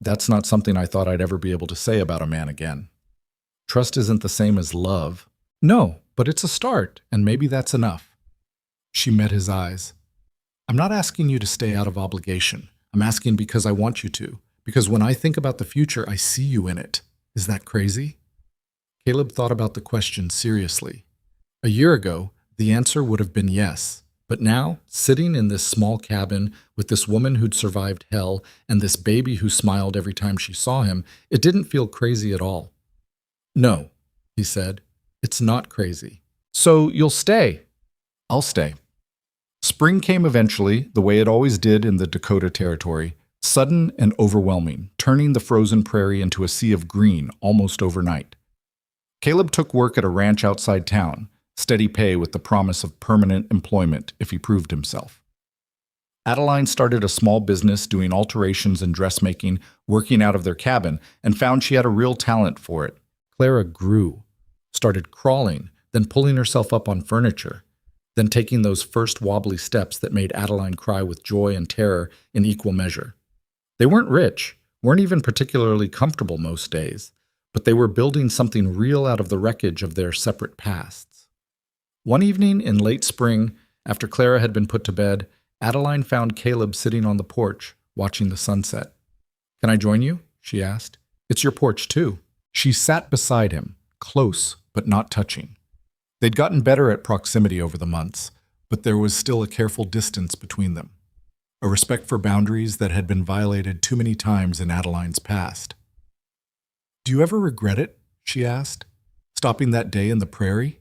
That's not something I thought I'd ever be able to say about a man again. Trust isn't the same as love. No, but it's a start, and maybe that's enough. She met his eyes. I'm not asking you to stay out of obligation. I'm asking because I want you to. Because when I think about the future, I see you in it. Is that crazy? Caleb thought about the question seriously. A year ago, the answer would have been yes. But now, sitting in this small cabin with this woman who'd survived hell and this baby who smiled every time she saw him, it didn't feel crazy at all. No, he said, it's not crazy. So you'll stay? I'll stay. Spring came eventually, the way it always did in the Dakota Territory, sudden and overwhelming, turning the frozen prairie into a sea of green almost overnight. Caleb took work at a ranch outside town, steady pay with the promise of permanent employment if he proved himself. Adeline started a small business doing alterations and dressmaking, working out of their cabin, and found she had a real talent for it. Clara grew, started crawling, then pulling herself up on furniture, then taking those first wobbly steps that made Adeline cry with joy and terror in equal measure. They weren't rich, weren't even particularly comfortable most days, but they were building something real out of the wreckage of their separate pasts. One evening in late spring, after Clara had been put to bed, Adeline found Caleb sitting on the porch, watching the sunset. Can I join you? She asked. It's your porch, too. She sat beside him, close but not touching. They'd gotten better at proximity over the months, but there was still a careful distance between them, a respect for boundaries that had been violated too many times in Adeline's past. Do you ever regret it? She asked, stopping that day in the prairie.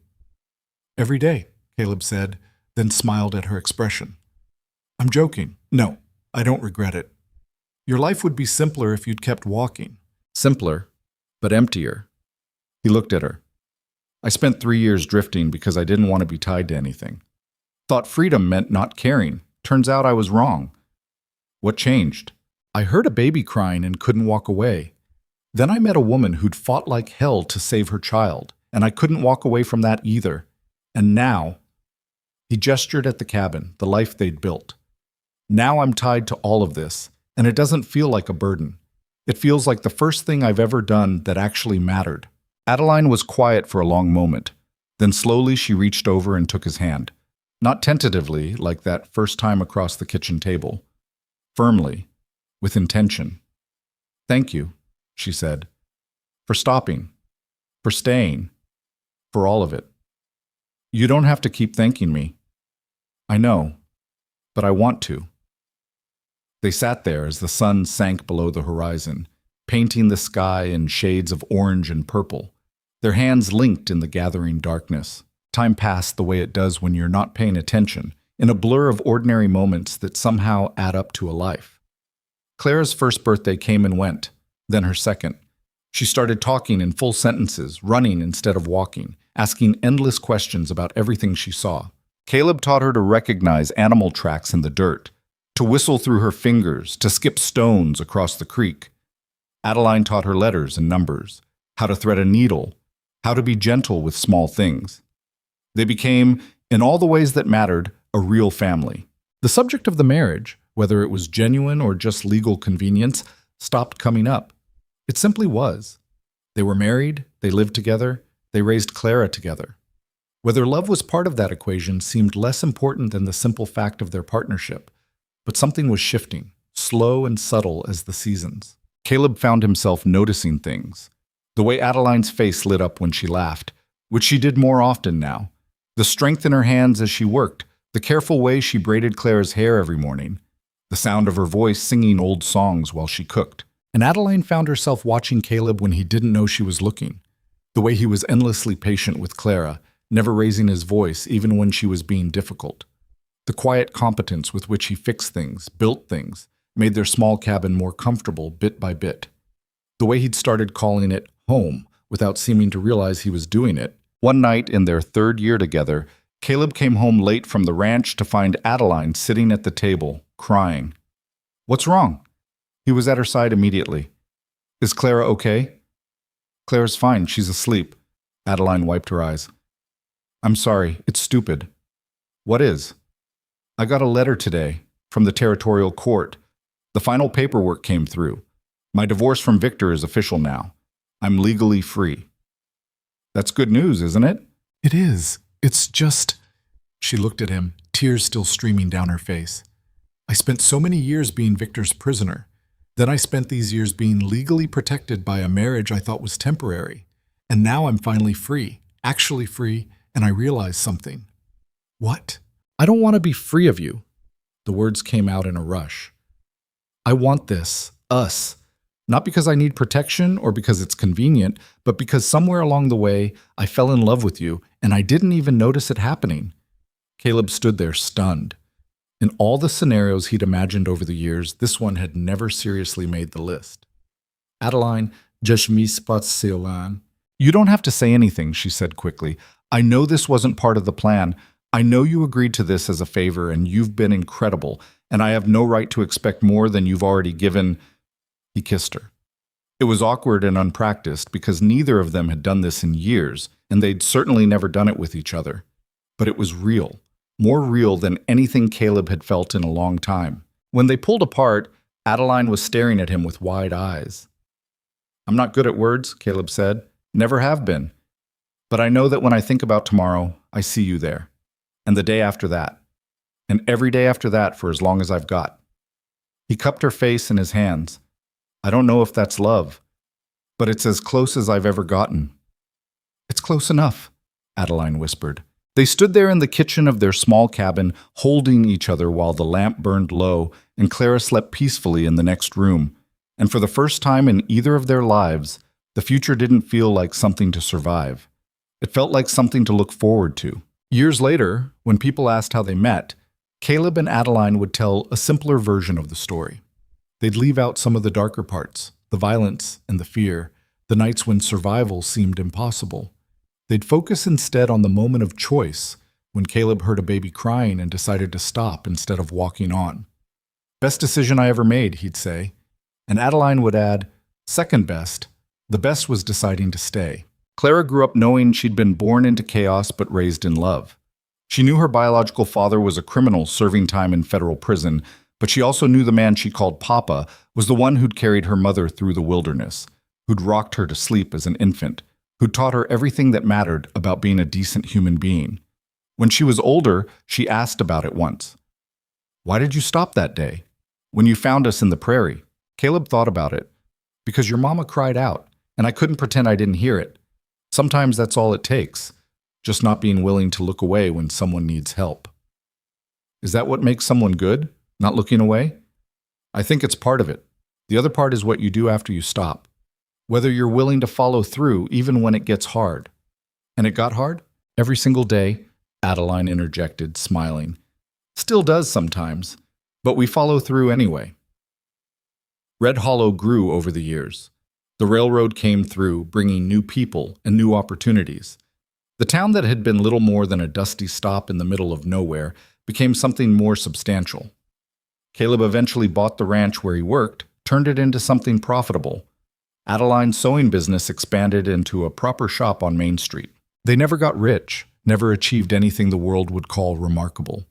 Every day, Caleb said, then smiled at her expression. I'm joking. No, I don't regret it. Your life would be simpler if you'd kept walking. Simpler, but emptier. He looked at her. I spent 3 years drifting because I didn't want to be tied to anything. Thought freedom meant not caring. Turns out I was wrong. What changed? I heard a baby crying and couldn't walk away. Then I met a woman who'd fought like hell to save her child, and I couldn't walk away from that either. And now, he gestured at the cabin, the life they'd built. Now I'm tied to all of this, and it doesn't feel like a burden. It feels like the first thing I've ever done that actually mattered. Adeline was quiet for a long moment. Then slowly she reached over and took his hand. Not tentatively, like that first time across the kitchen table. Firmly, with intention. Thank you, she said, for stopping, for staying, for all of it. You don't have to keep thanking me. I know, but I want to. They sat there as the sun sank below the horizon, painting the sky in shades of orange and purple, their hands linked in the gathering darkness. Time passed the way it does when you're not paying attention, in a blur of ordinary moments that somehow add up to a life. Clara's first birthday came and went, then her second. She started talking in full sentences, running instead of walking, asking endless questions about everything she saw. Caleb taught her to recognize animal tracks in the dirt, to whistle through her fingers, to skip stones across the creek. Adeline taught her letters and numbers, how to thread a needle, how to be gentle with small things. They became, in all the ways that mattered, a real family. The subject of the marriage, whether it was genuine or just legal convenience, stopped coming up. It simply was. They were married, they lived together, they raised Clara together. Whether love was part of that equation seemed less important than the simple fact of their partnership. But something was shifting, slow and subtle as the seasons. Caleb found himself noticing things. The way Adeline's face lit up when she laughed, which she did more often now. The strength in her hands as she worked, the careful way she braided Clara's hair every morning, the sound of her voice singing old songs while she cooked. And Adeline found herself watching Caleb when he didn't know she was looking. The way he was endlessly patient with Clara, never raising his voice even when she was being difficult. The quiet competence with which he fixed things, built things, made their small cabin more comfortable bit by bit. The way he'd started calling it home without seeming to realize he was doing it. One night in their 3rd year together, Caleb came home late from the ranch to find Adeline sitting at the table, crying. What's wrong? He was at her side immediately. Is Clara okay? Clara's fine, she's asleep. Adeline wiped her eyes. I'm sorry, it's stupid. What is? I got a letter today from the territorial court. The final paperwork came through. My divorce from Victor is official now. I'm legally free. That's good news, isn't it? It is. It's just. She looked at him, tears still streaming down her face. I spent so many years being Victor's prisoner. Then I spent these years being legally protected by a marriage I thought was temporary. And now I'm finally free, actually free, and I realize something. What? I don't want to be free of you. The words came out in a rush. I want this, us. Not because I need protection or because it's convenient, but because somewhere along the way I fell in love with you and I didn't even notice it happening. Caleb stood there stunned. In all the scenarios he'd imagined over the years, this one had never seriously made the list. Adeline, je m'y passe Céline. You don't have to say anything, she said quickly. I know this wasn't part of the plan. I know you agreed to this as a favor and you've been incredible, and I have no right to expect more than you've already given. He kissed her. It was awkward and unpracticed because neither of them had done this in years, and they'd certainly never done it with each other. But it was real, more real than anything Caleb had felt in a long time. When they pulled apart, Adeline was staring at him with wide eyes. I'm not good at words, Caleb said. Never have been. But I know that when I think about tomorrow, I see you there. And the day after that. And every day after that for as long as I've got. He cupped her face in his hands. I don't know if that's love, but it's as close as I've ever gotten. It's close enough, Adeline whispered. They stood there in the kitchen of their small cabin, holding each other while the lamp burned low, and Clara slept peacefully in the next room. And for the first time in either of their lives, the future didn't feel like something to survive. It felt like something to look forward to. Years later, when people asked how they met, Caleb and Adeline would tell a simpler version of the story. They'd leave out some of the darker parts, the violence and the fear, the nights when survival seemed impossible. They'd focus instead on the moment of choice, when Caleb heard a baby crying and decided to stop instead of walking on. Best decision I ever made, he'd say. And Adeline would add, second best. The best was deciding to stay. Clara grew up knowing she'd been born into chaos but raised in love. She knew her biological father was a criminal serving time in federal prison, but she also knew the man she called Papa was the one who'd carried her mother through the wilderness, who'd rocked her to sleep as an infant, who'd taught her everything that mattered about being a decent human being. When she was older, she asked about it once. Why did you stop that day? When you found us in the prairie? Caleb thought about it. Because your mama cried out, and I couldn't pretend I didn't hear it. Sometimes that's all it takes, just not being willing to look away when someone needs help. Is that what makes someone good? Not looking away? I think it's part of it. The other part is what you do after you stop. Whether you're willing to follow through even when it gets hard. And it got hard? Every single day, Adeline interjected, smiling. Still does sometimes, but we follow through anyway. Red Hollow grew over the years. The railroad came through, bringing new people and new opportunities. The town that had been little more than a dusty stop in the middle of nowhere became something more substantial. Caleb eventually bought the ranch where he worked, turned it into something profitable. Adeline's sewing business expanded into a proper shop on Main Street. They never got rich, never achieved anything the world would call remarkable.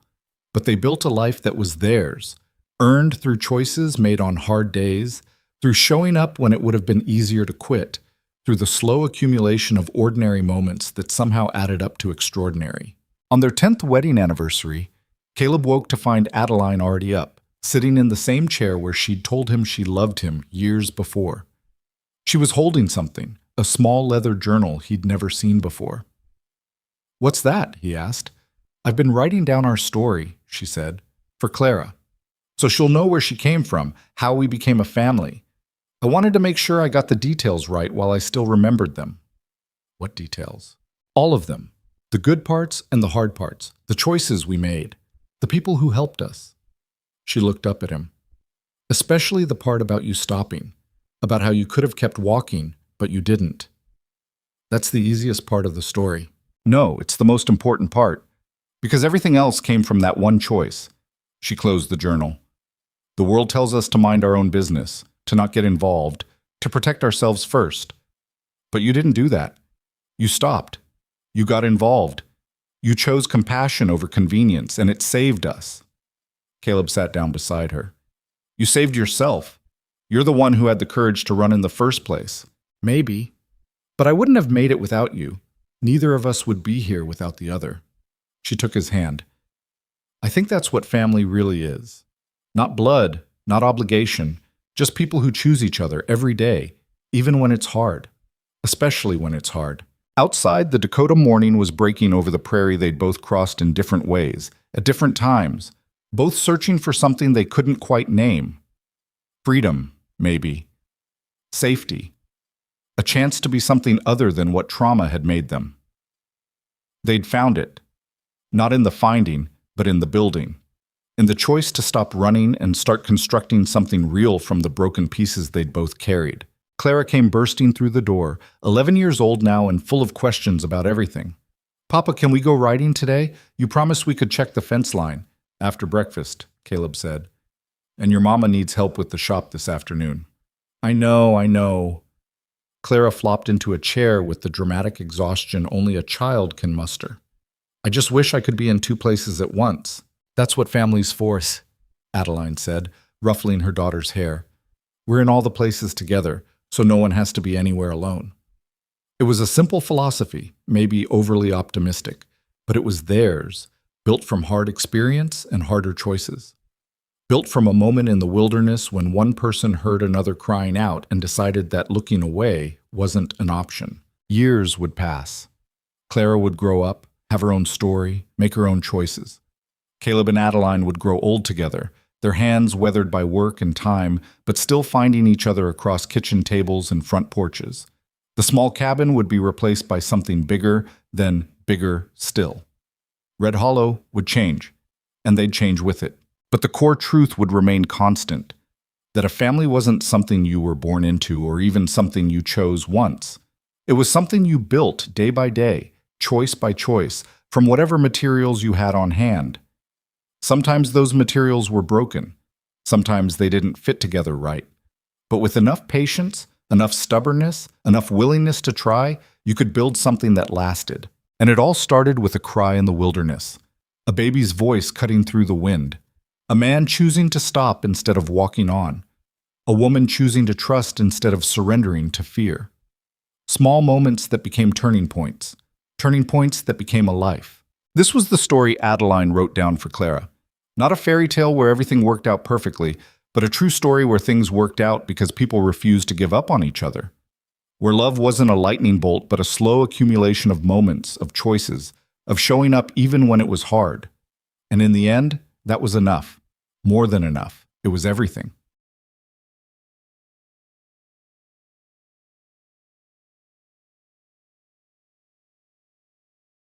But they built a life that was theirs, earned through choices made on hard days, through showing up when it would have been easier to quit, through the slow accumulation of ordinary moments that somehow added up to extraordinary. On their 10th wedding anniversary, Caleb woke to find Adeline already up, sitting in the same chair where she'd told him she loved him years before. She was holding something, a small leather journal he'd never seen before. What's that? He asked. I've been writing down our story, she said, for Clara. So she'll know where she came from, how we became a family. I wanted to make sure I got the details right while I still remembered them. What details? All of them. The good parts and the hard parts, the choices we made, the people who helped us. She looked up at him. Especially the part about you stopping, about how you could have kept walking, but you didn't. That's the easiest part of the story. No, it's the most important part, because everything else came from that one choice. She closed the journal. The world tells us to mind our own business, to not get involved, to protect ourselves first. But you didn't do that. You stopped. You got involved. You chose compassion over convenience, and it saved us. Caleb sat down beside her. You saved yourself. You're the one who had the courage to run in the first place. Maybe. But I wouldn't have made it without you. Neither of us would be here without the other. She took his hand. I think that's what family really is. Not blood, not obligation, just people who choose each other every day, even when it's hard. Especially when it's hard. Outside, the Dakota morning was breaking over the prairie they'd both crossed in different ways, at different times, both searching for something they couldn't quite name. Freedom, maybe. Safety. A chance to be something other than what trauma had made them. They'd found it. Not in the finding, but in the building. In the choice to stop running and start constructing something real from the broken pieces they'd both carried. Clara came bursting through the door, 11 years old now and full of questions about everything. Papa, can we go riding today? You promised we could check the fence line. After breakfast, Caleb said. And your mama needs help with the shop this afternoon. I know. Clara flopped into a chair with the dramatic exhaustion only a child can muster. I just wish I could be in two places at once. That's what family's for, Adeline said, ruffling her daughter's hair. We're in all the places together, so no one has to be anywhere alone. It was a simple philosophy, maybe overly optimistic, but it was theirs, built from hard experience and harder choices. Built from a moment in the wilderness when one person heard another crying out and decided that looking away wasn't an option. Years would pass. Clara would grow up, have her own story, make her own choices. Caleb and Adeline would grow old together, their hands weathered by work and time, but still finding each other across kitchen tables and front porches. The small cabin would be replaced by something bigger, then bigger still. Red Hollow would change, and they'd change with it. But the core truth would remain constant, that a family wasn't something you were born into or even something you chose once. It was something you built day by day, choice by choice, from whatever materials you had on hand. Sometimes those materials were broken. Sometimes they didn't fit together right. But with enough patience, enough stubbornness, enough willingness to try, you could build something that lasted. And it all started with a cry in the wilderness, a baby's voice cutting through the wind, a man choosing to stop instead of walking on, a woman choosing to trust instead of surrendering to fear. Small moments that became turning points that became a life. This was the story Adeline wrote down for Clara. Not a fairy tale where everything worked out perfectly, but a true story where things worked out because people refused to give up on each other. Where love wasn't a lightning bolt, but a slow accumulation of moments, of choices, of showing up even when it was hard. And in the end, that was enough. More than enough. It was everything.